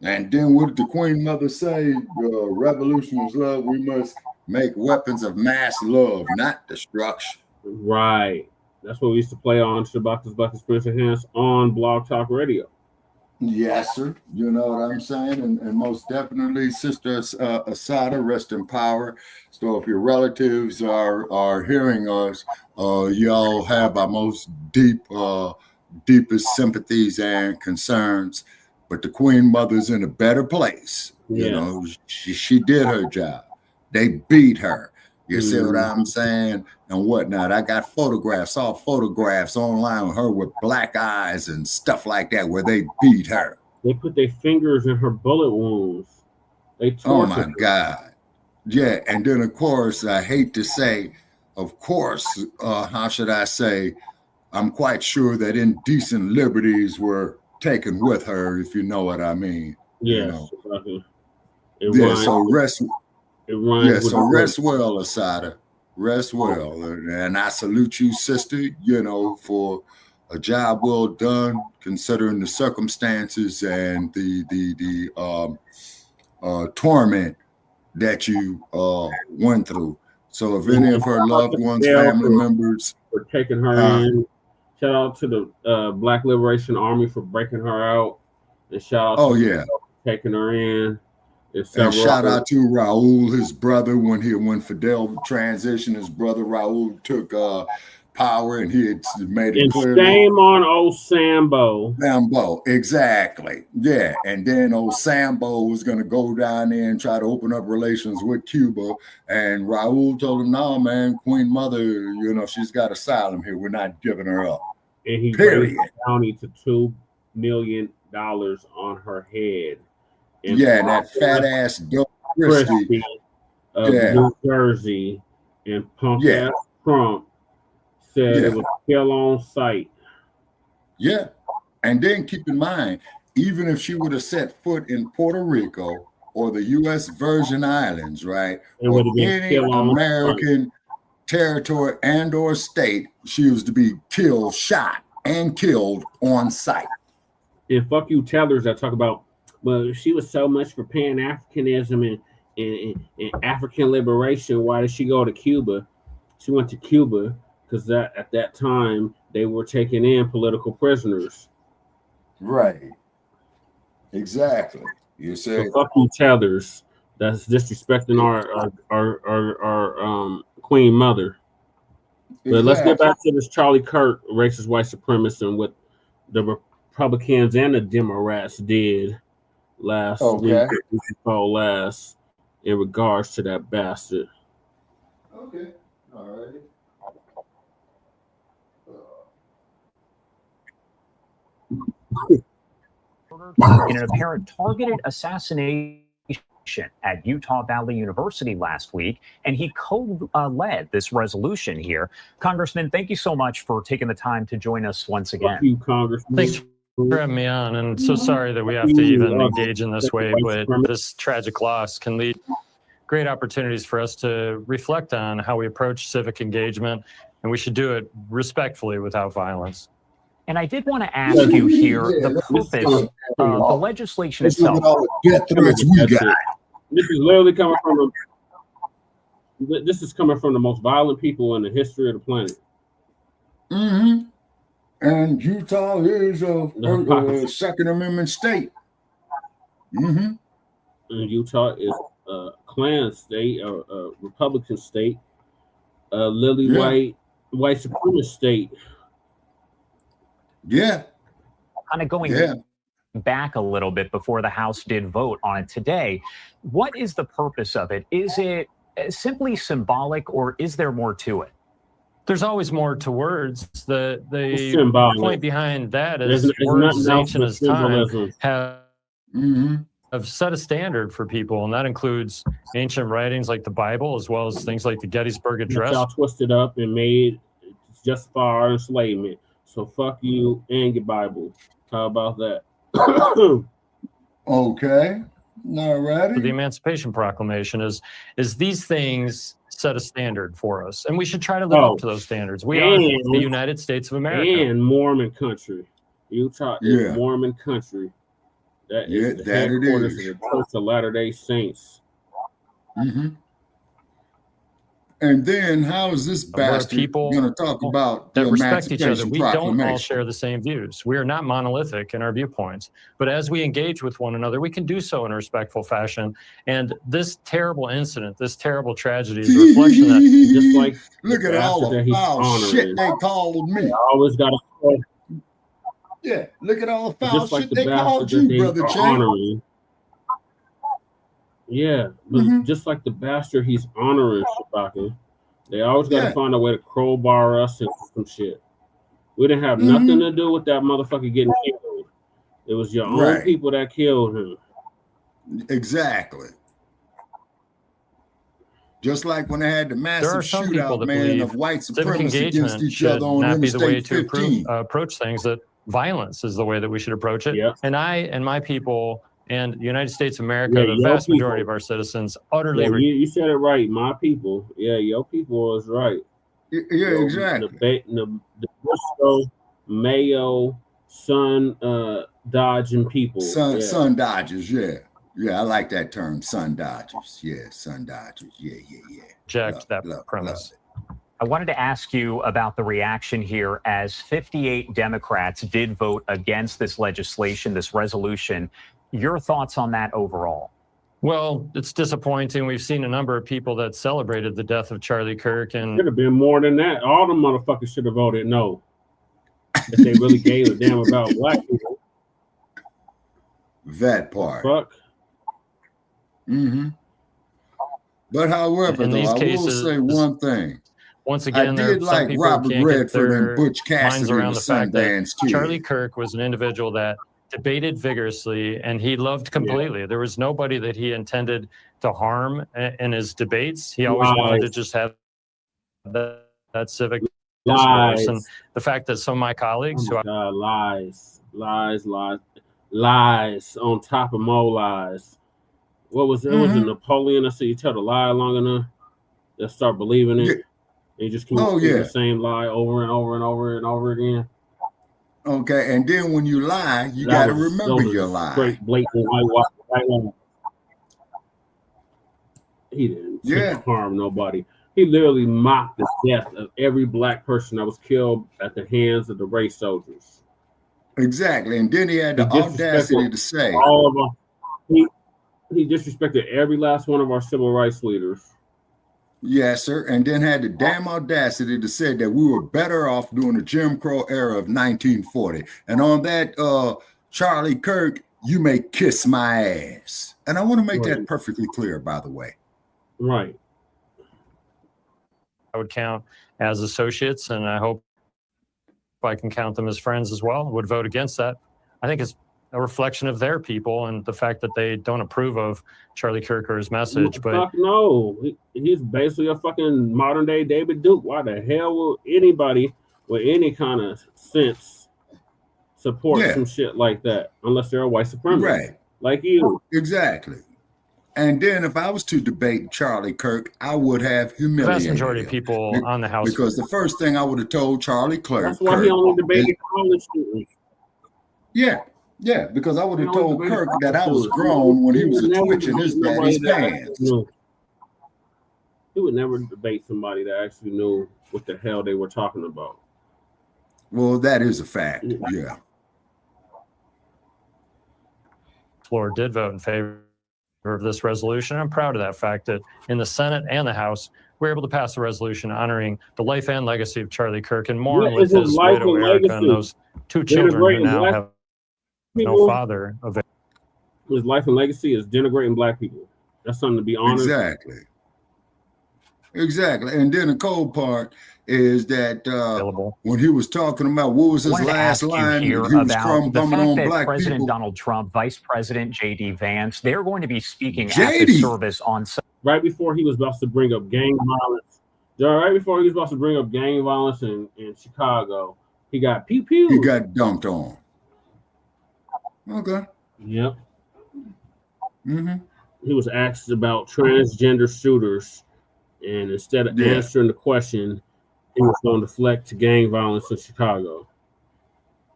Speaker 3: And then what did the Queen Mother say? Revolution is love. We must make weapons of mass love, not destruction.
Speaker 4: Right. That's what we used to play on Shabaka'S Blacc Experience Enhanced on Blogtalk Radio.
Speaker 3: Yes, sir. You know what I'm saying? And most definitely, Sister Assata, rest in power. So if your relatives are hearing us, y'all have our most deepest sympathies and concerns. But the Queen Mother's in a better place. You know, she did her job. They beat her. You see what I'm saying? And whatnot. I got saw photographs online with her with black eyes and stuff like that where they beat her.
Speaker 4: They put their fingers in her bullet wounds. They tortured her.
Speaker 3: Oh my God. Yeah. And then of course, I hate to say, of course, how should I say, I'm quite sure that indecent liberties were taken with her, if you know what I mean.
Speaker 4: Yes.
Speaker 3: You know? So rest well, Assata. Rest well. And I salute you, sister, you know, for a job well done, considering the circumstances and the torment that you went through. So if any of her loved ones, family members
Speaker 4: for taking her in, shout out to the Black Liberation Army for breaking her out, and shout out to taking her in.
Speaker 3: And shout out to Raul, his brother, when Fidel transitioned, his brother Raul took power, and he had made it clear.
Speaker 4: Shame on old Sambo.
Speaker 3: Sambo, exactly. Yeah, and then old Sambo was going to go down there and try to open up relations with Cuba, and Raul told him, "No, man, Queen Mother, you know, she's got asylum here. We're not giving her up."
Speaker 4: And he raised the bounty to $2 million on her head. And
Speaker 3: that fat ass Doug Christie
Speaker 4: of New Jersey and punk ass Trump said it was kill on sight.
Speaker 3: Yeah. And then keep in mind, even if she would have set foot in Puerto Rico or the U.S. Virgin Islands, right, or any American territory and or state, she was to be shot and killed on sight.
Speaker 4: And fuck you tellers that talk about, well, she was so much for Pan-Africanism and African liberation. Why did she go to Cuba? She went to Cuba because at that time they were taking in political prisoners.
Speaker 3: Right. Exactly. You say
Speaker 4: so fuck you tellers. That's disrespecting our Queen Mother. But let's get back to this Charlie Kirk racist white supremacist and what the Republicans and the Democrats did last week in regards to that bastard.
Speaker 3: Okay. All right.
Speaker 15: In an apparent targeted assassination at Utah Valley University last week, and he co-led this resolution here. Congressman, thank you so much for taking the time to join us once again.
Speaker 4: Thank you, Congressman.
Speaker 17: Thanks for having me on, and so sorry that we have to even engage in this way, but this tragic loss can lead great opportunities for us to reflect on how we approach civic engagement, and we should do it respectfully without violence.
Speaker 15: And I did want to ask you here the purpose of the legislation itself.
Speaker 4: This is literally coming from this is coming from the most violent people in the history of the planet.
Speaker 3: Mm-hmm. And Utah is a Second Amendment state. Mm-hmm.
Speaker 4: And Utah is a Klan state, a Republican state, a lily white supremacist state.
Speaker 3: Yeah.
Speaker 15: Kind of going back a little bit before the House did vote on it today. What is the purpose of it? Is it simply symbolic, or is there more to it?
Speaker 17: There's always more to words. The point behind that is words as ancient as time have set a standard for people, and that includes ancient writings like the Bible, as well as things like the Gettysburg Address.
Speaker 4: Y'all twisted up and made justify our enslavement. So fuck you and your Bible. How about that?
Speaker 3: Okay. All right.
Speaker 17: The Emancipation Proclamation is these things set a standard for us, and we should try to live up to those standards. We are the United States of America.
Speaker 4: And Mormon country. Utah is Mormon country. That is the headquarters of the Church of Latter-day Saints.
Speaker 3: Mm-hmm. And then how is this bastard going to talk about
Speaker 17: that
Speaker 3: the
Speaker 17: respect each other?
Speaker 3: Emancipation
Speaker 17: We don't all
Speaker 3: Proclamation?
Speaker 17: share the same views. We are not monolithic in our viewpoints. But as we engage with one another, we can do so in a respectful fashion. And this terrible incident, this terrible tragedy is a reflection that just like
Speaker 3: look at all the foul shit they called me.
Speaker 4: Always got to.
Speaker 3: Yeah, look at all the foul
Speaker 4: Just like
Speaker 3: shit
Speaker 4: the
Speaker 3: they called
Speaker 4: bastard that
Speaker 3: you,
Speaker 4: they
Speaker 3: brother
Speaker 4: are
Speaker 3: Jay.
Speaker 4: honoring. Yeah, but just like the bastard he's honoring, Shabaka, they always got to find a way to crowbar us into some shit. We didn't have nothing to do with that motherfucker getting killed. It was your own people that killed him.
Speaker 3: Exactly. Just like when they had the
Speaker 17: there
Speaker 3: massive
Speaker 17: are some people
Speaker 3: shootout,
Speaker 17: that
Speaker 3: man,
Speaker 17: believe
Speaker 3: of white
Speaker 17: civic
Speaker 3: supremacy against
Speaker 17: engagement
Speaker 3: each
Speaker 17: should
Speaker 3: other on
Speaker 17: not be the way
Speaker 3: Interstate
Speaker 17: to
Speaker 3: 15.
Speaker 17: approach things, that violence is the way that we should approach it. And I and my people and the United States of America, the vast majority of our citizens, utterly
Speaker 4: you said it right, my people. Yeah, your people is right.
Speaker 3: Yeah, exactly.
Speaker 4: The Bristol, Mayo, Sun, Dodging people.
Speaker 3: Sun Dodgers, yeah. Yeah, I like that term, Sun Dodgers. Yeah, Sun Dodgers. Yeah.
Speaker 17: Reject that premise.
Speaker 15: I wanted to ask you about the reaction here as 58 Democrats did vote against this legislation, this resolution. Your thoughts on that overall?
Speaker 17: Well, it's disappointing. We've seen a number of people that celebrated the death of Charlie Kirk, and
Speaker 4: should have been more than that. All the motherfuckers should have voted no if they really gave a damn about black people.
Speaker 3: That part.
Speaker 4: Fuck.
Speaker 3: But however,
Speaker 17: in
Speaker 3: though,
Speaker 17: these
Speaker 3: I
Speaker 17: cases,
Speaker 3: will say one thing.
Speaker 17: Once again,
Speaker 3: I
Speaker 17: there are
Speaker 3: did
Speaker 17: some
Speaker 3: like
Speaker 17: people who
Speaker 3: Robert
Speaker 17: can't get
Speaker 3: Redford
Speaker 17: their
Speaker 3: and Butch
Speaker 17: minds
Speaker 3: Cassidy
Speaker 17: around
Speaker 3: with
Speaker 17: the fact that
Speaker 3: Sundance Kid.
Speaker 17: Charlie Kirk was an individual that debated vigorously and he loved completely. There was nobody that he intended to harm in his debates. He always wanted to just have that civic discourse. And the fact that some of my colleagues
Speaker 4: lies on top of more lies. What was it? It was a Napoleon. I said you tell the lie long enough, they'll start believing it. And you just keep the same lie over and over and over and over again.
Speaker 3: Okay, and then when you lie, you got to remember your lie.
Speaker 4: Straight, blatant white. He didn't harm nobody. He literally mocked the death of every black person that was killed at the hands of the race soldiers.
Speaker 3: Exactly, and then he had the audacity to say,
Speaker 4: all of them. He disrespected every last one of our civil rights leaders.
Speaker 3: Yes, sir. And then had the damn audacity to say that we were better off during the Jim Crow era of 1940. And on that, Charlie Kirk, you may kiss my ass. And I want to make that perfectly clear, by the way.
Speaker 4: Right.
Speaker 17: I would count as associates, and I hope I can count them as friends as well, would vote against that. I think it's a reflection of their people and the fact that they don't approve of Charlie Kirk or his message. But
Speaker 4: fuck no, he's basically a fucking modern day David Duke. Why the hell will anybody with any kind of sense support some shit like that unless they're a white supremacist like you?
Speaker 3: Exactly. And then if I was to debate Charlie Kirk, I would have humiliated
Speaker 17: the vast majority of people on the House,
Speaker 3: because the first thing I would have told Charlie Kirk.
Speaker 4: That's why he only debated college students.
Speaker 3: Yeah, because I would have told Kirk that I was grown when he was a twitch in his daddy's pants.
Speaker 4: He would never debate somebody that actually knew what the hell they were talking about.
Speaker 3: Well, that is a fact. Yeah.
Speaker 17: Floor did vote in favor of this resolution. I'm proud of that fact that in the Senate and the House, we're able to pass a resolution honoring the life and legacy of Charlie Kirk and mourn with his widow, Erica, and those two children who now have no father of it.
Speaker 4: His life and legacy is denigrating black people. That's something to be honored.
Speaker 3: Exactly. And then the cold part is that when he was talking about what was his last line, he was crumb bumming on black
Speaker 15: President
Speaker 3: people.
Speaker 15: Donald Trump, Vice President J.D. Vance, they're going to be speaking at the service on
Speaker 4: right before he was about to bring up gang violence. Right before he was about to bring up gang violence in Chicago, he got pew pew.
Speaker 3: He got dumped on. Okay.
Speaker 4: Yep. He was asked about transgender shooters, and instead of answering the question, he was going to deflect to gang violence in Chicago.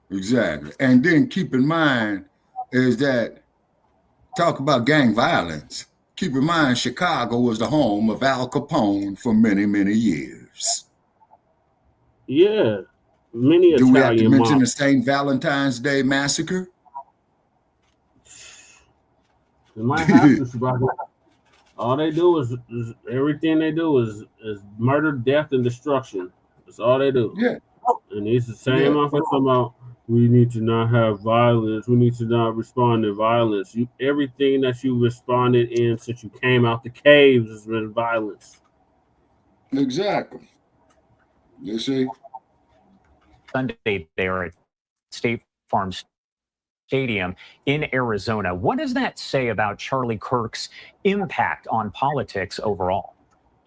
Speaker 3: Exactly. And then keep in mind is that talk about gang violence. Keep in mind, Chicago was the home of Al Capone for many, many years.
Speaker 4: Yeah, many
Speaker 3: Do we have to
Speaker 4: Italian
Speaker 3: mention the
Speaker 4: mobs.
Speaker 3: St. Valentine's Day massacre?
Speaker 4: They might have to, Shabaka. All they do is everything they do is murder, death, and destruction. That's all they do.
Speaker 3: Yeah.
Speaker 4: And it's the same motherfucker talking about we need to not have violence. We need to not respond to violence. Everything that you responded in since you came out the caves has been violence.
Speaker 3: Exactly. You see?
Speaker 15: Sunday there at State Farm Stadium in Arizona. What does that say about Charlie Kirk's impact on politics overall?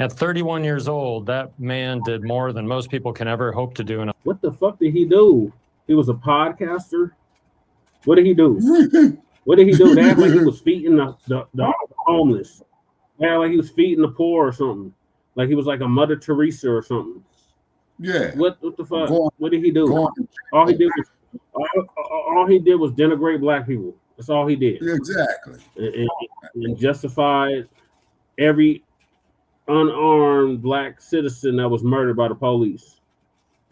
Speaker 17: At 31 years old, that man did more than most people can ever hope to do.
Speaker 4: What the fuck did he do? He was a podcaster? What did he do? What did he do? They act like he was feeding the homeless. They act like he was feeding the poor or something. Like he was like a Mother Teresa or something.
Speaker 3: Yeah.
Speaker 4: What the fuck? What did he do? All he did was denigrate black people. That's all he did.
Speaker 3: Exactly.
Speaker 4: And justified every unarmed black citizen that was murdered by the police.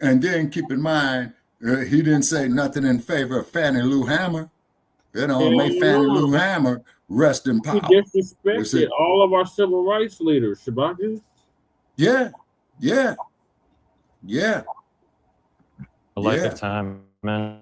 Speaker 3: And then keep in mind, he didn't say nothing in favor of Fannie Lou Hamer. You know, may Fannie Lou Hamer rest in power.
Speaker 4: He disrespected all of our civil rights leaders, Shabaka.
Speaker 3: Yeah.
Speaker 17: A lifetime, man.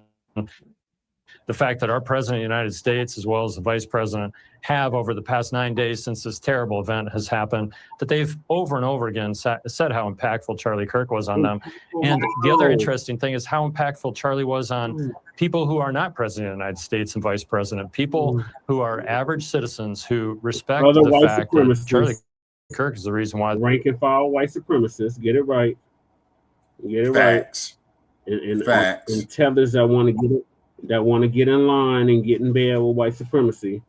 Speaker 17: The fact that our president of the United States, as well as the vice president, have over the past 9 days since this terrible event has happened, that they've over and over again said how impactful Charlie Kirk was on them. And the other interesting thing is how impactful Charlie was on people who are not president of the United States and vice president, people who are average citizens who respect the fact that Charlie Kirk is the reason why.
Speaker 4: Rank and file white supremacists. Get it right. Get it
Speaker 3: Facts.
Speaker 4: right. And
Speaker 3: Facts.
Speaker 4: And tellers that want to get in line and get in bed with white supremacy.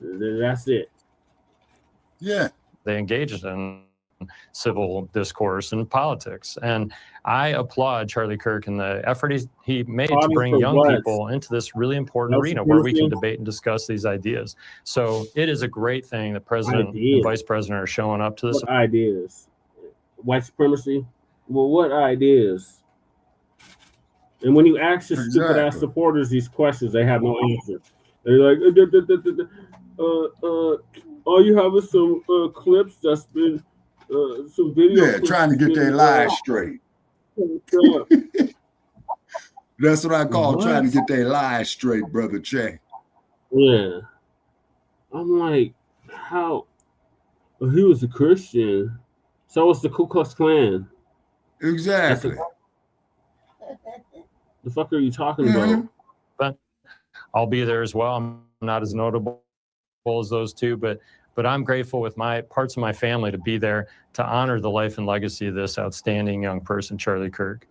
Speaker 4: That's it.
Speaker 3: Yeah.
Speaker 17: They engaged in civil discourse and politics. And I applaud Charlie Kirk and the effort he made to bring young people into this really important arena where we can debate and discuss these ideas. So it is a great thing that President and Vice President are showing up to this.
Speaker 4: What ideas? White supremacy? Well, what ideas? And when you ask your stupid ass supporters these questions, they have no answer. They're like, all you have is some clips that's been some video.
Speaker 3: Yeah, trying to get their lies straight. That's what I call trying to get their lies straight, Brother Che.
Speaker 4: Yeah. I'm like, how? Well, he was a Christian. So was the Ku Klux Klan.
Speaker 3: Exactly.
Speaker 4: The fuck are you talking about?
Speaker 17: But I'll be there as well. I'm not as notable as those two, but I'm grateful with my parts of my family to be there to honor the life and legacy of this outstanding young person, Charlie Kirk.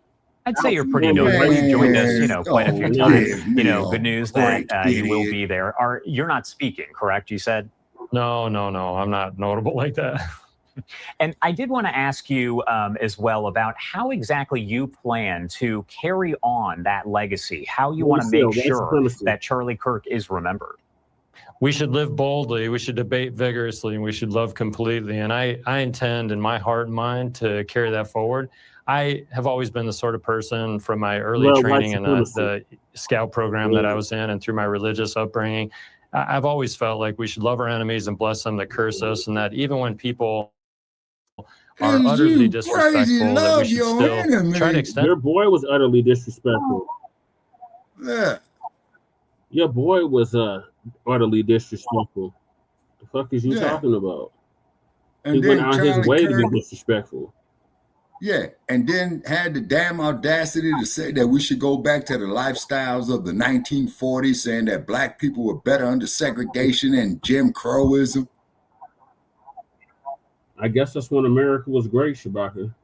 Speaker 15: I'd say you're pretty notable. You've joined us, quite a few times. Good news that you will be there. You're not speaking, correct? You said?
Speaker 17: No. I'm not notable like that.
Speaker 15: And I did want to ask you as well about how exactly you plan to carry on that legacy, how you want to make sure that Charlie Kirk is remembered.
Speaker 17: We should live boldly, we should debate vigorously, and we should love completely. And I intend in my heart and mind to carry that forward. I have always been the sort of person from my early training in the scout program that I was in and through my religious upbringing, I've always felt like we should love our enemies and bless them that curse us, and that even when people are utterly disrespectful, that we should still try to extend.
Speaker 4: Your boy was utterly disrespectful.
Speaker 3: Yeah.
Speaker 4: Your boy was utterly disrespectful. The fuck is you talking about?
Speaker 3: And
Speaker 4: he went out
Speaker 3: Charlie
Speaker 4: his way
Speaker 3: Kirk,
Speaker 4: to be disrespectful.
Speaker 3: Yeah, and then had the damn audacity to say that we should go back to the lifestyles of the 1940s, saying that black people were better under segregation and Jim Crowism.
Speaker 4: I guess that's when America was great, Shabaka.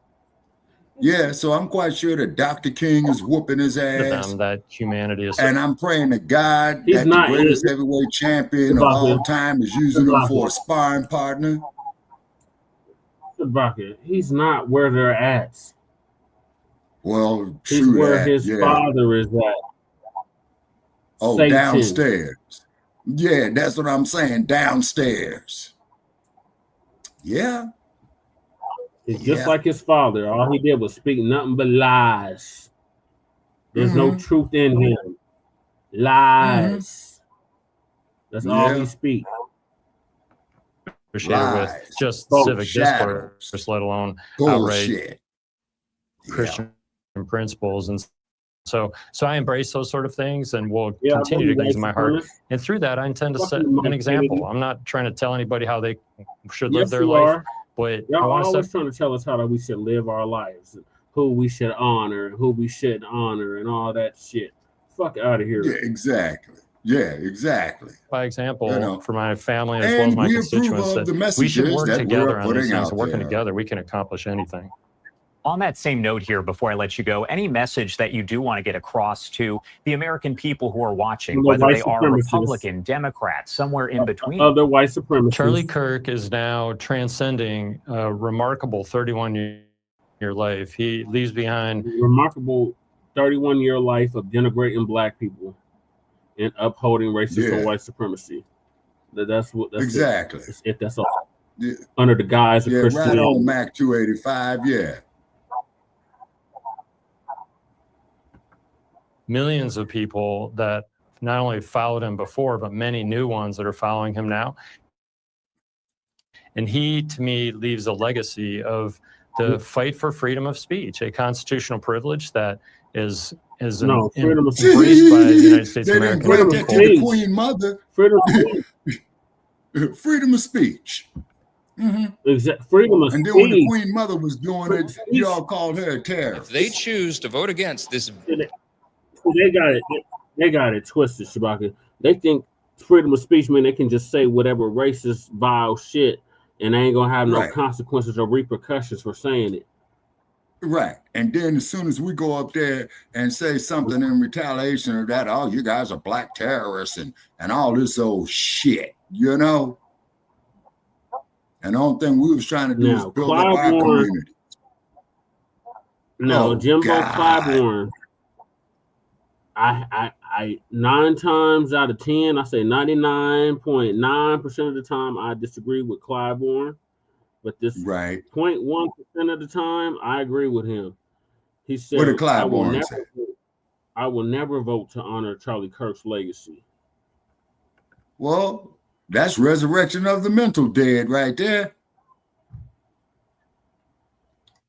Speaker 3: Yeah, so I'm quite sure that Dr. King is whooping his ass.
Speaker 17: That humanity is.
Speaker 3: And I'm praying to God that the greatest heavyweight champion of all time is using him for a sparring partner.
Speaker 4: Shabaka, he's not where they're at.
Speaker 3: Well,
Speaker 4: he's where his father is at.
Speaker 3: Oh, Satan. Downstairs. Yeah, that's what I'm saying. Downstairs. Yeah.
Speaker 4: It's just like his father. All he did was speak nothing but lies. There's no truth in him. Lies. That's all he speaks.
Speaker 17: Appreciate it with just civic discourse, let alone outright Christian principles. And so I embrace those sort of things and will continue to gaze in my heart. And through that, I intend to set an example. I'm not trying to tell anybody how they should live their life, but
Speaker 4: y'all always trying to tell us how we should live our lives, who we should honor, who we shouldn't honor, and all that shit. Fuck out of here.
Speaker 3: Yeah, exactly. Yeah, exactly.
Speaker 17: By example, for my family as well as my constituents, that we should work together on these things. Working together, we can accomplish anything.
Speaker 15: On that same note here, before I let you go, any message that you do want to get across to the American people who are watching, whether they are Republican, Democrat, somewhere in between?
Speaker 4: Other white supremacists.
Speaker 17: Charlie Kirk is now transcending a remarkable 31-year life. He leaves behind
Speaker 4: remarkable 31-year life of denigrating black people and upholding racism and white supremacy. That's
Speaker 3: exactly
Speaker 4: it. That's all. Yeah. Under the guise of Christianity.
Speaker 3: Right on Mac 285. Yeah.
Speaker 17: Millions of people that not only followed him before, but many new ones that are following him now. And he, to me, leaves a legacy of the fight for freedom of speech, a constitutional privilege that is embraced by the United States of America.
Speaker 3: Freedom of speech. Queen Mother.
Speaker 4: Freedom of speech.
Speaker 3: Freedom of speech.
Speaker 4: Exactly. Freedom of
Speaker 3: and then when the Queen Mother was doing it, you all called her a terrorist.
Speaker 18: If they choose to vote against this,
Speaker 4: they got it twisted, Shabaka. They think freedom of speech means they can just say whatever racist, vile shit, and they ain't gonna have no consequences or repercussions for saying it.
Speaker 3: Right. And then as soon as we go up there and say something in retaliation of that, oh, you guys are black terrorists and all this old shit, you know? And the only thing we was trying to do is build up our community.
Speaker 4: No, Jimbo Clyburn. I 9 times out of 10, I say 99.9% of the time I disagree with Clyburn. But this 0.1% of the time, I agree with him. He said,
Speaker 3: what did Clyburn say?
Speaker 4: I will never vote to honor Charlie Kirk's legacy.
Speaker 3: Well, that's resurrection of the mental dead right there.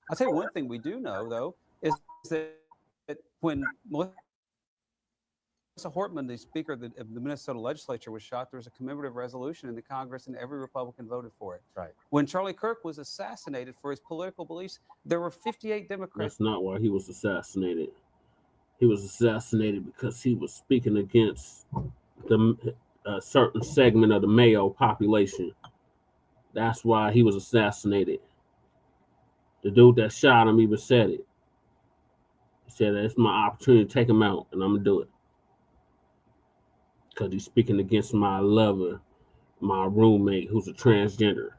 Speaker 19: I'll tell you one thing we do know, though, is that when Melissa Hortman, the Speaker of the Minnesota Legislature, was shot, there was a commemorative resolution in the Congress, and every Republican voted for it.
Speaker 4: Right.
Speaker 19: When Charlie Kirk was assassinated for his political beliefs, there were 58 Democrats.
Speaker 4: That's not why he was assassinated. He was assassinated because he was speaking against a certain segment of the Mayo population. That's why he was assassinated. The dude that shot him even said it. He said, it's my opportunity to take him out, and I'm going to do it. Because he's speaking against my lover, my roommate, who's a transgender.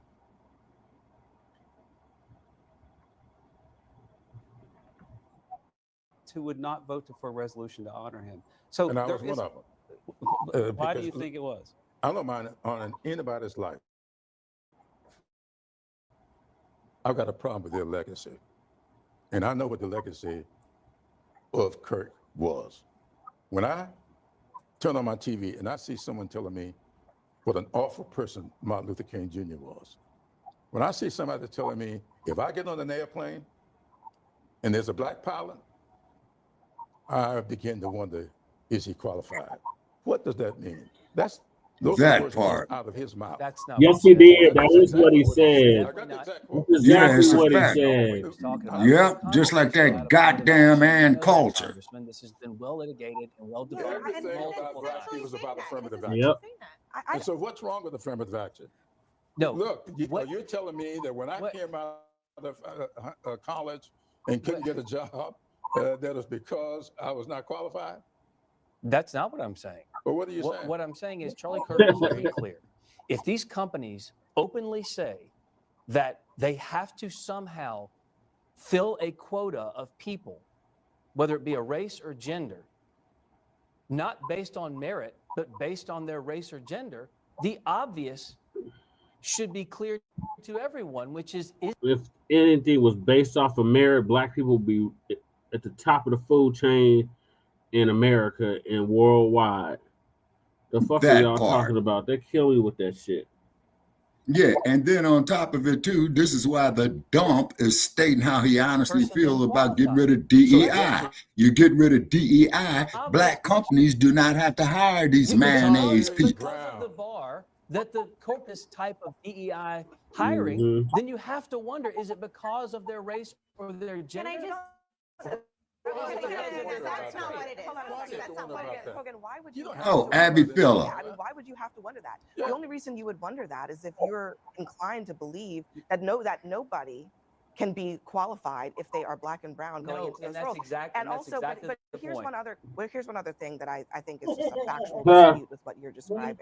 Speaker 19: Who would not vote for a resolution to honor him. So
Speaker 21: and I was one of them.
Speaker 19: Why do you think it was?
Speaker 21: I don't mind honoring anybody's life. I've got a problem with their legacy. And I know what the legacy of Kirk was. When I turn on my TV and I see someone telling me what an awful person Martin Luther King Jr. was. When I see somebody telling me, if I get on an airplane and there's a black pilot, I begin to wonder, is he qualified? What does that mean? Those
Speaker 3: that part
Speaker 21: out of his mouth.
Speaker 19: That's not.
Speaker 4: Yes, he did. That is what he said. That's exactly what he said.
Speaker 3: Yep, just like that goddamn man culture.
Speaker 19: This has been well litigated and well developed.
Speaker 21: He was about affirmative action.
Speaker 4: Yep.
Speaker 21: And so what's wrong with affirmative action?
Speaker 19: No.
Speaker 21: Look, you're telling me that when I came out of college and couldn't get a job, that was because I was not qualified?
Speaker 19: That's not what I'm saying.
Speaker 21: But what are you saying?
Speaker 19: What I'm saying is Charlie Kirk is very clear. If these companies openly say that they have to somehow fill a quota of people, whether it be a race or gender, not based on merit, but based on their race or gender, the obvious should be clear to everyone, which is
Speaker 4: If anything was based off of merit, Black people would be at the top of the food chain in America and worldwide. The fuck are
Speaker 3: That
Speaker 4: y'all
Speaker 3: part.
Speaker 4: talking about? They kill me with that shit.
Speaker 3: Yeah, and then on top of it too, this is why the dump is stating how he honestly feels about getting rid of DEI. You get rid of DEI, Black companies do not have to hire these mayonnaise people.
Speaker 19: because of the bar that the corpus type of DEI hiring, then you have to wonder, is it because of their race or their gender?
Speaker 1: Can I just... That's not what it is. That's not what it is.
Speaker 20: Hogan, why would you?
Speaker 3: Oh, Abby Filler.
Speaker 20: Yeah, I mean, why would you have to wonder that? The only reason you would wonder that is if you're inclined to believe that nobody can be qualified if they are Black and brown going into those roles. And also, but here's one other thing that I think is just a factual dispute with what you're describing.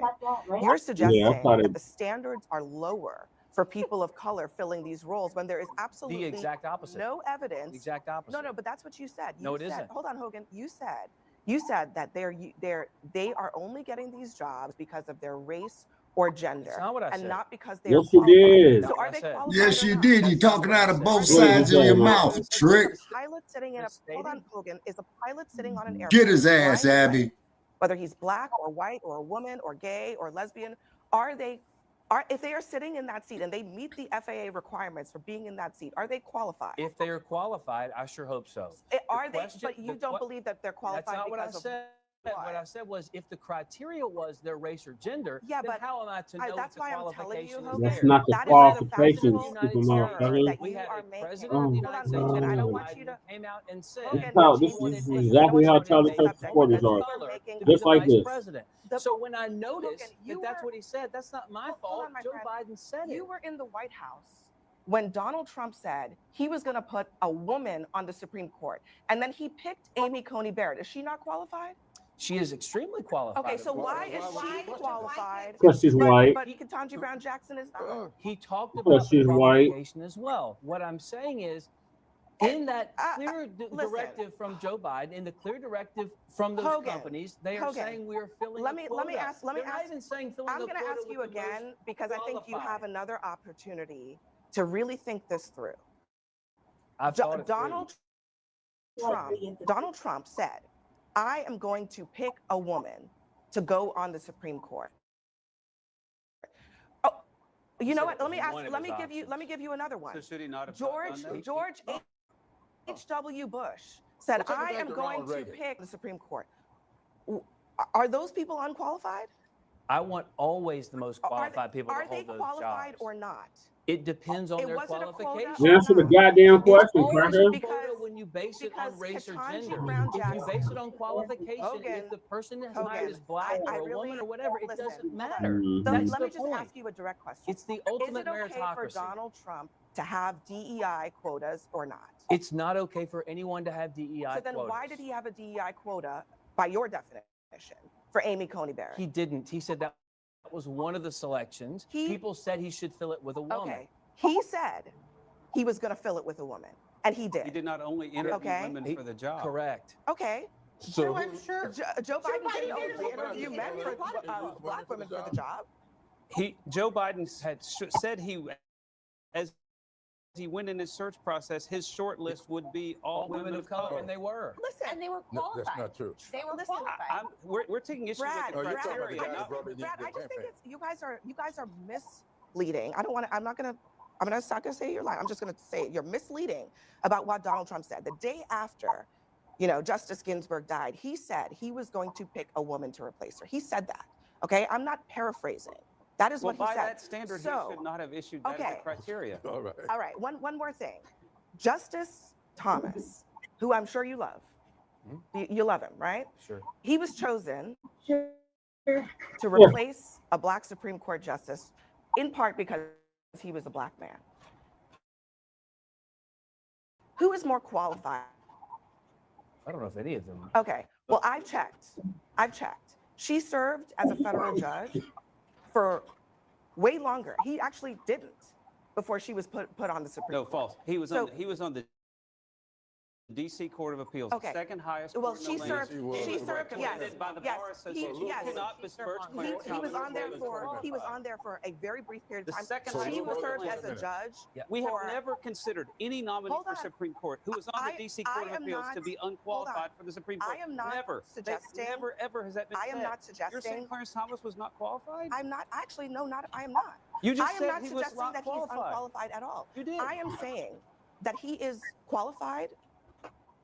Speaker 20: You're suggesting that the standards are lower for people of color filling these roles when there is absolutely
Speaker 19: the exact opposite.
Speaker 20: No evidence.
Speaker 19: The exact opposite.
Speaker 20: No, but that's what you said.
Speaker 19: No, it isn't.
Speaker 20: Hold on, Hogan. You said that they are only getting these jobs because of their race or gender,
Speaker 19: That's not what I
Speaker 20: and
Speaker 19: said.
Speaker 20: not because they
Speaker 4: Yes,
Speaker 20: are
Speaker 4: you did.
Speaker 20: So are they qualified?
Speaker 3: Yes, you did. You're talking out of both sides of your mouth, trick.
Speaker 20: Is a pilot sitting in a hold on, Hogan. Is a pilot sitting on an airplane?
Speaker 3: Get his ass, Abby.
Speaker 20: Whether he's Black or white or a woman or gay or lesbian, if they are sitting in that seat and they meet the FAA requirements for being in that seat, are they qualified?
Speaker 19: If they are qualified, I sure hope so.
Speaker 20: Are they? But you don't believe that they're qualified.
Speaker 19: That's not what I
Speaker 20: because
Speaker 19: said. What I said was, if the criteria was their race or gender, then how am I to know
Speaker 20: that's
Speaker 19: if the
Speaker 20: why I'm telling you,
Speaker 19: qualification is
Speaker 20: Hogan.
Speaker 19: there?
Speaker 4: That's not the
Speaker 20: That is
Speaker 4: qualifications,
Speaker 20: the
Speaker 4: stupid motherfucker.
Speaker 19: We had a president
Speaker 4: Oh,
Speaker 19: of the United States,
Speaker 20: Hogan, I don't
Speaker 19: Joe
Speaker 20: want
Speaker 19: Biden,
Speaker 20: you to
Speaker 19: came out and said,
Speaker 4: This is exactly how Charlie Kirk supporters are. Just like this.
Speaker 19: president. So when I noticed that that's what he said, that's not my fault. Joe Biden said it.
Speaker 20: You were in the White House when Donald Trump said he was going to put a woman on the Supreme Court, and then he picked Amy Coney Barrett. Is she not qualified?
Speaker 19: She is extremely qualified.
Speaker 20: Okay, so why is she qualified?
Speaker 4: Because she's white.
Speaker 20: But Ketanji Brown Jackson is not.
Speaker 19: He talked
Speaker 4: Because
Speaker 19: about
Speaker 4: she's white.
Speaker 19: qualification as well. What I'm saying is, in that clear directive from Joe Biden, in the clear directive from those companies, they are saying we are filling
Speaker 20: Let me ask.
Speaker 19: They're not even saying filling
Speaker 20: I'm
Speaker 19: the
Speaker 20: going to
Speaker 19: quota
Speaker 20: ask you
Speaker 19: with the most
Speaker 20: again because I think you have another opportunity to really think this through.
Speaker 19: I've thought it
Speaker 20: Donald Trump said, I am going to pick a woman to go on the Supreme Court. Oh, you know what? Let me give you another one.
Speaker 22: So should he not have
Speaker 20: George H.W. Bush said, I am going to pick the Supreme Court. Are those people unqualified?
Speaker 19: I want always the most qualified people to
Speaker 20: Are
Speaker 19: hold
Speaker 20: they
Speaker 19: those
Speaker 20: qualified
Speaker 19: jobs.
Speaker 20: or not?
Speaker 19: It depends on their
Speaker 20: wasn't a quota?
Speaker 19: qualifications.
Speaker 4: Answer the goddamn question, cracker.
Speaker 19: When you base it on race or gender, if you base it on qualification, if the person is hired as Black or a woman or whatever, it doesn't matter.
Speaker 20: Let me just ask you a direct question.
Speaker 19: It's the ultimate meritocracy.
Speaker 20: Is it okay for Donald Trump to have DEI quotas or not?
Speaker 19: It's not okay for anyone to have DEI quotas.
Speaker 20: So then why did he have a DEI quota, by your definition, for Amy Coney Barrett?
Speaker 19: He didn't. He said that was one of the selections. People said he should fill it with a woman.
Speaker 20: Okay. He said he was going to fill it with a woman, and he did.
Speaker 22: He did not only interview women for the job.
Speaker 19: Correct.
Speaker 20: Okay.
Speaker 22: So
Speaker 20: I'm sure Joe Biden didn't only interview men for Black women for the job.
Speaker 22: Joe Biden had said as he went in his search process, his short list would be all women of color, and they were.
Speaker 20: Listen,
Speaker 1: and they were qualified.
Speaker 21: That's not true.
Speaker 1: They were qualified.
Speaker 22: We're taking issue with the criteria.
Speaker 20: Brad, I just think it's you guys are misleading. I'm not gonna say you're lying. I'm just gonna say you're misleading about what Donald Trump said. The day after, Justice Ginsburg died, he said he was going to pick a woman to replace her. He said that. Okay, I'm not paraphrasing. That is what he said.
Speaker 22: By that standard, he should not have issued that as a criteria.
Speaker 21: All right.
Speaker 20: One more thing. Justice Thomas, who I'm sure you love. You love him, right?
Speaker 19: Sure.
Speaker 20: He was chosen to replace a Black Supreme Court justice, in part because he was a Black man. Who is more qualified?
Speaker 19: I don't know if any of them.
Speaker 20: Okay. Well, I've checked. She served as a federal judge for way longer. He actually didn't before she was put on the Supreme Court.
Speaker 22: No, false. He was on the D.C. Court of Appeals,
Speaker 20: Okay.
Speaker 22: the second highest.
Speaker 20: Well,
Speaker 22: court in
Speaker 20: she
Speaker 22: the
Speaker 20: served.
Speaker 22: land.
Speaker 20: She served. Yes.
Speaker 22: Recommended by the
Speaker 20: Yes.
Speaker 22: Bar Association.
Speaker 20: Yes.
Speaker 22: You cannot besmirch
Speaker 20: He was on there for. He was on there for a very brief period of time. He was served as a judge.
Speaker 22: We have never considered any nominee for Supreme Court who was on the D.C. Court of Appeals to be unqualified for the Supreme Court.
Speaker 20: I am not
Speaker 22: never
Speaker 20: suggesting.
Speaker 22: Never ever has that been
Speaker 20: I am
Speaker 22: said.
Speaker 20: not suggesting.
Speaker 22: You're saying Clarence Thomas was not qualified?
Speaker 20: I'm not. Actually, no, not. I am not.
Speaker 22: You just
Speaker 20: I am
Speaker 22: said
Speaker 20: not
Speaker 22: he was
Speaker 20: suggesting
Speaker 22: not
Speaker 20: that he's
Speaker 22: qualified.
Speaker 20: unqualified at all.
Speaker 22: You did.
Speaker 20: I am saying that he is qualified.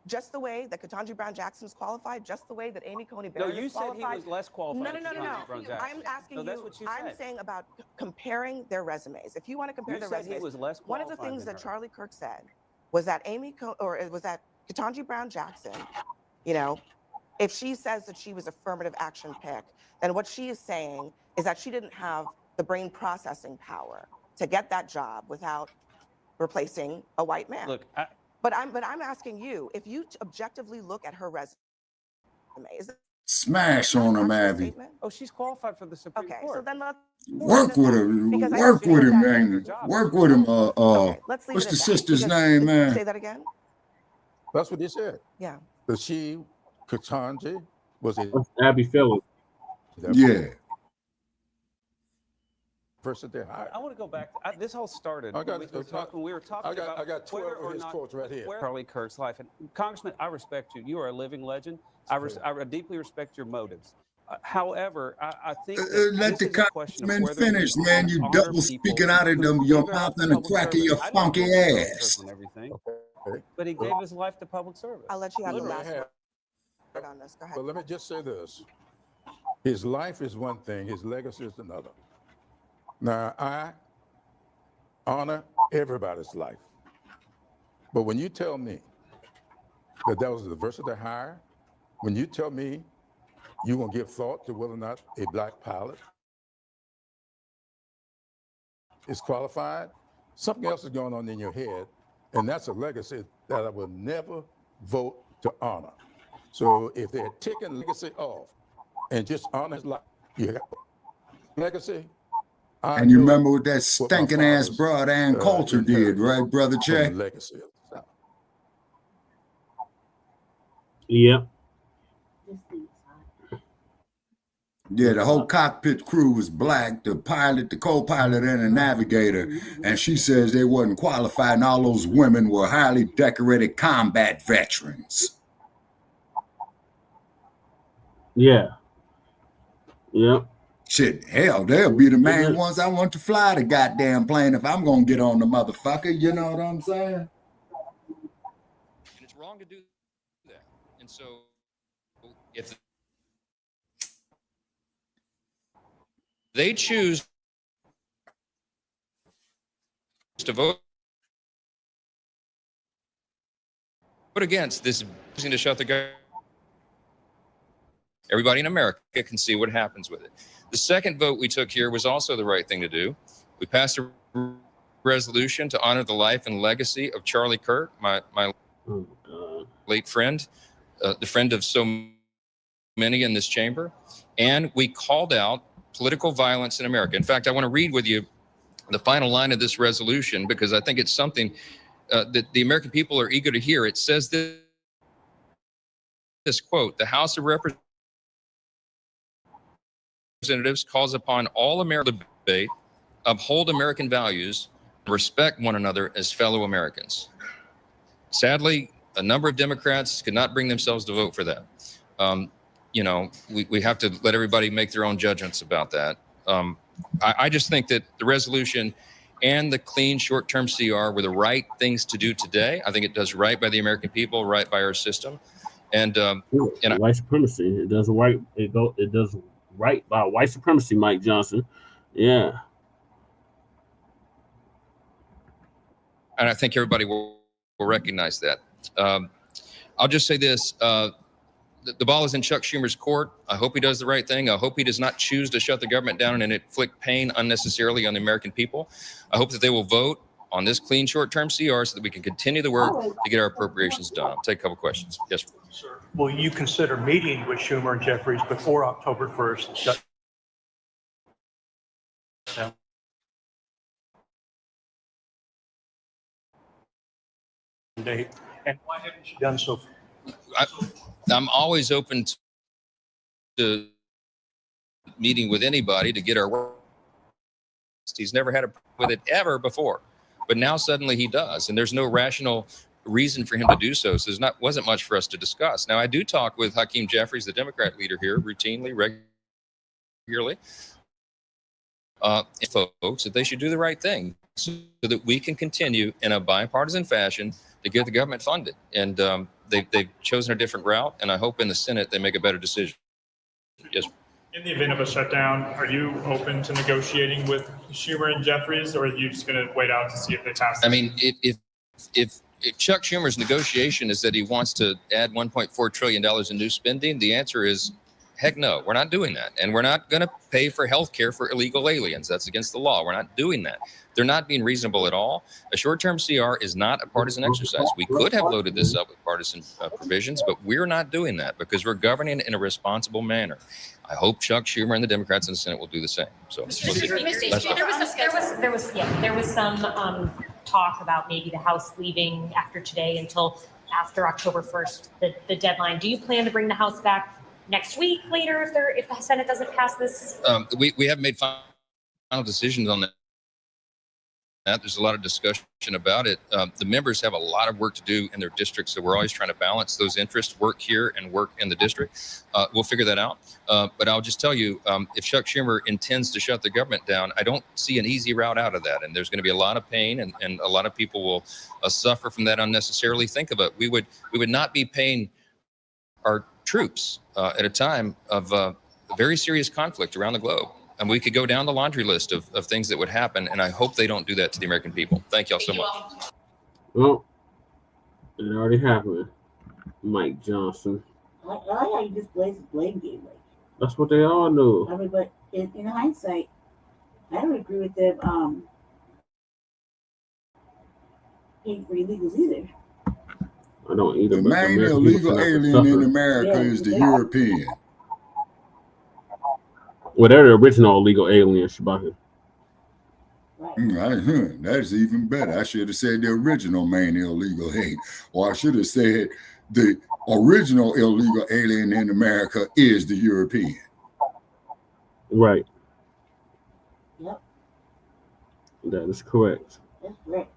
Speaker 20: Just the way that Ketanji Brown Jackson is qualified, just the way that Amy Coney Barrett
Speaker 22: you
Speaker 20: is qualified.
Speaker 22: said he was less qualified.
Speaker 20: No.
Speaker 22: than Ketanji Brown Jackson.
Speaker 20: I'm asking
Speaker 22: no,
Speaker 20: you.
Speaker 22: That's what you
Speaker 20: I'm
Speaker 22: said.
Speaker 20: saying about comparing their resumes. If you want to compare
Speaker 22: You
Speaker 20: their
Speaker 22: said
Speaker 20: resumes,
Speaker 22: he was less
Speaker 20: one of the
Speaker 22: qualified
Speaker 20: things
Speaker 22: than
Speaker 20: that
Speaker 22: her.
Speaker 20: Charlie Kirk said was that was that Ketanji Brown Jackson, you know, if she says that she was affirmative action pick, then what she is saying is that she didn't have the brain processing power to get that job without replacing a white man.
Speaker 22: Look,
Speaker 20: But I'm asking you, if you objectively look at her resume, is that
Speaker 3: Smash on him, Abby.
Speaker 22: Oh, she's qualified for the Supreme Court.
Speaker 20: Okay, so then let's
Speaker 3: Work with him. Work with him, man. Work with him.
Speaker 20: let's leave
Speaker 3: What's
Speaker 20: it
Speaker 3: the
Speaker 20: at that,
Speaker 3: sister's
Speaker 20: because-
Speaker 3: name, man?
Speaker 20: Say that again.
Speaker 21: That's what he said.
Speaker 20: Yeah.
Speaker 21: But Ketanji, was it?
Speaker 4: Abby Phillips.
Speaker 3: Yeah.
Speaker 21: Person there.
Speaker 22: I want to go back. This all started
Speaker 21: I got-
Speaker 22: when we were talking about
Speaker 21: I got 12
Speaker 22: whether
Speaker 21: of
Speaker 22: or
Speaker 21: his
Speaker 22: not
Speaker 21: quotes right here.
Speaker 22: Charlie Kirk's life. And Congressman, I respect you. You are a living legend. I deeply respect your motives. However, I think that
Speaker 3: Let
Speaker 22: this
Speaker 3: the
Speaker 22: is a question of
Speaker 3: congressman
Speaker 22: whether we
Speaker 3: finish, man. You
Speaker 22: honor
Speaker 3: double
Speaker 22: people
Speaker 3: speaking out of
Speaker 22: who
Speaker 3: your
Speaker 22: give their
Speaker 3: mouth
Speaker 22: life to
Speaker 3: and the
Speaker 22: public
Speaker 3: crack of your
Speaker 22: service. I don't
Speaker 3: funky
Speaker 22: know if he's
Speaker 3: ass.
Speaker 22: on everything, but he gave his life to public service.
Speaker 20: I'll let you have the
Speaker 21: Let me
Speaker 20: last
Speaker 21: have-
Speaker 20: word on this. Go ahead.
Speaker 21: But let me just say this. His life is one thing, his legacy is another. Now, I honor everybody's life. But when you tell me that was a versatile hire, when you tell me you're going to give thought to whether or not a black pilot is qualified, something else is going on in your head, and that's a legacy that I will never vote to honor. So if they're taking legacy off and just honor his life, you got legacy.
Speaker 3: And you remember what that stinking ass broad Ann Coulter did, right, Brother Che?
Speaker 21: Legacy.
Speaker 4: Yep.
Speaker 3: Yeah, the whole cockpit crew was black, the pilot, the co-pilot, and the navigator. And she says they wasn't qualified, and all those women were highly decorated combat veterans.
Speaker 4: Yeah. Yep.
Speaker 3: Shit, hell, they'll be the main ones I want to fly the goddamn plane if I'm gonna get on the motherfucker. You know what I'm saying?
Speaker 18: And it's wrong to do that. And so if they choose to vote against this, to shut the government, everybody in America can see what happens with it. The second vote we took here was also the right thing to do. We passed a resolution to honor the life and legacy of Charlie Kirk, my late friend, the friend of so many in this chamber. And we called out political violence in America. In fact, I want to read with you the final line of this resolution because I think it's something that the American people are eager to hear. It says this quote, "The House of Representatives calls upon all Americans to debate, uphold American values, and respect one another as fellow Americans." Sadly, a number of Democrats could not bring themselves to vote for that. You know, we have to let everybody make their own judgments about that. I just think that the resolution and the clean short-term CR were the right things to do today. I think it does right by the American people, right by our system, and
Speaker 4: white supremacy. It does right. It does right by white supremacy, Mike Johnson. Yeah.
Speaker 18: And I think everybody will recognize that. I'll just say this. The ball is in Chuck Schumer's court. I hope he does the right thing. I hope he does not choose to shut the government down and inflict pain unnecessarily on the American people. I hope that they will vote on this clean short-term CR so that we can continue the work to get our appropriations done. I'll take a couple questions. Yes, sir.
Speaker 2: Will you consider meeting with Schumer and Jeffries before October 1st? Shut down? Date? And why haven't you done so?
Speaker 18: I'm always open to meeting with anybody to get our work. He's never had a problem with it ever before, but now suddenly he does, and there's no rational reason for him to do so. So wasn't much for us to discuss. Now I do talk with Hakeem Jeffries, the Democrat leader here, routinely, regularly, folks that they should do the right thing so that we can continue in a bipartisan fashion to get the government funded. And they've chosen a different route, and I hope in the Senate they make a better decision. Yes.
Speaker 6: In the event of a shutdown, are you open to negotiating with Schumer and Jeffries, or are you just going to wait out to see if they pass?
Speaker 18: I mean, if Chuck Schumer's negotiation is that he wants to add $1.4 trillion in new spending, the answer is, heck no, we're not doing that. And we're not going to pay for health care for illegal aliens. That's against the law. We're not doing that. They're not being reasonable at all. A short-term CR is not a partisan exercise. We could have loaded this up with partisan provisions, but we're not doing that because we're governing in a responsible manner. I hope Chuck Schumer and the Democrats in the Senate will do the same. So we'll see.
Speaker 8: There was some talk about maybe the House leaving after today until after October 1st, the deadline. Do you plan to bring the House back next week, later, if the Senate doesn't pass this?
Speaker 18: We haven't made final decisions on that. There's a lot of discussion about it. The members have a lot of work to do in their districts, so we're always trying to balance those interests, work here and work in the district. We'll figure that out. But I'll just tell you, if Chuck Schumer intends to shut the government down, I don't see an easy route out of that. And there's going to be a lot of pain, and a lot of people will suffer from that unnecessarily. Think of it. We would not be paying our troops at a time of very serious conflict around the globe. And we could go down the laundry list of things that would happen, and I hope they don't do that to the American people. Thank y'all so much.
Speaker 4: Well, it already happened. Mike Johnson.
Speaker 23: I like how you just plays the blame game. Like,
Speaker 4: that's what they all do.
Speaker 23: I mean, but in hindsight, I don't agree with them paying for illegals either.
Speaker 4: I don't either.
Speaker 3: The main illegal alien in America is the European.
Speaker 4: Well, they're the original illegal alien, Shabaka.
Speaker 3: That's even better. I should have said the original main illegal alien. Or I should have said the original illegal alien in America is the European.
Speaker 4: Right.
Speaker 23: Yep.
Speaker 4: That is correct.
Speaker 23: That's correct.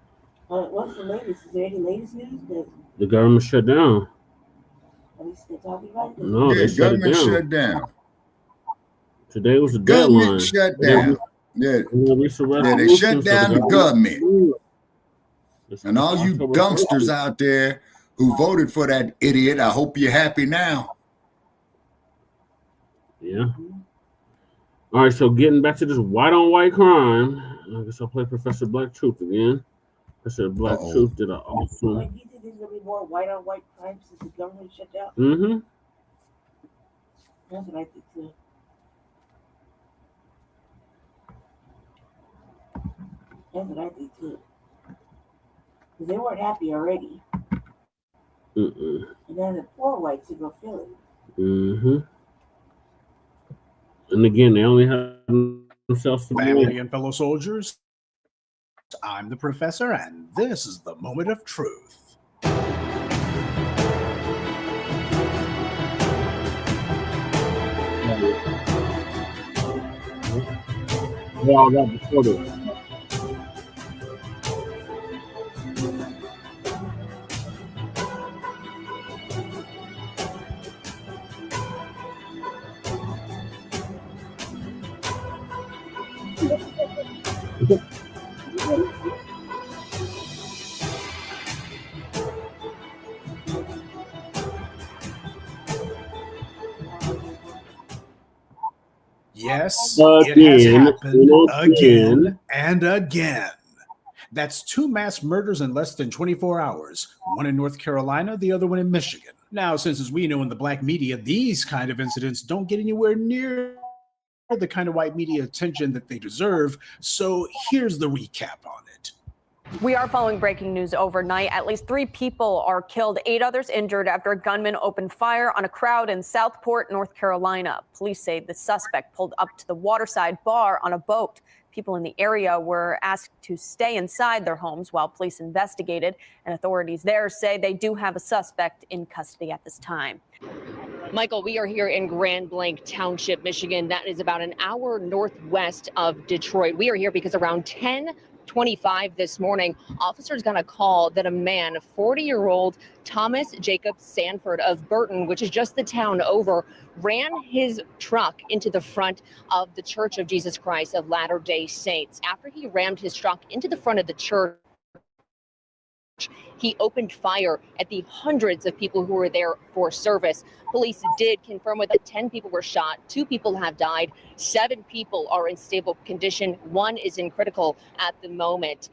Speaker 23: What's the latest? Is there any latest news?
Speaker 4: The government shut down.
Speaker 23: Are we still talking about it?
Speaker 4: No, they
Speaker 3: government shut down.
Speaker 4: Today was the
Speaker 3: government
Speaker 4: deadline.
Speaker 3: Shut down. They shut down the government. And all you dumpsters out there who voted for that idiot, I hope you're happy now.
Speaker 4: Yeah. All right, so getting back to this white on white crime, I guess I'll play Professor Black Truth again. Professor Black Truth did an awesome.
Speaker 23: Do you think there's going to be more white on white crime since the government shut down?
Speaker 4: Mm-hmm.
Speaker 23: That's what I think too. That's what I think too. Because they weren't happy already. And then the poor whites are going to feel it.
Speaker 4: Mm-hmm. And again, they only have themselves to
Speaker 24: family and fellow soldiers. I'm the professor, and this is the moment of truth.
Speaker 4: They all got before this.
Speaker 24: Yes, it has happened again and again. That's 2 mass murders in less than 24 hours, one in North Carolina, the other one in Michigan. Now, since as we know in the black media, these kind of incidents don't get anywhere near the kind of white media attention that they deserve, so here's the recap on it.
Speaker 5: We are following breaking news overnight. At least 3 people are killed, 8 others injured after a gunman opened fire on a crowd in Southport, North Carolina. Police say the suspect pulled up to the waterside bar on a boat. People in the area were asked to stay inside their homes while police investigated, and authorities there say they do have a suspect in custody at this time.
Speaker 10: Michael, we are here in Grand Blanc Township, Michigan. That is about an hour northwest of Detroit. We are here because around 10:25 this morning, officers got a call that a man, 40-year-old Thomas Jacob Sanford of Burton, which is just the town over, ran his truck into the front of the Church of Jesus Christ of Latter-day Saints. After he rammed his truck into the front of the church, he opened fire at the hundreds of people who were there for service. Police did confirm that 10 people were shot, 2 people have died, 7 people are in stable condition, 1 is in critical at the moment.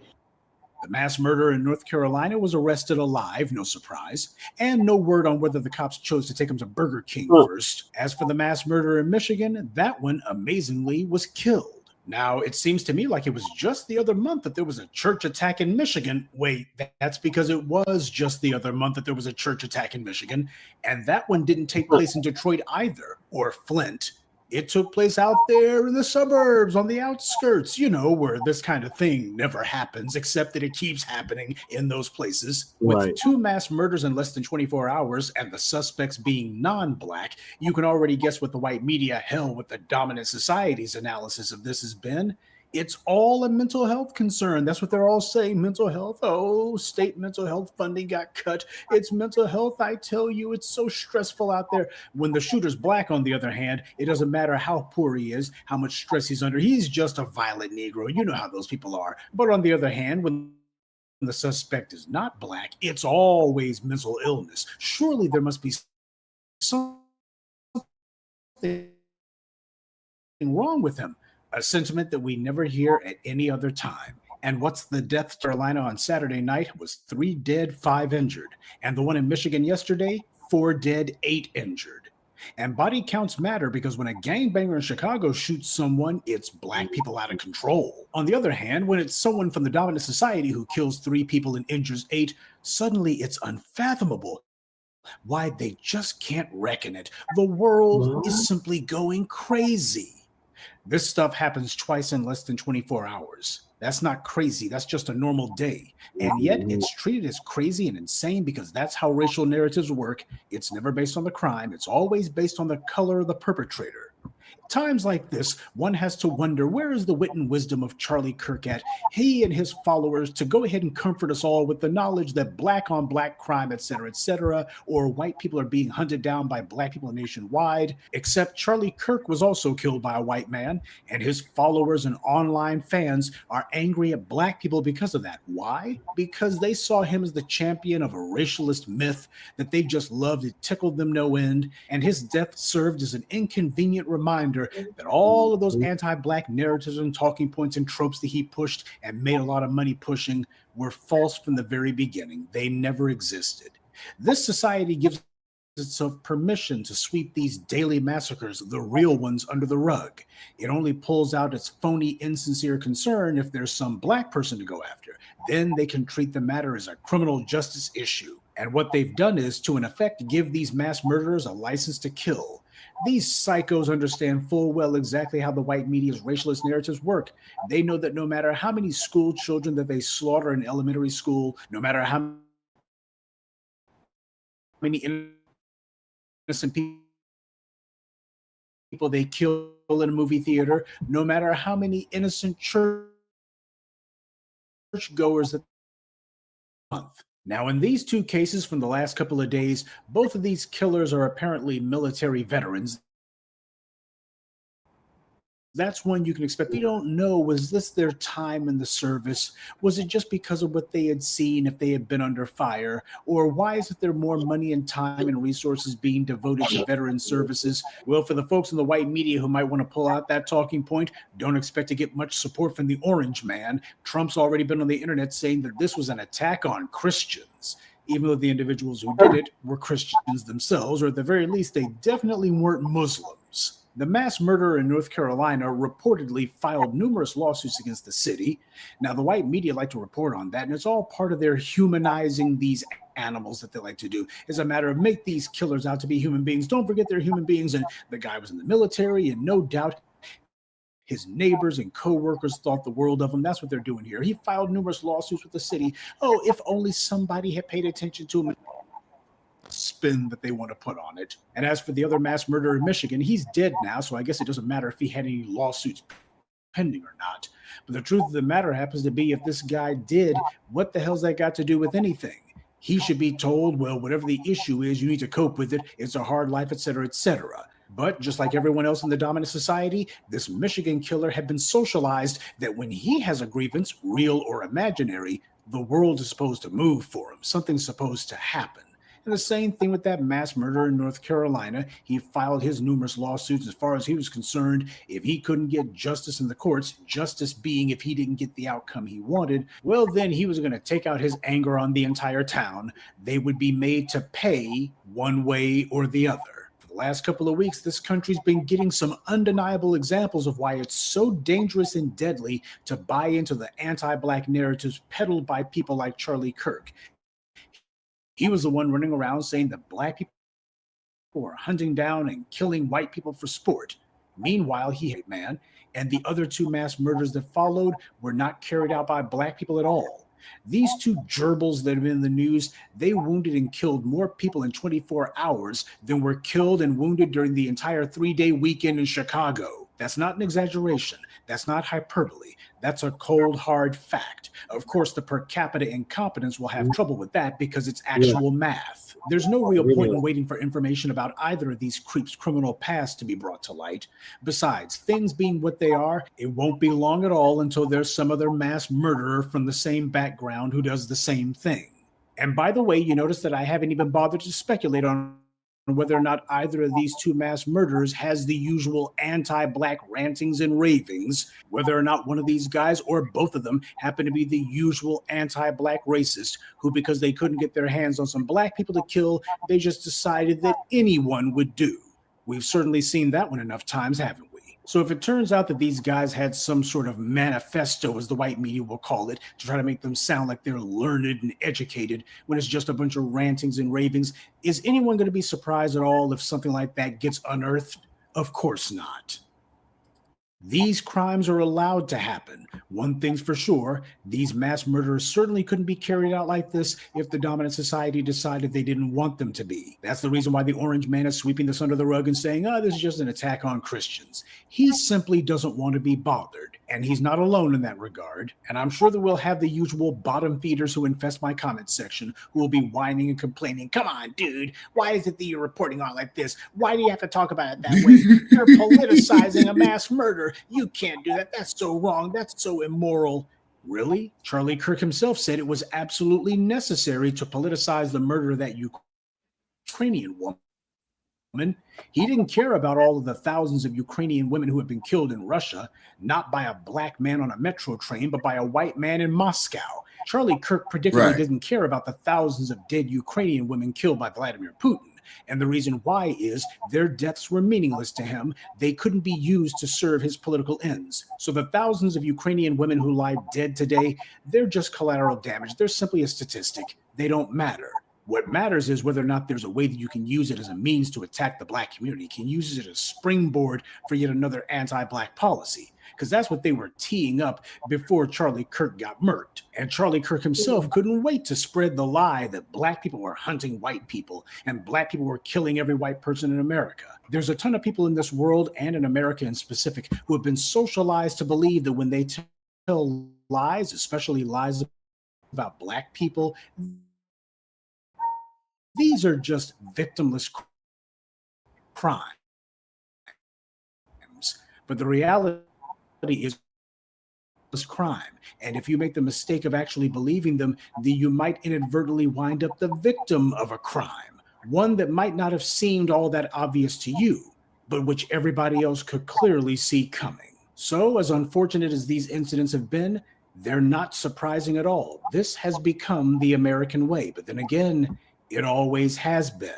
Speaker 24: The mass murderer in North Carolina was arrested alive, no surprise, and no word on whether the cops chose to take him to Burger King first. As for the mass murderer in Michigan, that one amazingly was killed. Now, it seems to me like it was just the other month that there was a church attack in Michigan. Wait, that's because it was just the other month that there was a church attack in Michigan, and that one didn't take place in Detroit either, or Flint. It took place out there in the suburbs, on the outskirts, you know, where this kind of thing never happens, except that it keeps happening in those places. With 2 mass murders in less than 24 hours and the suspects being non-Black, you can already guess what the white media, hell, with the dominant society's analysis of this has been. It's all a mental health concern. That's what they're all saying. Mental health. Oh, state mental health funding got cut. It's mental health. I tell you, it's so stressful out there. When the shooter's Black, on the other hand, it doesn't matter how poor he is, how much stress he's under. He's just a violent Negro. You know how those people are. But on the other hand, when the suspect is not Black, it's always mental illness. Surely there must be something wrong with him. A sentiment that we never hear at any other time. And what's the death in Carolina on Saturday night was 3 dead, 5 injured. And the one in Michigan yesterday, 4 dead, 8 injured. And body counts matter because when a gangbanger in Chicago shoots someone, it's Black people out of control. On the other hand, when it's someone from the dominant society who kills 3 people and injures 8, suddenly it's unfathomable why they just can't reckon it. The world is simply going crazy. This stuff happens twice in less than 24 hours. That's not crazy. That's just a normal day. And yet it's treated as crazy and insane because that's how racial narratives work. It's never based on the crime. It's always based on the color of the perpetrator. Times like this, one has to wonder, where is the wit and wisdom of Charlie Kirk at? He and his followers to go ahead and comfort us all with the knowledge that Black on Black crime, etc., or white people are being hunted down by Black people nationwide, except Charlie Kirk was also killed by a white man, and his followers and online fans are angry at Black people because of that. Why? Because they saw him as the champion of a racialist myth that they just loved. It tickled them no end, and his death served as an inconvenient reminder that all of those anti-Black narratives and talking points and tropes that he pushed and made a lot of money pushing were false from the very beginning. They never existed. This society gives itself permission to sweep these daily massacres, the real ones, under the rug. It only pulls out its phony, insincere concern if there's some Black person to go after. Then they can treat the matter as a criminal justice issue. And what they've done is, to in effect, give these mass murderers a license to kill. These psychos understand full well exactly how the white media's racialist narratives work. They know that no matter how many school children that they slaughter in elementary school, no matter how many innocent people they kill in a movie theater, no matter how many innocent church goers that month. Now, in these 2 cases from the last couple of days, both of these killers are apparently military veterans. That's one you can expect. They don't know, was this their time in the service? Was it just because of what they had seen if they had been under fire? Or why is it there more money and time and resources being devoted to veteran services? Well, for the folks in the white media who might want to pull out that talking point, don't expect to get much support from the orange man. Trump's already been on the internet saying that this was an attack on Christians, even though the individuals who did it were Christians themselves, or at the very least, they definitely weren't Muslims. The mass murderer in North Carolina reportedly filed numerous lawsuits against the city. Now, the white media like to report on that, and it's all part of their humanizing these animals that they like to do. It's a matter of make these killers out to be human beings. Don't forget they're human beings, and the guy was in the military, and no doubt his neighbors and co-workers thought the world of him. That's what they're doing here. He filed numerous lawsuits with the city. Oh, if only somebody had paid attention to him. Spin that they want to put on it. And as for the other mass murderer in Michigan, he's dead now, so I guess it doesn't matter if he had any lawsuits pending or not. But the truth of the matter happens to be, if this guy did, what the hell's that got to do with anything? He should be told, well, whatever the issue is, you need to cope with it. It's a hard life, etc., etc. But just like everyone else in the dominant society, this Michigan killer had been socialized that when he has a grievance, real or imaginary, the world is supposed to move for him. Something's supposed to happen. And the same thing with that mass murderer in North Carolina. He filed his numerous lawsuits. As far as he was concerned, if he couldn't get justice in the courts, justice being if he didn't get the outcome he wanted, well, then he was going to take out his anger on the entire town. They would be made to pay one way or the other. For the last couple of weeks, this country's been getting some undeniable examples of why it's so dangerous and deadly to buy into the anti-Black narratives peddled by people like Charlie Kirk. He was the one running around saying that Black people were hunting down and killing white people for sport. Meanwhile, he hate man, and the other two mass murders that followed were not carried out by Black people at all. These two gerbils that have been in the news, they wounded and killed more people in 24 hours than were killed and wounded during the entire 3-day weekend in Chicago. That's not an exaggeration. That's not hyperbole. That's a cold, hard fact. Of course, the per capita incompetence will have trouble with that because it's actual math. There's no real point in waiting for information about either of these creeps' criminal past to be brought to light. Besides, things being what they are, it won't be long at all until there's some other mass murderer from the same background who does the same thing. And by the way, you notice that I haven't even bothered to speculate on whether or not either of these two mass murderers has the usual anti-Black rantings and ravings, whether or not one of these guys or both of them happen to be the usual anti-Black racist who, because they couldn't get their hands on some Black people to kill, they just decided that anyone would do. We've certainly seen that one enough times, haven't we? So if it turns out that these guys had some sort of manifesto, as the white media will call it, to try to make them sound like they're learned and educated when it's just a bunch of rantings and ravings, is anyone going to be surprised at all if something like that gets unearthed? Of course not. These crimes are allowed to happen. One thing's for sure, these mass murderers certainly couldn't be carried out like this if the dominant society decided they didn't want them to be. That's the reason why the orange man is sweeping this under the rug and saying, oh, this is just an attack on Christians. He simply doesn't want to be bothered. And he's not alone in that regard. And I'm sure that we'll have the usual bottom feeders who infest my comment section who will be whining and complaining. Come on, dude. Why is it that you're reporting on like this? Why do you have to talk about it that way? You're politicizing a mass murder. You can't do that. That's so wrong. That's so immoral. Really? Charlie Kirk himself said it was absolutely necessary to politicize the murder of that Ukrainian woman. He didn't care about all of the thousands of Ukrainian women who had been killed in Russia, not by a Black man on a metro train, but by a white man in Moscow. Charlie Kirk predictably didn't care about the thousands of dead Ukrainian women killed by Vladimir Putin. And the reason why is their deaths were meaningless to him. They couldn't be used to serve his political ends. So the thousands of Ukrainian women who lie dead today, they're just collateral damage. They're simply a statistic. They don't matter. What matters is whether or not there's a way that you can use it as a means to attack the Black community, can use it as a springboard for yet another anti-Black policy. Because that's what they were teeing up before Charlie Kirk got murked. And Charlie Kirk himself couldn't wait to spread the lie that Black people were hunting white people and Black people were killing every white person in America. There's a ton of people in this world and in America in specific who have been socialized to believe that when they tell lies, especially lies about Black people, these are just victimless crimes. But the reality is crime. And if you make the mistake of actually believing them, then you might inadvertently wind up the victim of a crime, one that might not have seemed all that obvious to you, but which everybody else could clearly see coming. So, as unfortunate as these incidents have been, they're not surprising at all. This has become the American way. But then again, it always has been.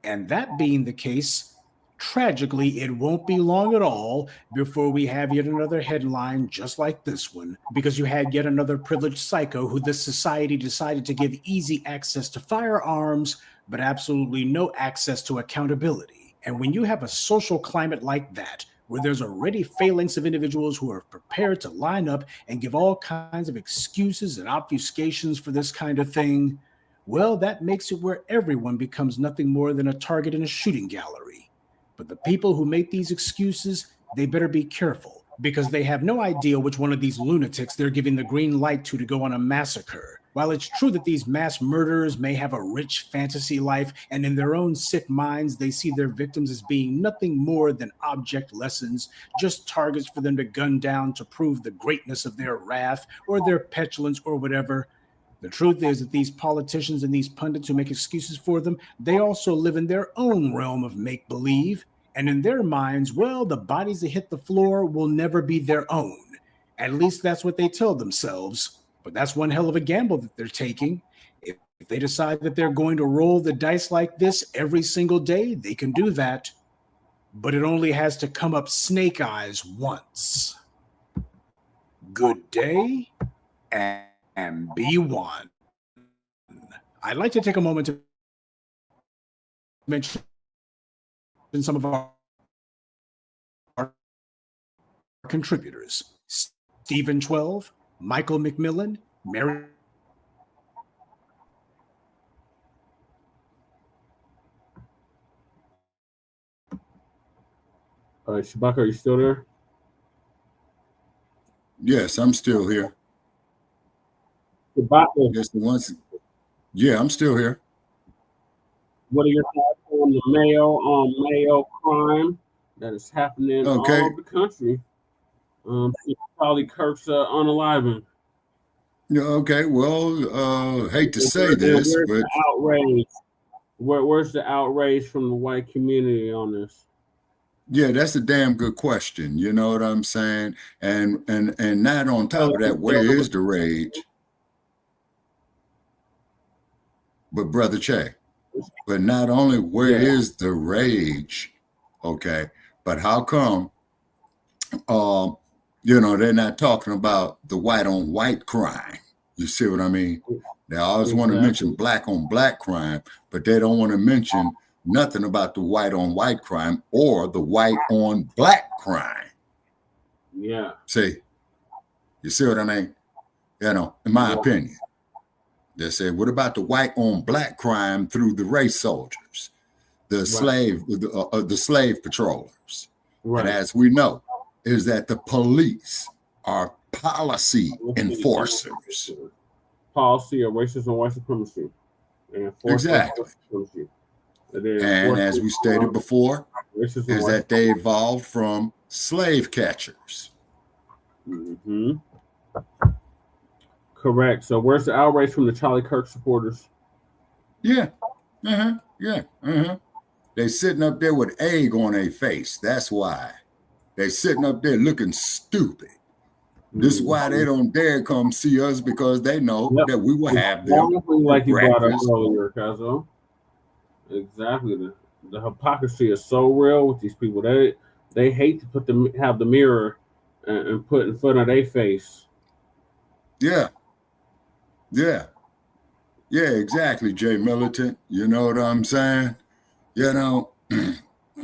Speaker 24: And that being the case, Tragically, it won't be long at all before we have yet another headline just like this one, because you had yet another privileged psycho who this society decided to give easy access to firearms, but absolutely no access to accountability. And when you have a social climate like that, where there's already phalanx of individuals who are prepared to line up and give all kinds of excuses and obfuscations for this kind of thing, well, that makes it where everyone becomes nothing more than a target in a shooting gallery. But the people who make these excuses, they better be careful, because they have no idea which one of these lunatics they're giving the green light to go on a massacre. While it's true that these mass murderers may have a rich fantasy life, and in their own sick minds, they see their victims as being nothing more than object lessons, just targets for them to gun down to prove the greatness of their wrath or their petulance or whatever, the truth is that these politicians and these pundits who make excuses for them, they also live in their own realm of make-believe. And in their minds, well, the bodies that hit the floor will never be their own. At least that's what they tell themselves. But that's one hell of a gamble that they're taking. If they decide that they're going to roll the dice like this every single day, they can do that. But it only has to come up snake eyes once. Good day and be one. I'd like to take a moment to mention some of our contributors. Stephen 12, Michael McMillan, Mary.
Speaker 4: Shabaka, are you still there?
Speaker 3: Yes, I'm still here. Yes, the ones. Yeah, I'm still here.
Speaker 4: What are your thoughts on the Mayo crime that is happening all over the country? Charlie Kirk's unaliving.
Speaker 3: Yeah, okay. Well, hate to say this, but
Speaker 4: the outrage? Where's the outrage from the white community on this?
Speaker 3: Yeah, that's a damn good question. You know what I'm saying? And not on top of that, where is the rage? But Brother Che, but not only where is the rage, okay, but how come, they're not talking about the white on white crime? You see what I mean? They always want to mention black on black crime, but they don't want to mention nothing about the white on white crime or the white on black crime.
Speaker 4: Yeah.
Speaker 3: See, you see what I mean? In my opinion. They said, what about the white on black crime through the race soldiers, the slave patrollers? Right. And as we know, is that the police are policy enforcers.
Speaker 4: Policy of racism and white supremacy.
Speaker 3: Exactly. And as we stated before, is that they evolved from slave catchers.
Speaker 4: Mm-hmm. Correct. So where's the outrage from the Charlie Kirk supporters?
Speaker 3: Yeah. They sitting up there with egg on their face. That's why. They sitting up there looking stupid. This is why they don't dare come see us, because they know that we will have them.
Speaker 4: Like you brought up earlier, Kazo. Exactly. The hypocrisy is so real with these people. They hate to have the mirror and put in front of their face.
Speaker 3: Yeah, exactly, Jay Militant. You know what I'm saying?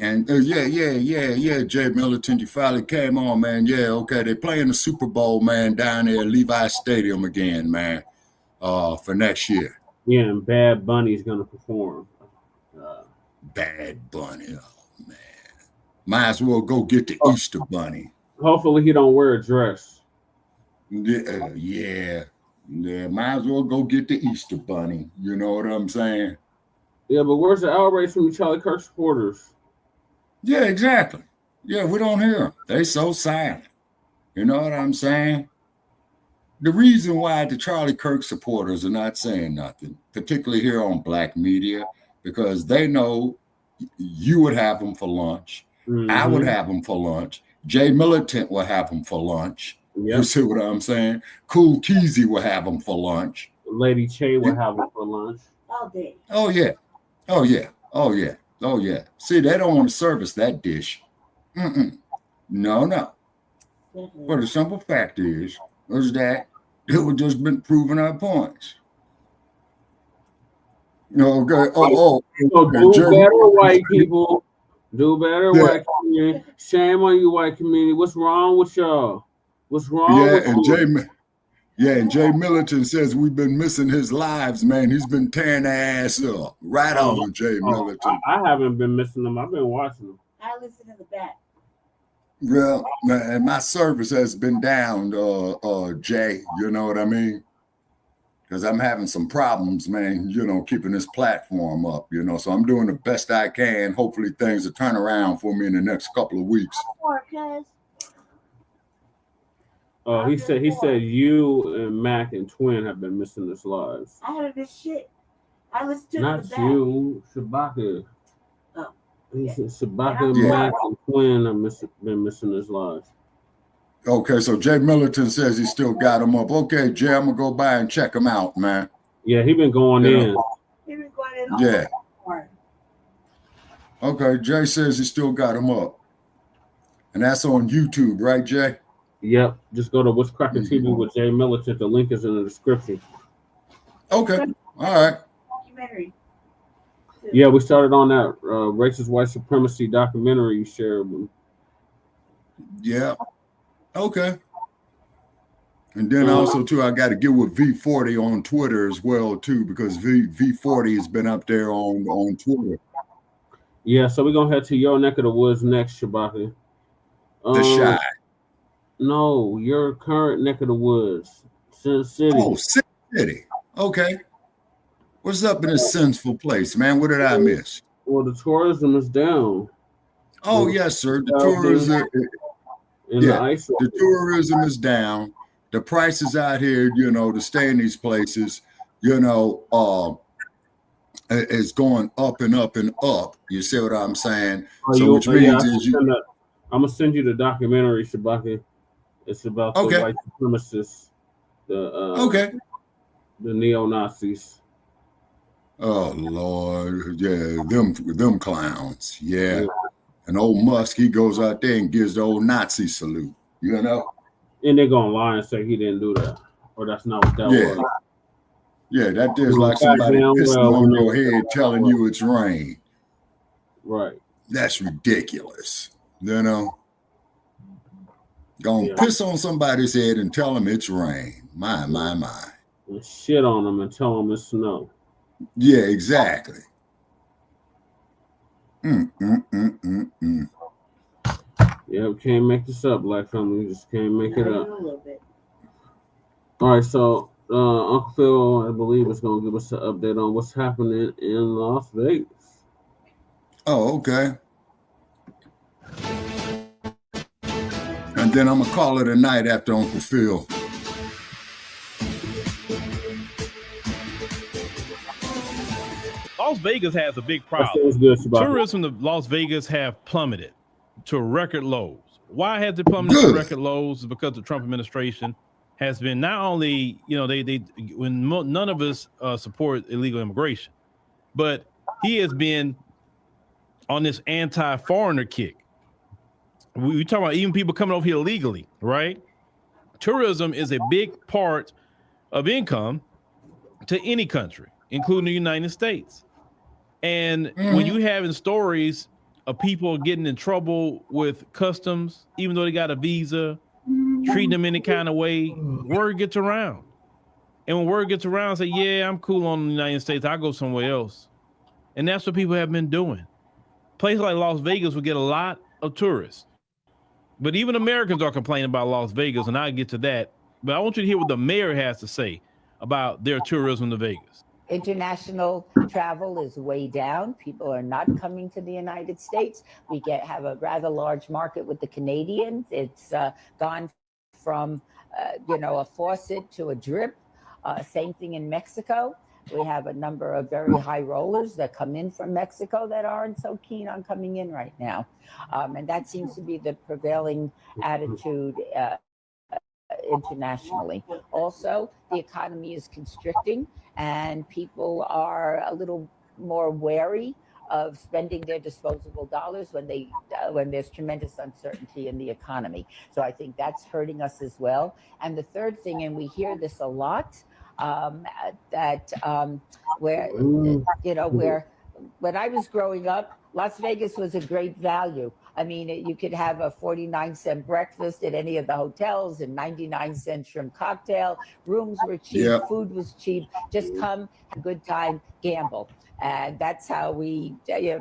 Speaker 3: And Jay Militant, you finally came on, man. Yeah, okay, they're playing the Super Bowl, man, down there at Levi Stadium again, man, for next year.
Speaker 4: Yeah, and Bad Bunny's gonna perform.
Speaker 3: Bad Bunny, oh man, might as well go get the Easter Bunny.
Speaker 4: Hopefully, he don't wear a dress.
Speaker 3: Yeah, might as well go get the Easter Bunny. You know what I'm saying?
Speaker 4: Yeah, but where's the outrage from the Charlie Kirk supporters?
Speaker 3: Yeah, exactly. Yeah, we don't hear them. They so silent. You know what I'm saying? The reason why the Charlie Kirk supporters are not saying nothing, particularly here on Black media, because they know you would have them for lunch. Mm-hmm. I would have them for lunch. Jay Militant will have them for lunch. Yep. You see what I'm saying? Cool Keezy will have them for lunch.
Speaker 4: Lady Che will have them for lunch.
Speaker 23: All day.
Speaker 3: Oh yeah. Oh, yeah. See, they don't want to service that dish. No. But the simple fact is that they were just been proving our points. Okay.
Speaker 4: So do better, white people. Do better, white community. Shame on you, white community. What's wrong with y'all? What's wrong with you?
Speaker 3: And Jay Militant says we've been missing his lives, man. He's been tearing their ass up. Right on, Jay Militant.
Speaker 4: I haven't been missing them. I've been watching them.
Speaker 23: I listen to the back.
Speaker 3: Well, and my service has been down, Jay. You know what I mean? Because I'm having some problems, man, keeping this platform up, So I'm doing the best I can. Hopefully things will turn around for me in the next couple of weeks.
Speaker 4: He said you and Mac and Twin have been missing this lives.
Speaker 23: I heard this shit. I listened to
Speaker 4: Not
Speaker 23: the back.
Speaker 4: you, Shabaka.
Speaker 23: Oh.
Speaker 4: He said Shabaka, Mac, and Twin have been missing his lives.
Speaker 3: Okay, so Jay Militant says he still got him up. Okay, Jay, I'm gonna go by and check him out, man.
Speaker 4: Yeah, he been going in.
Speaker 23: He been going in all
Speaker 3: Yeah.
Speaker 23: over.
Speaker 3: Okay, Jay says he still got him up. And that's on YouTube, right, Jay?
Speaker 4: Yep. Just go to What's Cracking TV with Jay Militant. The link is in the description.
Speaker 3: Okay. All right.
Speaker 23: Documentary.
Speaker 4: Yeah, we started on that racist white supremacy documentary you shared with me.
Speaker 3: Yeah. Okay. And then also too, I got to get with V40 on Twitter as well too, because V40 has been up there on Twitter.
Speaker 4: Yeah, so we're gonna head to your neck of the woods next, Shabaka.
Speaker 3: The Shy.
Speaker 4: No, your current neck of the woods, Sin City.
Speaker 3: Oh, Sin City. Okay. What's up in this sinful place, man? What did I miss?
Speaker 4: Well, the tourism is down.
Speaker 3: Oh, yes, sir. The tourism. The tourism is down. The prices out here, to stay in these places, is going up and up and up. You see what I'm saying? Which means
Speaker 4: I'm gonna send you the documentary, Shabaka. It's about the white supremacists, the neo-Nazis.
Speaker 3: Oh Lord, yeah, them clowns, yeah. And old Musk, he goes out there and gives the old Nazi salute,
Speaker 4: And they're gonna lie and say he didn't do that, or that's not what that was.
Speaker 3: Yeah, that is like somebody pissing on your head telling you it's rain.
Speaker 4: Right.
Speaker 3: That's ridiculous. Gonna piss on somebody's head and tell them it's rain. My.
Speaker 4: And shit on them and tell them it's snow.
Speaker 3: Yeah, exactly.
Speaker 4: Yeah, we can't make this up, Black family. We just can't make it up. All right, so Uncle Phil, I believe, is going to give us an update on what's happening in Las Vegas.
Speaker 3: Oh, okay. And then I'm going to call it a night after Uncle Phil.
Speaker 9: Las Vegas has a big problem. Tourism to Las Vegas have plummeted to record lows. Why has it plummeted to record lows? Is because the Trump administration has been not only, none of us support illegal immigration, but he has been on this anti-foreigner kick. We talk about even people coming over here illegally, right? Tourism is a big part of income to any country, including the United States. And when you having stories of people getting in trouble with customs, even though they got a visa, treating them any kind of way, word gets around. And when word gets around, say, yeah, I'm cool on the United States, I'll go somewhere else. And that's what people have been doing. Places like Las Vegas will get a lot of tourists. But even Americans are complaining about Las Vegas, and I'll get to that. But I want you to hear what the mayor has to say about their tourism to Vegas.
Speaker 11: International travel is way down. People are not coming to the United States. We have a rather large market with the Canadians. It's gone from, a faucet to a drip. Same thing in Mexico. We have a number of very high rollers that come in from Mexico that aren't so keen on coming in right now. And that seems to be the prevailing attitude internationally. Also, the economy is constricting and people are a little more wary of spending their disposable dollars when there's tremendous uncertainty in the economy. So I think that's hurting us as well. And the third thing, and we hear this a lot, where when I was growing up, Las Vegas was a great value. I mean, you could have a 49-cent breakfast at any of the hotels and 99-cent shrimp cocktail. Rooms were cheap, food was cheap. Just come, have a good time, gamble. And that's how we started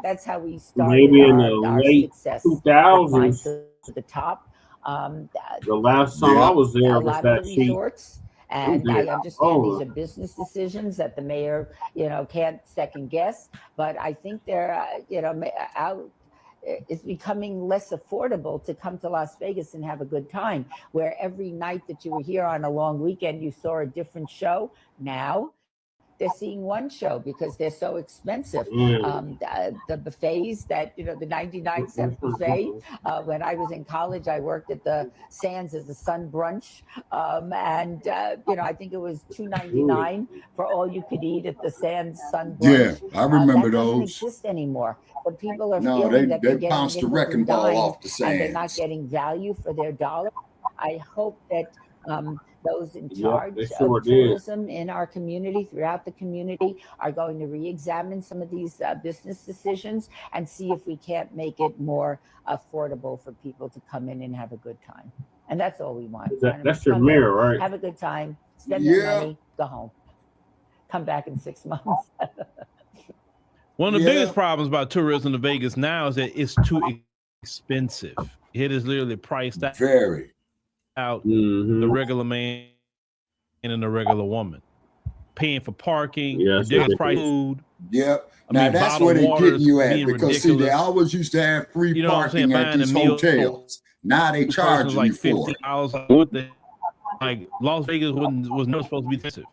Speaker 4: maybe in the
Speaker 11: our
Speaker 4: late
Speaker 11: success.
Speaker 4: 2000s.
Speaker 11: To the top.
Speaker 4: The last time I was there was that cheap.
Speaker 11: Resorts. And I understand these are business decisions that the mayor, can't second guess. But I think they're, it's becoming less affordable to come to Las Vegas and have a good time, where every night that you were here on a long weekend, you saw a different show. Now they're seeing one show because they're so expensive. The buffets that, the 99-cent buffet. When I was in college, I worked at the Sands as a sun brunch. I think it was $2.99 for all you could eat at the Sands sun brunch.
Speaker 3: Yeah, I remember
Speaker 11: that doesn't
Speaker 3: those.
Speaker 11: exist anymore. But people are
Speaker 3: No,
Speaker 11: feeling that
Speaker 3: they
Speaker 11: they're getting
Speaker 3: bounced the
Speaker 11: nickel
Speaker 3: wrecking
Speaker 11: and
Speaker 3: ball
Speaker 11: dime,
Speaker 3: off the
Speaker 11: and they're not
Speaker 3: sands.
Speaker 11: getting value for their dollar. I hope that those in charge
Speaker 4: they sure
Speaker 11: of
Speaker 4: did.
Speaker 11: tourism in our community, throughout the community, are going to re-examine some of these business decisions and see if we can't make it more affordable for people to come in and have a good time. And that's all we want.
Speaker 4: That's your mayor, right?
Speaker 11: Have a good time, spend their money, go home. Come back in 6 months.
Speaker 9: One of the biggest problems about tourism to Vegas now is that it's too expensive. It is literally priced out. Out the regular man and the regular woman, paying for parking, ridiculous price food.
Speaker 3: Yep. Now that's where they're getting you at, because see, they always used to have free parking at these hotels. Now they charge you for it.
Speaker 9: Like Las Vegas was never supposed to be expensive,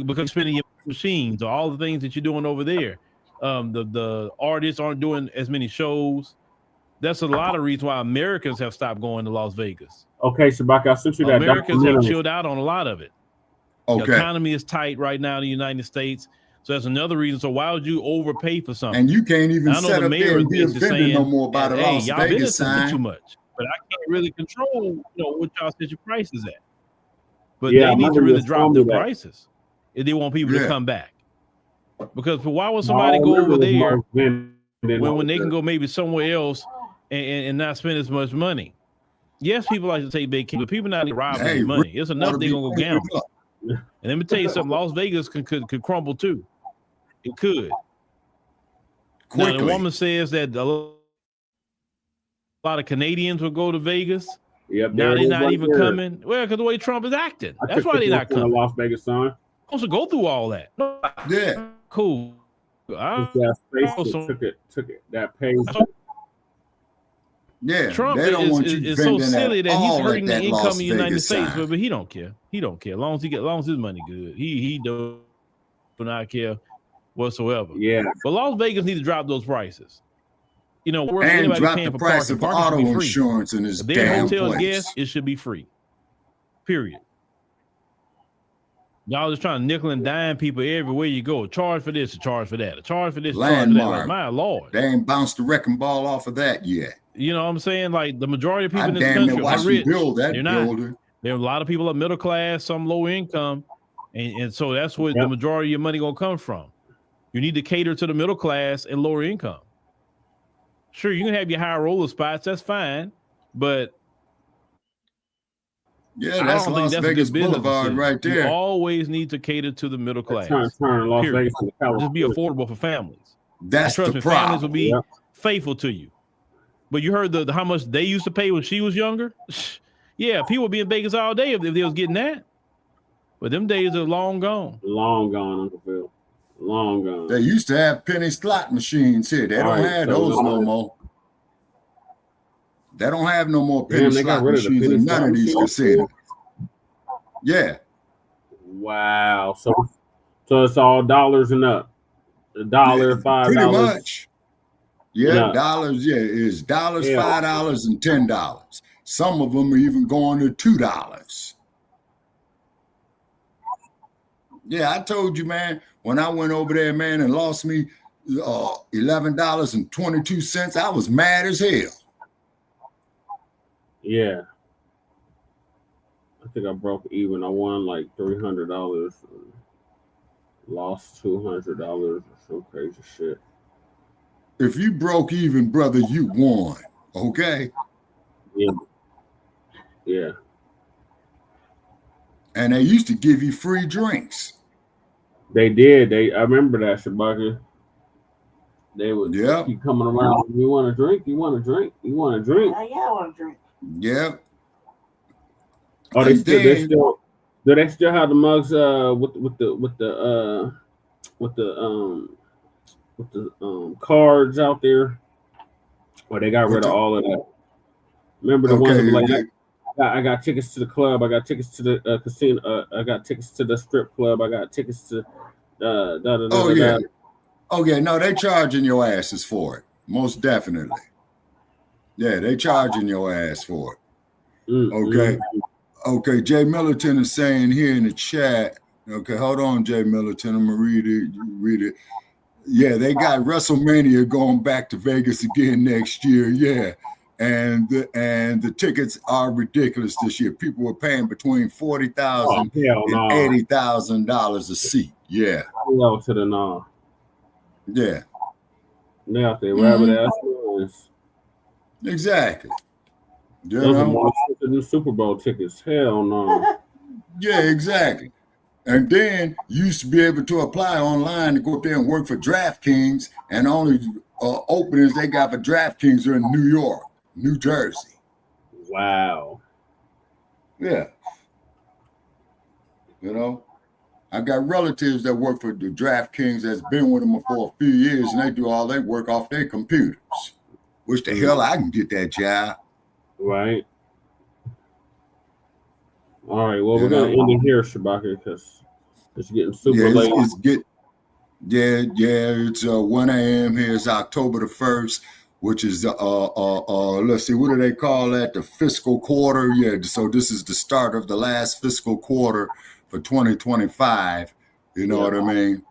Speaker 9: because spending your machines or all the things that you're doing over there. The artists aren't doing as many shows. That's a lot of reasons why Americans have stopped going to Las Vegas.
Speaker 4: Okay, Shabaka, I sent you that.
Speaker 9: Americans have chilled out on a lot of it.
Speaker 3: Okay.
Speaker 9: The economy is tight right now in the United States. So that's another reason. So why would you overpay for something?
Speaker 3: And you can't even set up there and be offended no more by the Las
Speaker 9: y'all
Speaker 3: Vegas
Speaker 9: sign
Speaker 3: sign.
Speaker 9: too much. But I can't really control, what y'all set your prices at. But
Speaker 4: Yeah,
Speaker 9: they need to
Speaker 4: mother
Speaker 9: really
Speaker 4: just
Speaker 9: drop
Speaker 4: told me
Speaker 9: their
Speaker 4: that.
Speaker 9: prices if they want people to
Speaker 3: Yeah.
Speaker 9: come back. Because why would
Speaker 4: No,
Speaker 9: somebody
Speaker 4: all I
Speaker 9: go
Speaker 4: remember
Speaker 9: over
Speaker 4: was
Speaker 9: there
Speaker 4: Mark Van
Speaker 9: when they can go maybe somewhere else and not spend as much money? Yes, people like to take vacation, but people not robbing their money. It's enough they're gonna go gamble. And let me tell you something: Las Vegas could crumble too. It could. Now the
Speaker 3: Quickly.
Speaker 9: woman says that a lot of Canadians will go to Vegas.
Speaker 4: Yep,
Speaker 9: Now
Speaker 4: there it
Speaker 9: they're
Speaker 4: is
Speaker 9: not
Speaker 4: right
Speaker 9: even
Speaker 4: there.
Speaker 9: coming. Well, because the way Trump is acting.
Speaker 4: I
Speaker 9: That's
Speaker 4: took
Speaker 9: why
Speaker 4: this
Speaker 9: they're
Speaker 4: one
Speaker 9: not
Speaker 4: from the
Speaker 9: coming.
Speaker 4: Las Vegas sign.
Speaker 9: Supposed to go through all that.
Speaker 3: Yeah.
Speaker 9: Cool.
Speaker 4: This Facebook took it. That page.
Speaker 3: Yeah,
Speaker 9: Trump
Speaker 3: they don't want you
Speaker 9: is so
Speaker 3: vending
Speaker 9: silly
Speaker 3: at
Speaker 9: that he's
Speaker 3: all at
Speaker 9: hurting the
Speaker 3: that
Speaker 9: income
Speaker 3: Las
Speaker 9: of the United
Speaker 3: Vegas
Speaker 9: States,
Speaker 3: sign.
Speaker 9: but he don't care. He don't care. As long as his money good, he do not care whatsoever.
Speaker 4: Yeah.
Speaker 9: But Las Vegas need to drop those prices.
Speaker 3: And
Speaker 9: anybody
Speaker 3: drop
Speaker 9: paying
Speaker 3: the
Speaker 9: for
Speaker 3: price
Speaker 9: parking,
Speaker 3: of
Speaker 9: parking should
Speaker 3: auto
Speaker 9: be free.
Speaker 3: insurance in this
Speaker 9: If they're a
Speaker 3: damn
Speaker 9: hotel
Speaker 3: place.
Speaker 9: guest, it should be free. Period. Y'all just trying to nickel and dime people everywhere you go. Charge for this, a charge for that, a charge for this, a charge for that. Like,
Speaker 3: Landmark.
Speaker 9: my Lord.
Speaker 3: They ain't bounced the wrecking ball off of that yet.
Speaker 9: You know what I'm saying? Like the majority of people
Speaker 3: I
Speaker 9: in this
Speaker 3: damn near
Speaker 9: country are
Speaker 3: watched them
Speaker 9: rich.
Speaker 3: build that
Speaker 9: They're not.
Speaker 3: building.
Speaker 9: There are a lot of people are middle class, some low income, and so that's where the majority of your money gonna come from. You need to cater to the middle class and lower income. Sure, you can have your high roller spots, that's fine, but
Speaker 3: Yeah, that's Las Vegas Boulevard right there.
Speaker 9: You always need to cater to the middle class.
Speaker 4: Turn Las
Speaker 9: Period.
Speaker 4: Vegas into California.
Speaker 9: Just be affordable for families.
Speaker 3: That's
Speaker 9: And trust
Speaker 3: the
Speaker 9: me, families will
Speaker 3: problem.
Speaker 9: be faithful to you. But you heard the how much they used to pay when she was younger? Yeah, people would be in Vegas all day if they was getting that. But them days are long gone.
Speaker 4: Long gone, Uncle Phil. Long gone.
Speaker 3: They used to have penny slot machines here. They don't have those no more. They don't have no more penny
Speaker 4: Damn, they got
Speaker 3: slot
Speaker 4: rid of the
Speaker 3: machines
Speaker 4: penny
Speaker 3: in none
Speaker 4: slot
Speaker 3: of these
Speaker 4: machines?
Speaker 3: casinos. Yeah.
Speaker 4: Wow. So it's all dollars and up. $1, $5.
Speaker 3: Pretty much. Yeah,
Speaker 4: Yeah.
Speaker 3: dollars. Yeah, it's dollars,
Speaker 4: Yeah.
Speaker 3: $5, and $10. Some of them are even going to $2. Yeah, I told you, man, when I went over there, man, and lost me $11.22. I was mad as hell.
Speaker 4: Yeah. I think I broke even. I won like $300, lost $200 or some crazy shit.
Speaker 3: If you broke even, brother, you won. Okay.
Speaker 4: Yeah. Yeah.
Speaker 3: And they used to give you free drinks.
Speaker 4: They did. I remember that, Shabaka. They would keep coming around. You want a drink? You want a drink? You want a drink?
Speaker 23: Yeah, I want a drink.
Speaker 3: Yeah.
Speaker 4: Oh, do they still have the mugs with the cards out there? Or they got rid of all of that? Remember the ones that were like, I got tickets to the club. I got tickets to the casino. I got tickets to the strip club. I got tickets to
Speaker 3: Oh yeah, no, they charging your asses for it. Most definitely. Yeah, they charging your ass for it. Okay. Okay, Jay Millerton is saying here in the chat. Okay, hold on, Jay Millerton. I'm gonna read it. Yeah, they got WrestleMania going back to Vegas again next year. Yeah. And the tickets are ridiculous this year. People were paying between $40,000 and $80,000 a seat. Yeah.
Speaker 4: Hello to the no.
Speaker 3: Yeah.
Speaker 4: They out there rabbit ass noise.
Speaker 3: Exactly.
Speaker 4: Those are more than the Super Bowl tickets. Hell no.
Speaker 3: Yeah, exactly. And then you used to be able to apply online to go up there and work for DraftKings, and only openings they got for DraftKings are in New York, New Jersey.
Speaker 4: Wow.
Speaker 3: Yeah. You know, I got relatives that work for the DraftKings that's been with them for a few years, and they do all their work off their computers. Wish the hell I can get that job.
Speaker 4: Right. All right. Well, we're going to end it here, Shabaka, because it's getting super late.
Speaker 3: It's 1 a.m. here. It's October the 1st, which is let's see, what do they call that? The fiscal quarter. Yeah. So this is the start of the last fiscal quarter for 2025. You know what I mean?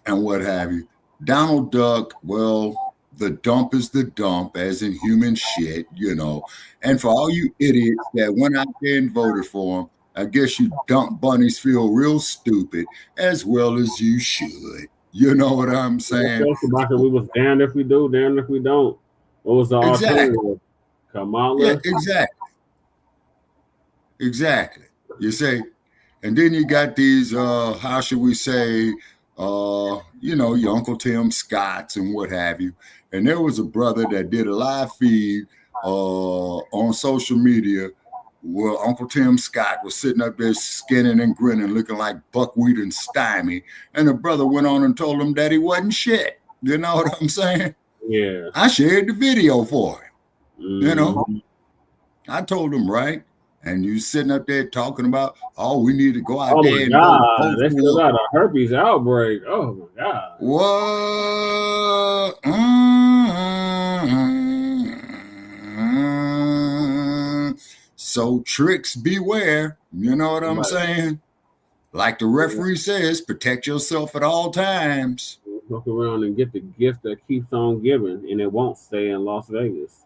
Speaker 3: And what have you. Donald Duck, well, the dump is the dump, as in human shit, you know. And for all you idiots that went out there and voted for him, I guess you dump bunnies feel real stupid, as well as you should. You know what I'm saying?
Speaker 4: We was damned if we do, damned if we don't. What was the alternative? Kamala?
Speaker 3: Yeah, exactly. You say, and then you got these, how should we say, your Uncle Tim Scotts and what have you. And there was a brother that did a live feed on social media where Uncle Tim Scott was sitting up there skinning and grinning, looking like buckwheat and stymie. And the brother went on and told him that he wasn't shit. You know what I'm saying?
Speaker 4: Yeah.
Speaker 3: I shared the video for him. You know, I told him, right? And you sitting up there talking about, we need to go out there and
Speaker 4: vote. They still got a herpes outbreak. Oh my God.
Speaker 3: What? So tricks beware. You know what I'm saying? Like the referee says, protect yourself at all times.
Speaker 4: Look around and get the gift that keeps on giving, and it won't stay in Las Vegas.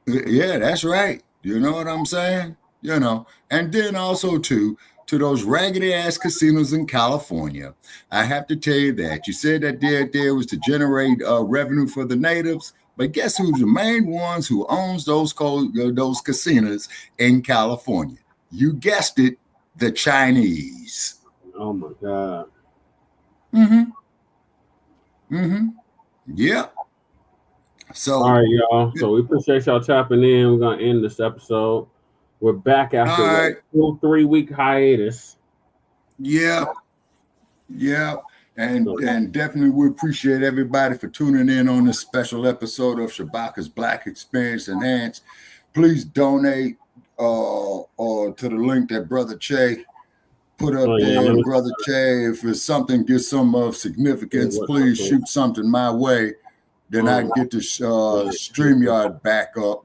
Speaker 3: Yeah, that's right. You know what I'm saying? You know, and then also to those raggedy ass casinos in California, I have to tell you that you said that there was to generate revenue for the natives, but guess who's the main ones who owns those casinos in California? You guessed it, the Chinese.
Speaker 4: Oh my God.
Speaker 3: Yeah. So
Speaker 4: all right, y'all. So we appreciate y'all tapping in. We're gonna end this episode. We're back after a 2-3 week hiatus.
Speaker 3: Yeah. And definitely we appreciate everybody for tuning in on this special episode of Shabaka'S Blacc Experience Enhanced. Please donate to the link that Brother Che put up there. And Brother Che, if it's something gets some of significance, please shoot something my way. Then I can get the StreamYard back up.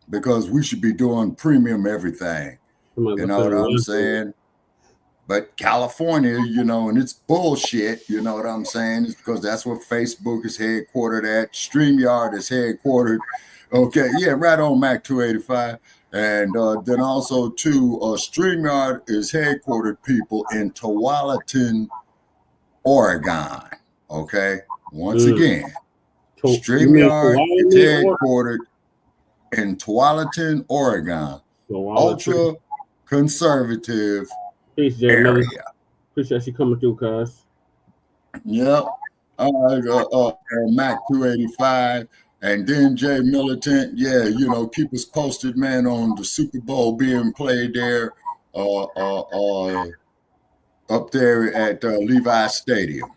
Speaker 3: Because we should be doing premium everything. You know what I'm saying? But California, you know, and it's bullshit, you know what I'm saying? It's because that's where Facebook is headquartered at. Streamyard is headquartered. Okay, yeah, right on Mac 285. And then also, too, Streamyard is headquartered, people, in Tualatin, Oregon. Okay, once again, Streamyard is headquartered in Tualatin, Oregon. Ultra conservative area.
Speaker 4: Appreciate you coming through, cuz.
Speaker 3: Yep. Mac 285. And then Jay Militant, yeah, you know, keep us posted, man, on the Super Bowl being played there up there at Levi Stadium.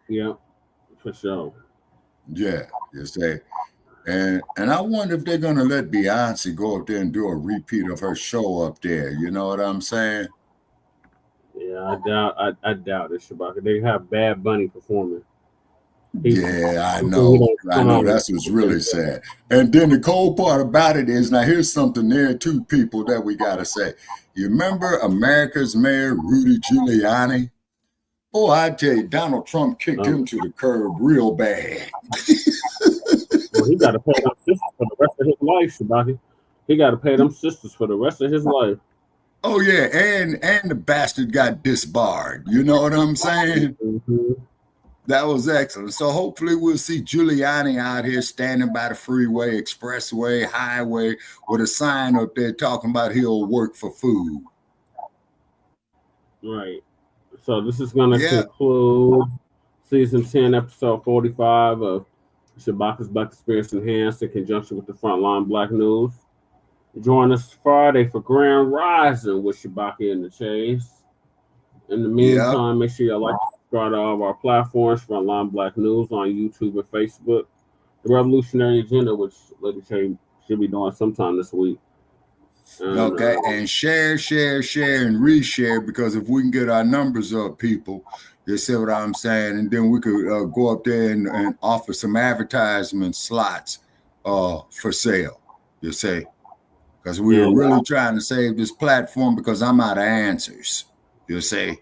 Speaker 4: Yeah, for sure.
Speaker 3: Yeah, you say. And I wonder if they're gonna let Beyonce go up there and do a repeat of her show up there. You know what I'm saying?
Speaker 4: Yeah, I doubt it, Shabaka. They have Bad Bunny performing.
Speaker 3: Yeah, I know. That's what's really sad. And then the cold part about it is, now here's something there too, people, that we gotta say. You remember America's Mayor Rudy Giuliani? Oh, I tell you, Donald Trump kicked him to the curb real bad.
Speaker 4: Well, he got to pay them sisters for the rest of his life, Shabaki. He got to pay them sisters for the rest of his life.
Speaker 3: Oh yeah, and the bastard got disbarred. You know what I'm saying?
Speaker 4: Mm-hmm.
Speaker 3: That was excellent. So hopefully we'll see Giuliani out here standing by the freeway, expressway, highway, with a sign up there talking about he'll work for food.
Speaker 4: Right. So this is going to conclude season 10, episode 45 of Shabaka'S Blacc Experience Enhanced in conjunction with the Front Line Blacc News. Join us Friday for Grand Rising with Shabaka and the Chase. In the meantime, make sure you like to subscribe to all of our platforms, Front Line Blacc News on YouTube and Facebook. The Revolutionary Agenda, which Lady Chase should be doing sometime this week.
Speaker 3: Okay, and share, and reshare, because if we can get our numbers up, people, you see what I'm saying? And then we could go up there and offer some advertisement slots for sale, you see? Because we are really trying to save this platform because I'm out of answers, you see?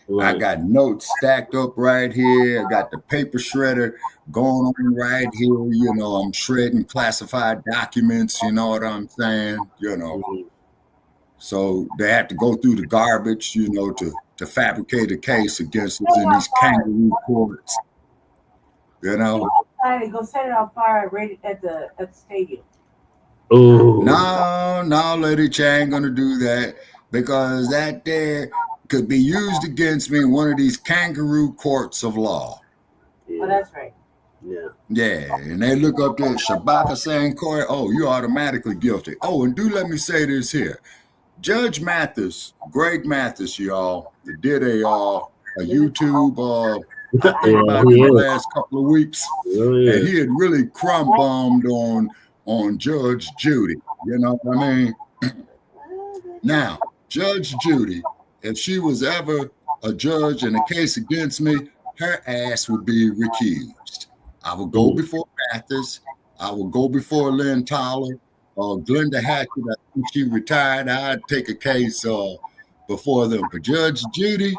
Speaker 3: Right. I got notes stacked up right here. I got the paper shredder going on right here. You know, I'm shredding classified documents. You know what I'm saying? You know, so they have to go through the garbage, you know, to fabricate a case against us in these kangaroo courts. You know,
Speaker 23: go set it on fire right at the stadium.
Speaker 3: Ooh. No, Lady Chang gonna do that, because that there could be used against me in one of these kangaroo courts of law.
Speaker 23: Oh, that's right.
Speaker 3: Yeah, and they look up there, Shabaka saying, Corey, oh, you're automatically guilty. Oh, and do let me say this here. Judge Mathis, Greg Mathis, y'all, did a YouTube about the last couple of weeks. And he had really crumb bombed on Judge Judy. You know what I mean? Now, Judge Judy, if she was ever a judge in a case against me, her ass would be recused. I would go before Mathis. I would go before Lynn Tyler, Glenda Hatchett. I think she retired. I'd take a case before them. But Judge Judy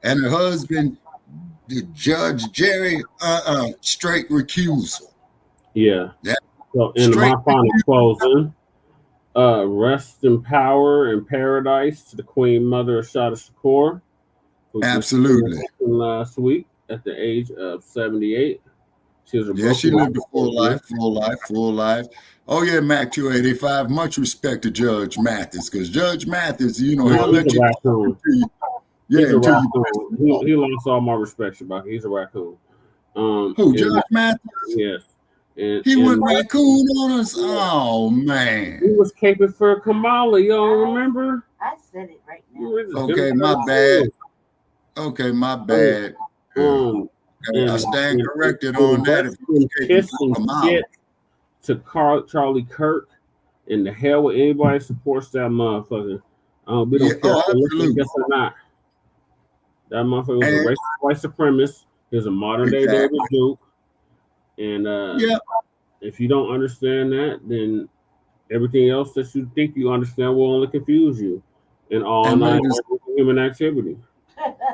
Speaker 3: and her husband, Judge Jerry, straight recusal.
Speaker 4: Yeah. So in my final closing, rest in power and paradise to the Queen Mother Assata Shakur.
Speaker 3: Absolutely.
Speaker 4: Last week at the age of 78. She
Speaker 3: lived a full life. Oh yeah, Mac 285. Much respect to Judge Mathis, because Judge Mathis, you know, he'll let you.
Speaker 4: He's a raccoon. He lost all my respect, Shabaka. He's a raccoon.
Speaker 3: Who, Judge Mathis?
Speaker 4: Yes.
Speaker 3: He went raccoon on us. Oh man.
Speaker 4: He was caping for Kamala, y'all remember?
Speaker 23: I said it right now.
Speaker 3: Okay, my bad. Okay, my bad. I stand corrected on that.
Speaker 4: To Charlie Kirk, and the hell with anybody supports that motherfucker. We don't care if they guess or not. That motherfucker was a racist white supremacist. He's a modern day David Duke. And if you don't understand that, then everything else that you think you understand will only confuse you. And all night, human activity.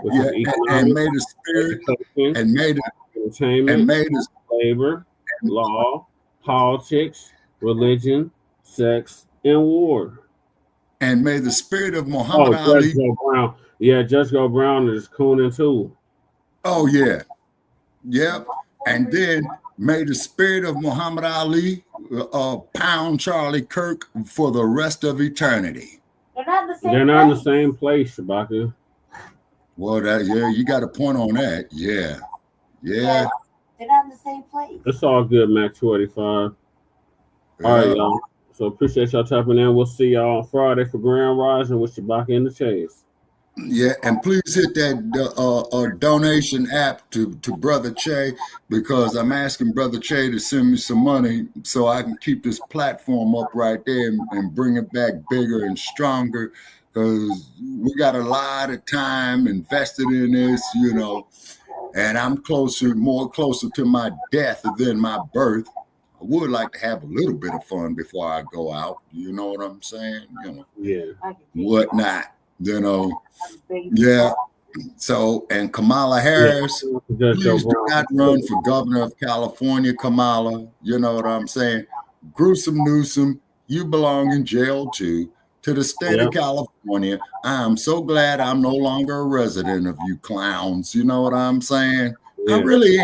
Speaker 4: Which
Speaker 3: Yeah,
Speaker 4: is
Speaker 3: and
Speaker 4: economic,
Speaker 3: may the spirit
Speaker 4: education,
Speaker 3: and may the
Speaker 4: entertainment,
Speaker 3: and may the
Speaker 4: labor, law, politics, religion, sex, and war.
Speaker 3: and may the spirit of
Speaker 4: Oh,
Speaker 3: Muhammad
Speaker 4: Judge
Speaker 3: Ali.
Speaker 4: Joe Brown. Yeah, Judge Joe Brown is cooning too.
Speaker 3: Oh yeah, yep. And then may the spirit of Muhammad Ali pound Charlie Kirk for the rest of eternity.
Speaker 23: They're not in the same
Speaker 4: They're not in the
Speaker 23: place.
Speaker 4: same place, Shabaka.
Speaker 3: Well, you got a point on that. Yeah.
Speaker 23: They're not in the same place.
Speaker 4: It's all good, Mac 285. All right, y'all. So appreciate y'all tapping in. We'll see y'all on Friday for Grand Rising with Shabaka in the Chase.
Speaker 3: Yeah, and please hit that donation app to Brother Che, because I'm asking Brother Che to send me some money so I can keep this platform up right there and bring it back bigger and stronger, because we got a lot of time invested in this, and I'm more closer to my death than my birth. I would like to have a little bit of fun before I go out. You know what I'm saying?
Speaker 4: Yeah.
Speaker 3: Whatnot. Yeah. So, and Kamala Harris, please do not run for governor of California, Kamala. You know what I'm saying? Gruesome Newsom, you belong in jail too. To the state of California, I am so glad I'm no longer a resident of you clowns. You know what I'm saying?
Speaker 4: Yeah.
Speaker 3: I really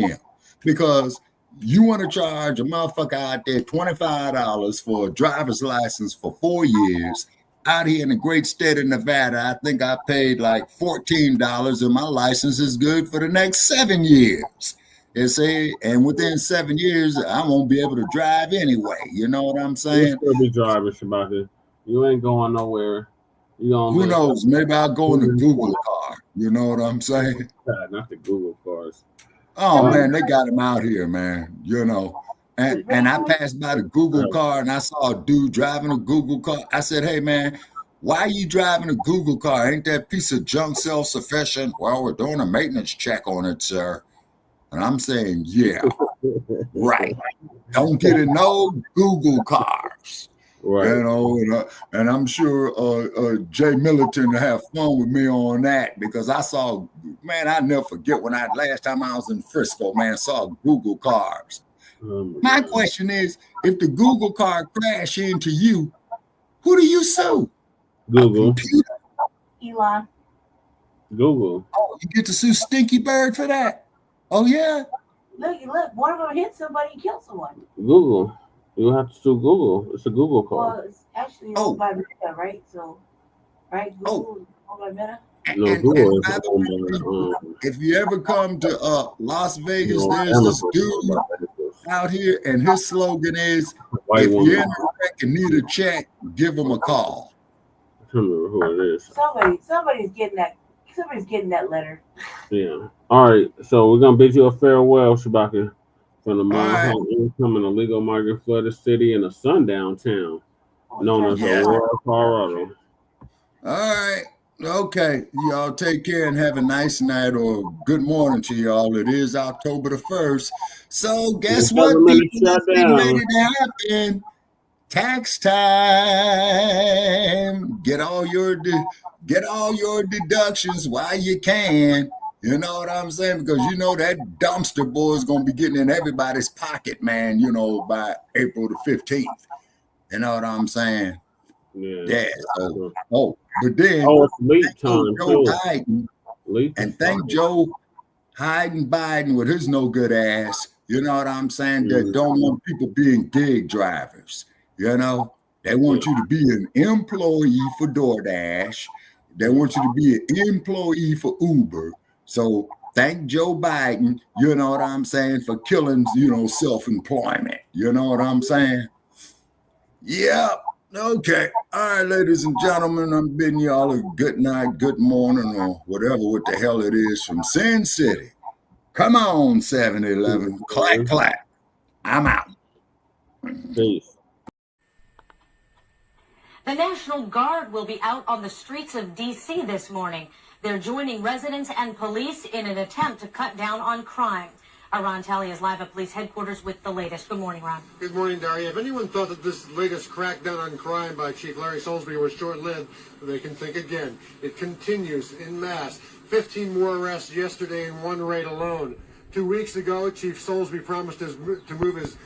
Speaker 3: am. Because you want to charge a motherfucker out there $25 for a driver's license for 4 years. Out here in the great state of Nevada, I think I paid like $14 and my license is good for the next 7 years. And within 7 years, I won't be able to drive anyway. You know what I'm saying?
Speaker 4: You'll still be driving, Shabaka. You ain't going nowhere.
Speaker 3: Who knows? Maybe I'll go in a Google car. You know what I'm saying?
Speaker 4: Not the Google cars.
Speaker 3: Oh, man, they got them out here, man. And I passed by the Google car and I saw a dude driving a Google car. I said, hey, man, why are you driving a Google car? Ain't that piece of junk self-sufficient? Well, we're doing a maintenance check on it, sir. And I'm saying, yeah, right. Don't get in no Google cars.
Speaker 4: Right.
Speaker 3: And I'm sure Jay Milliton will have fun with me on that, because I saw, man, I never forget when last time I was in Frisco, man, saw Google cars. My question is, if the Google car crash into you, who do you sue?
Speaker 4: Google.
Speaker 23: Elon.
Speaker 4: Google.
Speaker 3: Oh, you get to sue Stinky Bird for that? Oh, yeah?
Speaker 23: Look, one of them hit somebody and killed someone.
Speaker 4: Google. You have to sue Google. It's a Google car.
Speaker 23: Well, it's actually owned by Meta, right? So, right? Google owned by Meta?
Speaker 4: No, Google is owned by,
Speaker 3: if you ever come to Las Vegas, there's this dude out here, and his slogan is, if you're in a wreck and need a check, give him a call.
Speaker 4: I don't remember who it is.
Speaker 23: Somebody's getting that. Somebody's getting that letter.
Speaker 4: Yeah. All right. So we're gonna bid you a farewell, Shabaka, from the Mount incoming illegal migrant flooded city in a sundown town known as Aurora, Colorado.
Speaker 3: All right. Okay. Y'all take care and have a nice night or good morning to y'all. It is October the 1st. So guess what, people? That's getting ready to happen. Tax time. Get all your deductions while you can. You know what I'm saying? Because that dumpster boy is going to be getting in everybody's pocket, man, by April the 15th. You know what I'm saying? Yeah. So, but then
Speaker 4: it's leak time,
Speaker 3: Joe Biden, and thank Joe Biden with his no good ass. You know what I'm saying? That don't want people being gig drivers. They want you to be an employee for DoorDash. They want you to be an employee for Uber. So thank Joe Biden, you know what I'm saying, for killing, self-employment. You know what I'm saying? Yep. Okay. All right, ladies and gentlemen, I'm bidding y'all a good night, good morning, or whatever what the hell it is from Sin City. Come on, 7-Eleven. Clack, clack. I'm out.
Speaker 4: Peace.
Speaker 12: The National Guard will be out on the streets of D.C. this morning. They're joining residents and police in an attempt to cut down on crime. Ron Talley is live at police headquarters with the latest. Good morning, Ron.
Speaker 7: Good morning, Daria. If anyone thought that this latest crackdown on crime by Chief Larry Salisbury was short-lived, they can think again. It continues en masse. 15 more arrests yesterday in one raid alone. 2 weeks ago, Chief Salisbury promised to move his